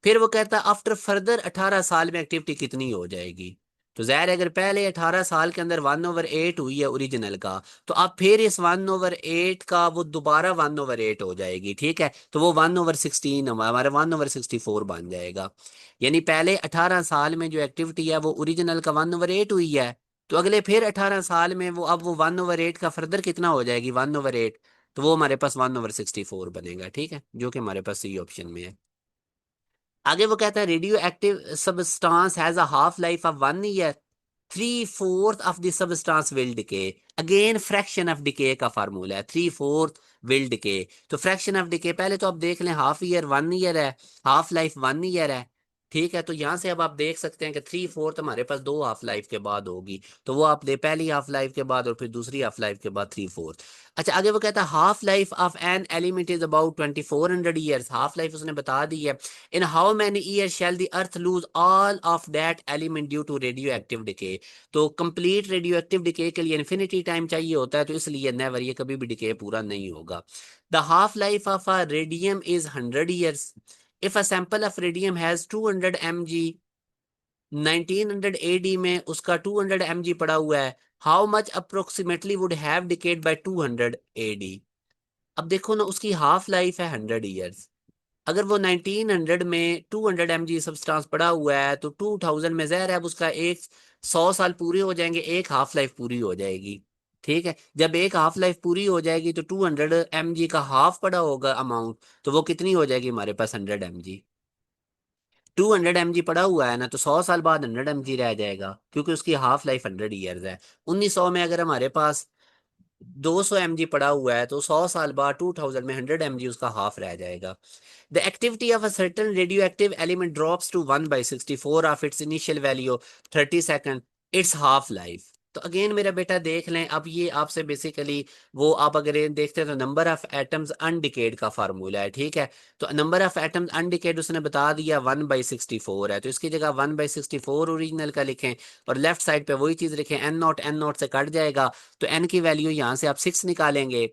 फिर वो कहता है आफ्टर फर्दर 18 साल में एक्टिविटी कितनी हो जाएगी। तो जाहिर है अगर पहले 18 साल के अंदर 1/8 हुई है ओरिजिनल का, तो अब फिर इस 1/8 का वो दोबारा 1/8 हो जाएगी। ठीक है, तो वो 1/16 हमारा 1/64 बन जाएगा। यानी पहले 18 साल में जो एक्टिविटी है वो ओरिजिनल का 1/8 हुई है, तो अगले फिर 18 साल में वो अब वो 1/8 का फर्दर कितना हो जाएगी 1/8, तो वो हमारे पास 1/64 बनेगा। ठीक है, जो कि हमारे पास सी ऑप्शन में है। आगे वो कहता है radio active substance has a half life of 1 year, 3/4 of the substance will decay. Again fraction of decay का फार्मूला है, 3/4 विल डिके। तो फ्रैक्शन ऑफ डिके पहले तो आप देख लें, हाफ ईयर 1 ईयर है, हाफ लाइफ 1 ईयर है। ठीक है, तो यहां से अब आप देख सकते हैं कि 3/4 हमारे पास दो हाफ लाइफ के बाद होगी, तो वो आप दे पहली हाफ लाइफ के बाद और फिर दूसरी हाफ लाइफ के बाद 3/4। अच्छा, आगे वो कहता है half life of an element is about 2400 years. Half life उसने बता दी है। In how many years shall the earth lose all of that element due to radioactive decay? तो कंप्लीट रेडियोएक्टिव डिके के लिए इन्फिनिटी टाइम चाहिए होता है, तो इसलिए नेवर, ये कभी भी डिके पूरा नहीं होगा। The half life of a radium is 100 years। If a sample of radium has 200 mg, 1900 AD में उसका 200 mg पड़ा हुआ है, how much approximately would have decayed by 200 AD। अब देखो ना, उसकी हाफ लाइफ है 100 ईयर्स, अगर वो 1900 में 200 mg सब्सटेंस पड़ा हुआ है तो 2000 में जहर है, अब उसका एक 100 साल पूरे हो जाएंगे, एक हाफ लाइफ पूरी हो जाएगी। ठीक है, जब एक हाफ लाइफ पूरी हो जाएगी तो 200 mg का हाफ पड़ा होगा अमाउंट, तो वो कितनी हो जाएगी हमारे पास 100 mg। 200 mg पड़ा हुआ है ना, तो 100 साल बाद 100 mg रह जाएगा, क्योंकि उसकी हाफ लाइफ 100 ईयर्स है। 1900 में अगर हमारे पास 200 mg पड़ा हुआ है तो 100 साल बाद 2000 में 100 mg उसका हाफ रह जाएगा। The activity of a certain radioactive element drops to 1/64 of its initial value, 30 second, its half life। तो अगेन मेरा बेटा देख लें, अब ये आपसे बेसिकली वो आप अगर ये देखते हैं तो नंबर ऑफ एटम्स अनडिकेड का फार्मूला है। ठीक है, तो नंबर ऑफ एटम्स अनडिकेड उसने बता दिया 1/64 है, तो इसकी जगह 1/64 ओरिजिनल का लिखें, और लेफ्ट साइड पे वही चीज लिखें, एन नॉट से कट जाएगा, तो एन की वैल्यू यहाँ से आप 6 निकालेंगे।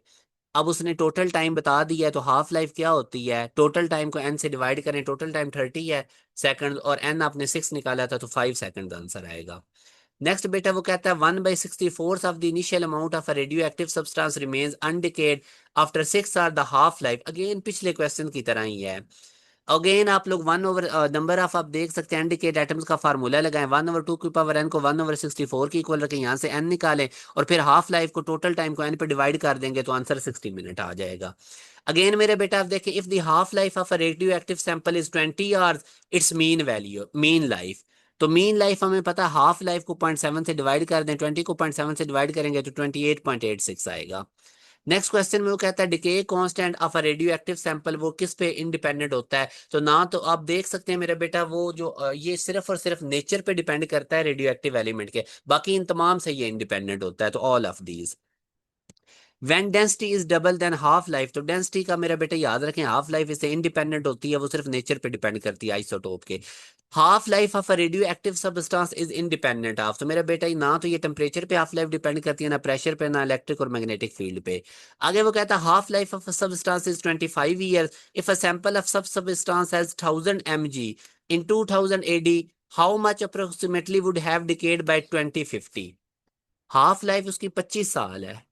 अब उसने टोटल टाइम बता दिया है, तो हाफ लाइफ क्या होती है, टोटल टाइम को एन से डिवाइड करें, टोटल टाइम 30 है सेकंड, और एन आपने 6 निकाला था तो 5 सेकंड आंसर आएगा। नेक्स्ट बेटा वो कहता है 1/64 of the initial amount of a radio active substance remains undecayed after 6 are the half life. Again पिछले क्वेश्चन की तरह ही है। अगेन आप लोग 1 ओवर नंबर ऑफ आप देख सकते हैं इंडिकेट एटम्स का फार्मूला लगाएं, 1/2 की पावर एन को 1/64 की इक्वल रखें, यहाँ से एन निकालें, और फिर हाफ लाइफ को टोटल टाइम को एन पे डिवाइड कर देंगे तो आंसर 60 मिनट आ जाएगा। अगेन मेरे बेटा आप देखें, if the half life of a radio active sample is 20 hours, it's mean value, mean life. तो मीन लाइफ हमें पता है, हाफ लाइफ को 0.7 से डिवाइड कर दें, 20 को 0.7 से डिवाइड करेंगे तो 28.86 आएगा। नेक्स्ट क्वेश्चन में वो कहता है decay constant of a radio active sample, वो किस पे इंडिपेंडेंट होता है। तो ना तो आप देख सकते हैं मेरा बेटा, वो जो ये सिर्फ और सिर्फ नेचर पे डिपेंड करता है रेडियो एक्टिव एलिमेंट के, बाकी इन तमाम से ये इंडिपेंडेंट होता है, तो all of these. When density is double than half life, तो डेंसिटी का मेरा बेटा याद रखें, हाफ लाइफ इससे इंडिपेंडेंट होती है, वो सिर्फ नेचर पे डिपेंड करती है आइसोटोप के। Half life of a radio active substance is independent of, तो मेरा बेटा ना तो ये टेम्परेचर पे हाफ लाइफ डिपेंड करती है, ना प्रेशर पे, ना इलेक्ट्रिक और मैग्नेटिक फील्ड पे। आगे वो कहता है half life of substance is 25 years, if a sample of sub substance has 1000 mg in 2000 AD, how much approximately would have decayed by 2050। Half life उसकी 25 साल है।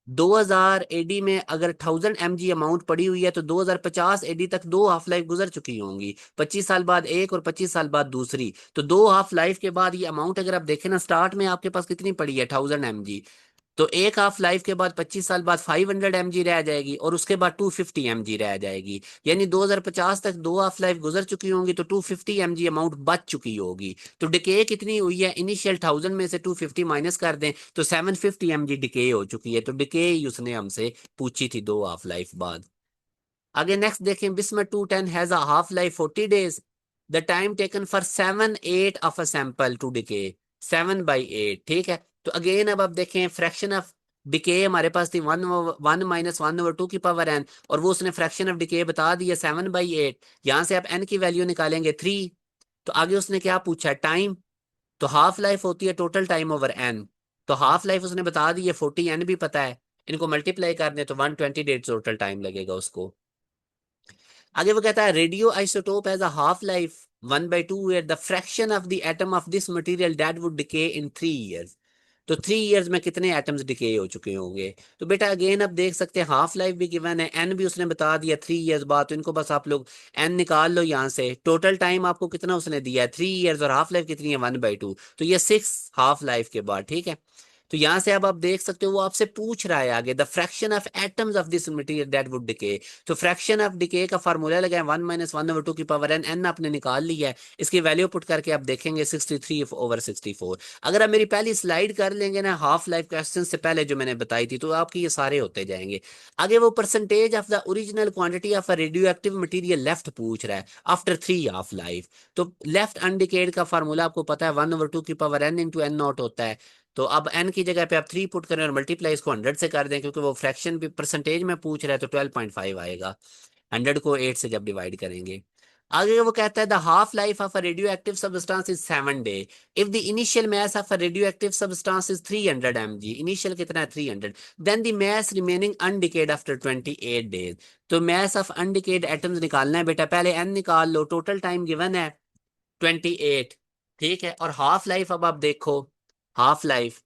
2000 एडी में अगर 1000 mg अमाउंट पड़ी हुई है तो 2050 एडी तक दो हाफ लाइफ गुजर चुकी होंगी, 25 साल बाद एक और 25 साल बाद दूसरी। तो दो हाफ लाइफ के बाद ये अमाउंट अगर आप देखें ना, स्टार्ट में आपके पास कितनी पड़ी है 1000 mg, तो एक हाफ लाइफ के बाद 25 साल बाद 500 mg रह जाएगी और उसके बाद 250 mg रह जाएगी। यानी 2050 तक दो हाफ लाइफ गुजर चुकी होंगी तो 250 mg अमाउंट बच चुकी होगी। तो डिके कितनी हुई है, इनिशियल 1000 में से 250 माइनस कर दें तो 750 mg डिके हो चुकी है। तो डिके ही उसने हमसे पूछी थी दो हाफ लाइफ बाद। आगे नेक्स्ट देखें, bismuth 210 has a half life 40 days। The time taken for 7/8 of a sample to decay, 7/8, ठीक है। तो अगेन अब आप देखें फ्रैक्शन ऑफ डिके हमारे पास थी 1 - 1/(1/2)n, और वो उसने फ्रैक्शन ऑफ डिके बता दिया 7/8। यहां से आप n की वैल्यू निकालेंगे 3। तो आगे उसने क्या पूछा, टाइम। तो हाफ लाइफ होती है टोटल टाइम ओवर n। तो हाफ लाइफ उसने बता दी है 40, n भी पता है। इनको मल्टीप्लाई कर दें तो 120 डेज टोटल टाइम लगेगा उसको। आगे वो कहता है radio isotope has a half life 1/2, where the fraction of the atom of this material that would decay in 3 years। तो 3 years में कितने एटम्स डिके हो चुके होंगे। तो बेटा अगेन आप देख सकते हैं हाफ लाइफ भी गिवन है, एन भी उसने बता दिया 3 years बाद। तो इनको बस आप लोग एन निकाल लो यहाँ से। टोटल टाइम आपको कितना उसने दिया है 3 years, और हाफ लाइफ कितनी है 1/2। तो ये 6 हाफ लाइफ के बाद, ठीक है। तो यहां से अब आप देख सकते हो वो आपसे पूछ रहा है आगे the fraction of atoms of this material that would decay. तो फ्रैक्शन ऑफ डिके का फार्मूला लगा है 1 - 1/2 की पावर n, n आपने निकाल लिया है। इसकी वैल्यू पुट करके आप देखेंगे 63/64। अगर आप मेरी पहली स्लाइड कर लेंगे ना हाफ लाइफ क्वेश्चन से पहले जो मैंने बताई थी, तो आपकी ये सारे होते जाएंगे। आगे वो percentage of the original quantity of a radio active material left पूछ रहा है आफ्टर 3 हाफ लाइफ। तो लेफ्ट अनडिकेड का फार्मूला आपको पता है 1/2 की power n into n not होता है। तो अब n की जगह पे आप 3 पुट करें और मल्टीप्लाई इसको 100 से कर दें, क्योंकि वो फ्रैक्शन भी परसेंटेज में पूछ रहा है। तो 12.5 आएगा 100 को 8 से जब डिवाइड करेंगे। आगे वो कहता है the half life of a radio active substance is 7 day if the initial mass of a radio active substance is 300 mg। Initial कितना है 300, then the mass remaining undecayed after 28 days. तो मास ऑफ अनडिकेड एटम्स निकालना है बेटा, पहले n निकाल लो। Total time given है 28, ठीक है। और हाफ लाइफ अब आप देखो, हाफ लाइफ,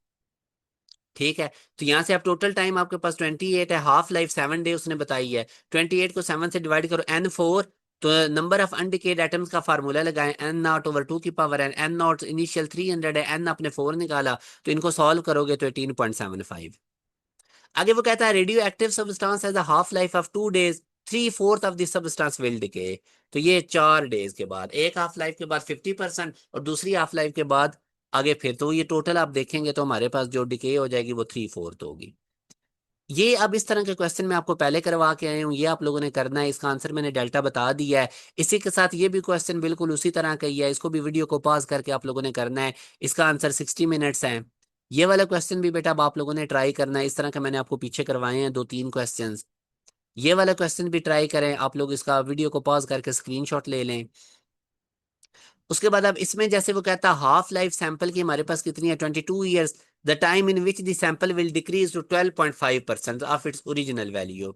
ठीक है। तो यहां से आप टोटल टाइम आपके पास 28 है, हाफ लाइफ 7 डे उसने बताई है। 28 को 7 से डिवाइड करो n4। तो नंबर ऑफ अनडिकेट एटम्स का फार्मूला लगाएं n0/2 की power n, n not initial 300 है, n आपने 4 निकाला। तो इनको सॉल्व करोगे तो 18.75। आगे वो कहता है radio active substance has a half life of 2 days, 3/4 of this substance will decay. तो ये 4 डेज के बाद, एक हाफ लाइफ के बाद 50% और दूसरी हाफ लाइफ के बाद आगे फिर, तो ये टोटल आप देखेंगे तो हमारे पास जो डिके हो जाएगी वो 3/4 होगी। ये अब इस तरह के क्वेश्चन मैं आपको पहले करवा के आया हूँ, ये आप लोगों ने करना है। इसका आंसर मैंने डेल्टा बता दिया है। इसी के साथ ये भी क्वेश्चन बिल्कुल उसी तरह का ही है, इसको भी वीडियो को पॉज करके आप लोगों ने करना है। इसका आंसर 60 मिनट्स है। ये वाला क्वेश्चन भी बेटा अब आप लोगों ने ट्राई करना है, इस तरह का मैंने आपको पीछे करवाए हैं 2-3 क्वेश्चन। ये वाला क्वेश्चन भी ट्राई करें आप लोग, इसका वीडियो को पॉज करके स्क्रीनशॉट ले लें। उसके बाद अब इसमें जैसे वो कहता है हाफ लाइफ सैंपल की हमारे पास कितनी है 22 years, the time in which the sample will decrease to 12.5% of its original value.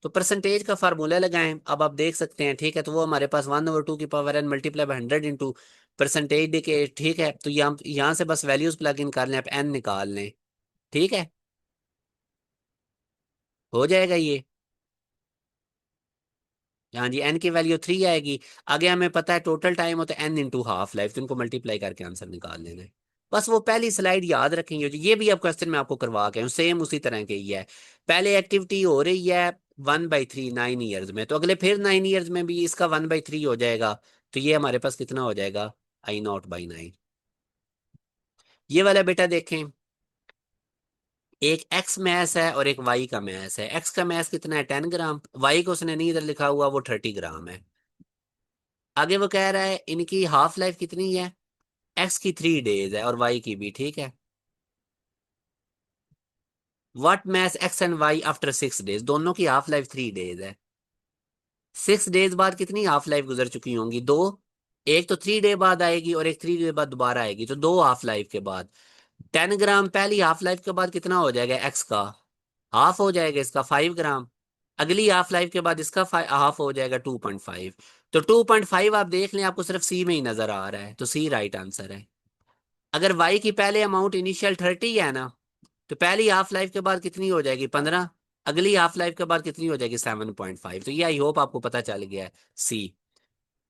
तो परसेंटेज का फार्मूला लगाएं, अब आप देख सकते हैं, ठीक है। तो वो हमारे पास 1/2 की power n multiply by 100 into percentage decay, ठीक है। तो यहाँ से बस वैल्यूज प्लग इन कर लें, आप n निकाल लें, ठीक है। हो जाएगा ये। हाँ जी, n की वैल्यू 3 आएगी। आगे हमें पता है टोटल टाइम होता है n इंटू हाफ लाइफ, तो इनको मल्टीप्लाई करके आंसर निकाल लेना है। बस वो पहली स्लाइड याद रखेंगे, ये भी अब क्वेश्चन मैं आपको करवा के हूँ, सेम उसी तरह के ही है। पहले एक्टिविटी हो रही है 1/3 9 ईयर्स में, तो अगले फिर 9 ईयर्स में भी इसका 1/3 हो जाएगा। तो ये हमारे पास कितना हो जाएगा I0/9। ये वाला बेटा देखें, एक एक्स मैस है और एक वाई का मैस है। एक्स का मैस कितना है 10 ग्राम, वाई को उसने नहीं इधर लिखा हुआ, वो 30 ग्राम है। आगे वो कह रहा है इनकी हाफ लाइफ कितनी है, एक्स की 3 डेज है और वाई की भी, ठीक है। What mass X and Y after 6 days, दोनों की हाफ लाइफ 3 डेज है। 6 डेज बाद कितनी हाफ लाइफ गुजर चुकी होंगी, दो। एक तो 3 डे बाद आएगी और एक 3 डे बाद दोबारा आएगी, तो दो हाफ लाइफ के बाद। 10 ग्राम पहली हाफ लाइफ के बाद कितना हो जाएगा एक्स का, हाफ हो जाएगा इसका 5 ग्राम। अगली हाफ लाइफ के बाद इसका हाफ हो जाएगा 2.5। तो 2.5 आप देख लें, आपको सिर्फ सी में ही नजर आ रहा है, तो सी राइट आंसर है। अगर वाई की पहले अमाउंट इनिशियल 30 है ना, तो पहली हाफ लाइफ के बाद कितनी हो जाएगी 15, अगली हाफ लाइफ के बाद कितनी हो जाएगी 7.5। तो ये आई होप आपको पता चल गया है, सी।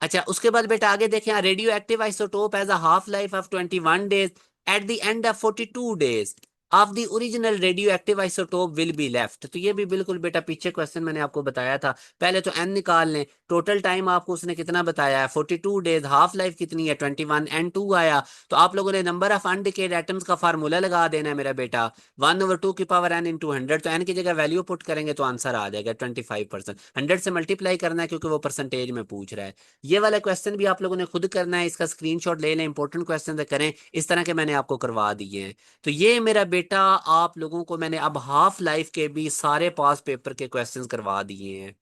अच्छा उसके बाद बेटा आगे देखें, radio active isotope has a half life of 21 days, at the end of 42 days of the original radio active isotope will be left. तो ये भी बिल्कुल बेटा पीछे क्वेश्चन मैंने आपको बताया था। पहले तो एन निकाल लें, टोटल टाइम आपको उसने कितना बताया है 42 days, हाफ लाइफ कितनी है 21, एन 2 आया। तो आप लोगों ने नंबर ऑफ अनडिकेड एटम्स का फार्मूला लगा देना है मेरा बेटा, 1/2 की पावर n × 100। तो n की जगह वैल्यू पुट करेंगे तो आंसर आ जाएगा 25%। 100 से मल्टीप्लाई करना है क्योंकि वो परसेंटेज में पूछ रहा है। ये वाला क्वेश्चन भी आप लोगों ने खुद करना है, इसका स्क्रीनशॉट ले लें, इंपॉर्टेंट क्वेश्चन करें इस तरह के मैंने आपको करवा दिए हैं। तो ये मेरा बेटा आप लोगों को मैंने अब हाफ लाइफ के भी सारे पास पेपर के क्वेश्चंस करवा दिए हैं।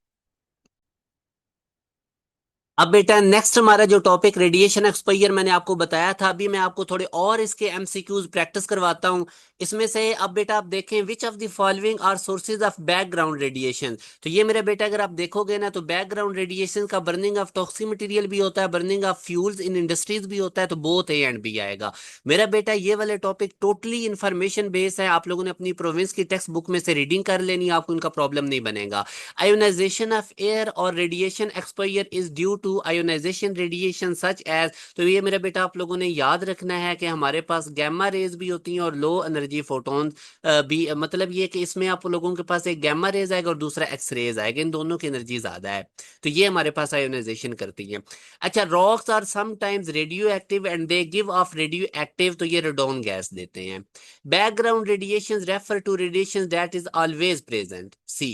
अब बेटा नेक्स्ट हमारा जो टॉपिक रेडिएशन एक्सपोजर मैंने आपको बताया था, अभी मैं आपको थोड़े और इसके एमसीक्यूज प्रैक्टिस करवाता हूं। इसमें से अब बेटा आप देखें, which of the following are sources of background radiation. तो ये मेरे बेटा अगर आप देखोगे ना, तो बैकग्राउंड रेडिएशन का बर्निंग ऑफ टॉक्सिक मटेरियल भी होता है, burning of fuels in industries भी होता है, तो बोथ ए एंड बी आएगा। मेरा बेटा ये वाले टॉपिक टोटली इंफॉर्मेशन बेस है, आप लोगों ने अपनी प्रोविंस की टेक्स्ट बुक में से रीडिंग कर लेनी है, आपको इनका प्रॉब्लम नहीं बनेगा। आयोनाइजेशन ऑफ एयर और radiation exposure is due to ionization radiation such as. तो ये मेरा बेटा आप लोगों ने याद रखना है कि हमारे पास गैमा रेज भी होती हैं और लो एनर्जी फोटोन भी, मतलब ये कि इसमें आप लोगों के पास एक गैमा रेज आएगा और दूसरा एक्स रेज आएगा, इन दोनों की एनर्जी ज्यादा है। तो ये हमारे पास आयोनाइजेशन करती है। अच्छा, rocks are sometimes radio active and they give off radio active, तो ये रेडोन गैस देते हैं। Background radiation refer to radiation that is always present, C.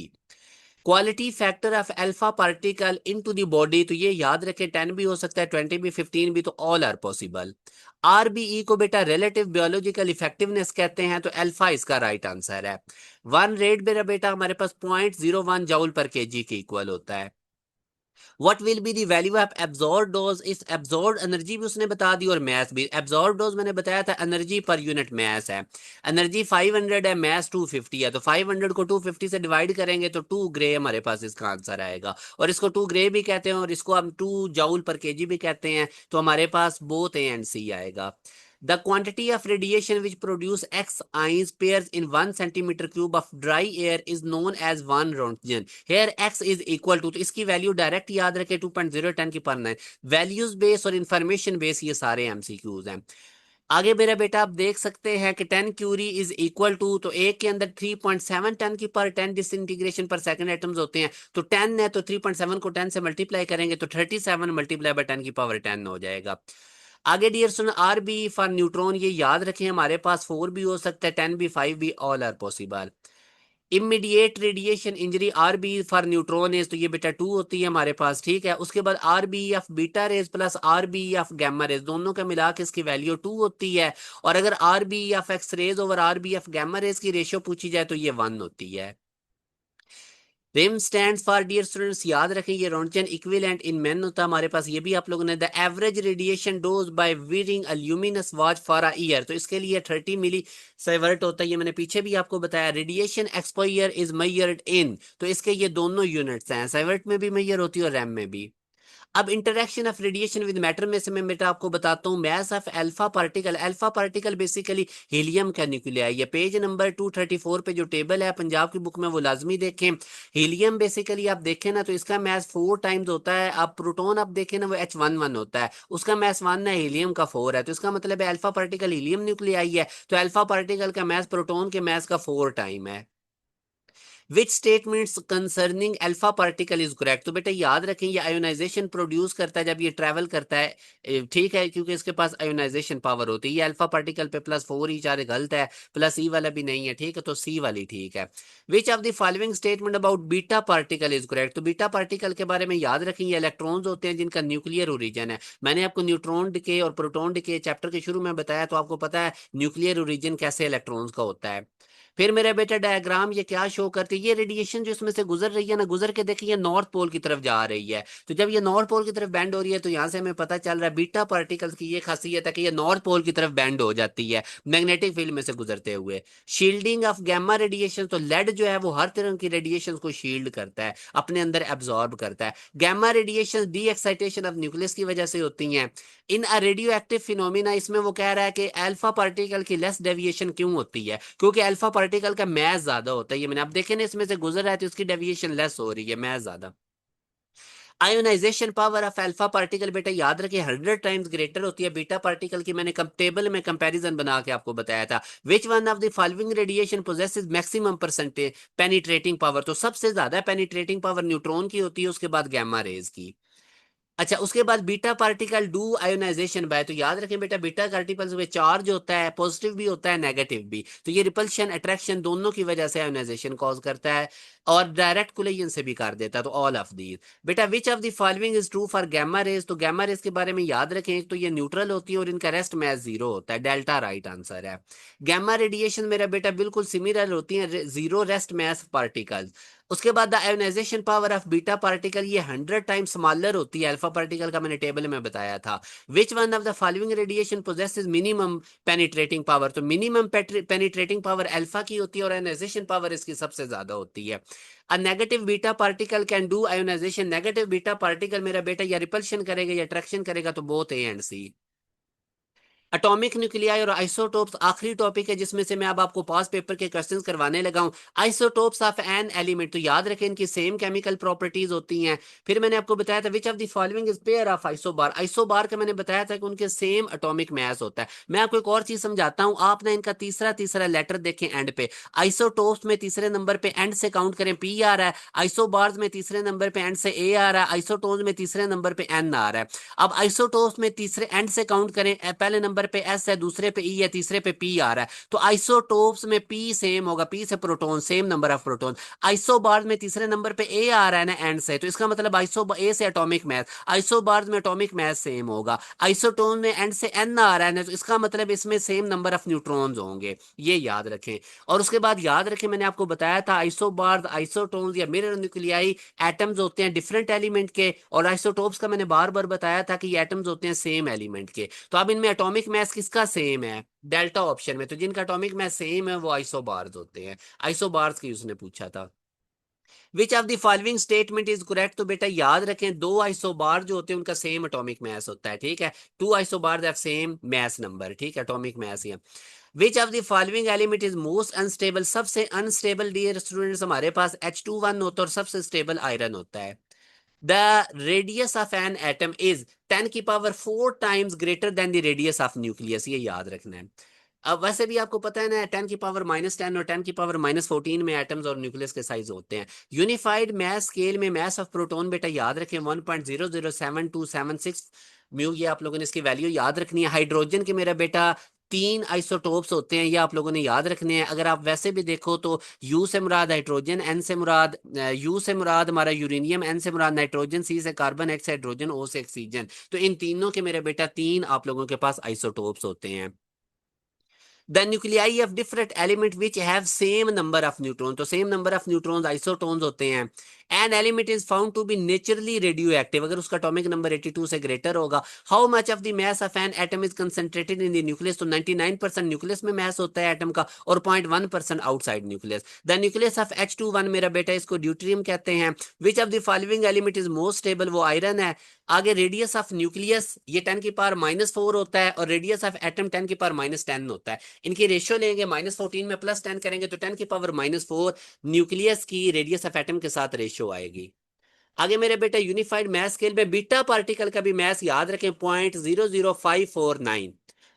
Quality factor of alpha particle into the body, तो ये याद रखें 10 भी हो सकता है, 20 भी, 15 भी, तो ऑल आर पॉसिबल। आरबीई को बेटा रिलेटिव बायोलॉजिकल इफेक्टिवनेस कहते हैं, तो अल्फा इसका राइट आंसर है। वन रेट मेरा बेटा हमारे पास 0.01 जूल/kg के इक्वल होता है। What will be the value of absorb dose, इस एब्जॉर्ब एनर्जी भी उसने बता दी और मैथ भी। एब्जॉर्ब डोज मैंने बताया था एनर्जी पर यूनिट मैस है, एनर्जी 500 है, मैस 250 है, तो 500 को 250 से डिवाइड करेंगे तो 2 ग्रे हमारे पास इसका आंसर आएगा। और इसको 2 ग्रे भी कहते हैं और इसको हम 2 जूल/kg भी कहते हैं, तो हमारे पास बोथ ए एंड सी आएगा। The quantity of radiation which produce X ions pairs in 1 cm³ of dry air is known as 1 Rontgen. Here X is equal to, तो इसकी वैल्यू डायरेक्ट याद रखे 2.0 10 की पावर 9। वैल्यूज बेस और information base ये सारे MCQs हैं। आगे मेरा बेटा आप देख सकते हैं कि 10 क्यूरी इज इक्वल टू, तो एक के अंदर 3.7 10 की power 10 disintegration per second atoms होते हैं, तो 10 है तो 3.7 को 10 से मल्टीप्लाई करेंगे तो 37 मल्टीप्लाई बाय 10 की पावर 10 हो जाएगा। आगे डियर सुन, आर बी फॉर न्यूट्रॉन ये याद रखें, हमारे पास 4 भी हो सकता है, 10 भी, 5 भी, all are possible. Immediate radiation injury R B for neutron as, तो ये बेटा 2 होती है हमारे पास, ठीक है। उसके बाद R B of beta rays plus R B of gamma rays, दोनों का मिला के इसकी वैल्यू 2 होती है। और अगर R B of X rays over R B of gamma rays की रेशियो पूछी जाए तो ये 1 होती है। Rem stand for dear students याद रखें, ये रोंटगन इक्विवेलेंट इन मेन होता है हमारे पास, ये भी आप लोगों ने। The average radiation dose by wearing a luminous watch for a year, तो इसके लिए 30 मिली साइवर्ट होता है, ये मैंने पीछे भी आपको बताया। Radiation exposure is measured in, तो इसके ये दोनों यूनिट्स हैं, साइवर्ट में भी मेजर होती है और रैम में भी। अब interaction of radiation with matter में से मैं बेटा आपको बताता हूँ। Mass of alpha particle, alpha particle basically helium का न्यूक्लिया है। ये पेज नंबर 234 पे जो टेबल है पंजाब की बुक में वो लाजमी देखें। हीलियम बेसिकली आप देखें ना तो इसका मैस 4 टाइम्स होता है। आप प्रोटोन आप देखें ना वो H11 होता है, उसका मैस 1 है, हीलियम का 4 है, तो इसका मतलब है अल्फा पार्टिकल हीलियम न्यूक्लियाई है, तो अल्फा पार्टिकल का मैस प्रोटोन के मैस का 4 टाइम है। Which statements concerning alpha particle is correct, तो बेटा याद रखें ये आयोनाइजेशन प्रोड्यूस करता है जब ये ट्रेवल करता है, ठीक है, क्योंकि इसके पास आयोनाइजेशन पावर होती है। ये अल्फा पार्टिकल पे +4 ही चार गलत है, प्लस ई वाला भी नहीं है, ठीक है, तो सी वाली ठीक है। Which of the following statement about beta particle is correct, तो बीटा पार्टिकल के बारे में याद रखें ये इलेक्ट्रॉन्स होते हैं जिनका न्यूक्लियर ओरिजिन है। मैंने आपको न्यूट्रॉन डिके और प्रोटॉन डिके चैप्टर के शुरू में बताया, तो आपको पता है न्यूक्लियर ओरिजिन कैसे इलेक्ट्रॉन्स का होता है। फिर मेरा बेटा डायग्राम ये क्या शो करती है, ये रेडिएशन जो इसमें से गुजर रही है ना, गुजर के देखिए नॉर्थ पोल की तरफ जा रही है। तो जब ये नॉर्थ पोल की तरफ बैंड हो रही है तो यहाँ से हमें पता चल रहा है बीटा पार्टिकल्स की ये खासियत है कि ये नॉर्थ पोल की तरफ बैंड हो जाती है मैग्नेटिक फील्ड में से गुजरते हुए। शील्डिंग ऑफ गैमा रेडिएशन, तो लेड जो है वो हर तरह की रेडिएशन को शील्ड करता है, अपने अंदर एब्जॉर्ब करता है। Gamma radiation de excitation of nucleus की वजह से होती हैं। In a radio active phenomena, इसमें वो कह रहा है कि अल्फा पार्टिकल की लेस डेविएशन क्यों होती है, क्योंकि अल्फा पार्टिकल का मैस ज्यादा होता है। ये मैंने आप देखे ना, इसमें से गुजर रहा है तो उसकी डेविएशन लेस हो रही है, मैस ज्यादा। Ionization power of alpha particle बेटा याद रखिए 100 टाइम्स ग्रेटर होती है बीटा पार्टिकल की। मैंने टेबल में कंपैरिजन बना के आपको बताया था। Which one of the following radiation possesses maximum percentage penetrating power, तो सबसे ज्यादा पेनिट्रेटिंग पावर न्यूट्रॉन की होती है, उसके बाद गैमा रेज की। अच्छा, उसके बाद beta particle do ionization by, तो याद रखें बेटा बीटा पार्टिकल्स में चार्ज होता है, पॉजिटिव भी होता है नेगेटिव भी, तो ये रिपल्शन अट्रैक्शन दोनों की वजह से आयोनाइजेशन कॉज करता है, और डायरेक्ट कोलिजन से भी कर देता है। तो ऑल ऑफ दीज बेटा, which of the following is true for gamma rays, तो गैमा रेज के बारे में याद रखें, एक तो ये न्यूट्रल होती है और इनका रेस्ट मैच जीरो होता है, डेल्टा राइट आंसर है। गैमा रेडिएशन मेरा बेटा बिल्कुल सिमिलर होती है जीरो रेस्ट मैस पार्टिकल्स। उसके बाद the ionization power of beta particle ये 100 टाइम्स स्मॉलर होती है अल्फा पार्टिकल का, मैंने टेबल में बताया था। Which one of the following radiation possesses minimum penetrating power, तो मिनिमम पेनिट्रेटिंग पावर अल्फा की होती है और आयोनाइजेशन पावर इसकी सबसे ज्यादा होती है। A negative beta particle can do ionization, negative beta particle मेरा बेटा या रिपल्शन करेगा या अट्रैक्शन करेगा, तो both A and C. Atomic nuclei और आइसोटोप्स आखिरी टॉपिक है जिसमें से मैं अब आपको पास पेपर के क्वेश्चंस करवाने लगा हूं। आइसोटोप्स ऑफ एन एलिमेंट, तो याद रखें इनकी सेम केमिकल प्रॉपर्टीज होती हैं। फिर मैंने आपको बताया था विच of the following is pair of isobar, isobar का मैंने बताया था कि उनके सेम एटॉमिक मास होता है। मैं आपको एक और चीज समझाता हूं, आप ना इनका तीसरा तीसरा लेटर देखें एंड पे। आइसोटोप्स में तीसरे नंबर पे एंड से काउंट करें पी आ रहा है, आइसोबार्स में तीसरे नंबर पे एंड से ए आ रहा है, आइसोटोन्स में तीसरे नंबर पे एन आ रहा है। अब आइसोटोप्स में तीसरे एंड से काउंट करें, पहले नंबर पे एस है, दूसरे पे ई है, तीसरे पे पी आ रहा है, तो आइसोटोप्स में पी सेम होगा, पी से proton same number of proton. Isobars में तीसरे नंबर पे ए आ रहा है ना एंड से, तो इसका मतलब आइसो ए से एटॉमिक मास, आइसोबार्स में एटॉमिक मास सेम होगा। आइसोटोन में एंड से एन आ रहा है ना, तो इसका मतलब इसमें सेम नंबर ऑफ न्यूट्रॉन्स होंगे, ये याद रखें। और उसके बाद याद रखें मैंने आपको बताया था आइसोबार्स आइसोटोन्स या मिरर न्यूक्लियाई एटम्स होते हैं डिफरेंट एलिमेंट के, और आइसोटोप्स का मैंने बार बार बताया था कि ये एटम्स होते हैं सेम एलिमेंट के। तो अब इनमें एटॉमिक मास किसका सेम है, डेल्टा ऑप्शन में, तो जिनका एटॉमिक मास सेम है वो आइसोबार्स होते हैं। आइसोबार्स की उसने पूछा था। विच of the following statement is correct, तो बेटा याद रखें दो आइसोबार जो होते हैं उनका सेम एटॉमिक मास होता है, ठीक है, two isobar have same mass number, ठीक है, एटॉमिक मास ही। Which of the following element is most unstable, सबसे अनस्टेबल डियर स्टूडेंट्स हमारे पास H2 होता है और सबसे स्टेबल आयरन होता है। The radius of an atom is 10 की power 4 times greater than the radius of nucleus, ये याद रखना है। अब वैसे भी आपको पता है ना 10 की पावर -10 और 10 की पावर -14 में एटम्स और न्यूक्लियस के साइज होते हैं। यूनिफाइड मास स्केल में मास ऑफ प्रोटॉन बेटा याद रखें 1.007276 म्यू, ये आप लोगों ने इसकी वैल्यू याद रखनी है। हाइड्रोजन के मेरा बेटा तीन आइसोटोप्स होते हैं, ये आप लोगों ने याद रखने हैं। अगर आप वैसे भी देखो तो यू से मुराद हाइड्रोजन, एन से मुराद यू से मुराद हमारा यूरेनियम, एन से मुराद नाइट्रोजन, सी से कार्बन, एक्स से हाइड्रोजन, ओ से ऑक्सीजन, तो इन तीनों के मेरे बेटा तीन आप लोगों के पास आइसोटोप्स होते हैं। The nuclei of different element which have same number of neutrons, तो same number of neutrons isotones होते हैं। An element is found to be naturally radioactive, अगर उसका atomic number 82 से greater होगा। How much of the mass of an atom is concentrated in the nucleus, तो 99% nucleus में mass होता है atom का और 0.1% outside nucleus। The nucleus of H21 मेरा बेटा इसको ड्यूटेरियम कहते हैं। Which of the following element is most stable, वो आयरन है। आगे रेडियस ऑफ न्यूक्लियस ये 10 की पावर -4 होता है और रेडियस ऑफ एटम 10 की पावर -10 होता है। इनकी रेशियो लेंगे -14 में +10 करेंगे तो 10 की पावर -4 न्यूक्लियस की रेडियस ऑफ एटम के साथ रेशियो आएगी। आगे मेरे बेटे यूनिफाइड मैथ स्केल में बीटा पार्टिकल का भी मैथ याद रखें 0.00549।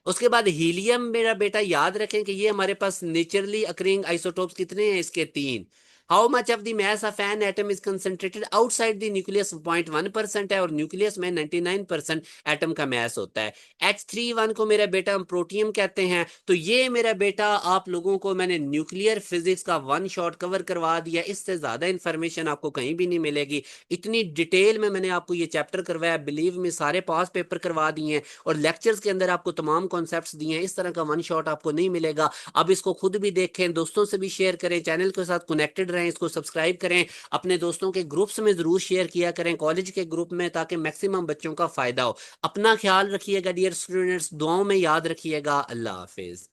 उसके बाद हीलियम मेरा बेटा याद रखें कि ये हमारे पास नेचुरली अकरिंग आइसोटोप्स कितने हैं, इसके तीन। How much of the mass of an atom is concentrated outside the nucleus 0.1% है, और न्यूक्लियस में 99% एटम का मास होता है। H31 को मेरा बेटा हम प्रोटियम कहते हैं। तो ये मेरा बेटा आप लोगों को मैंने न्यूक्लियर फिजिक्स का वन शॉट कवर करवा दिया, इससे ज्यादा इंफॉर्मेशन आपको कहीं भी नहीं मिलेगी। इतनी डिटेल में मैंने आपको ये चैप्टर करवाया, बिलीव में सारे पास पेपर करवा दिए हैं और लेक्चर्स के अंदर आपको तमाम कॉन्सेप्ट्स दिए हैं। इस तरह का वन शॉट आपको नहीं मिलेगा। अब इसको खुद भी देखें, दोस्तों से भी शेयर करें, चैनल के साथ कनेक्टेड रहें, इसको सब्सक्राइब करें, अपने दोस्तों के ग्रुप्स में जरूर शेयर किया करें, कॉलेज के ग्रुप में, ताकि मैक्सिमम बच्चों का फायदा हो। अपना ख्याल रखिएगा डियर स्टूडेंट्स, दुआओं में याद रखिएगा। अल्लाह हाफिज।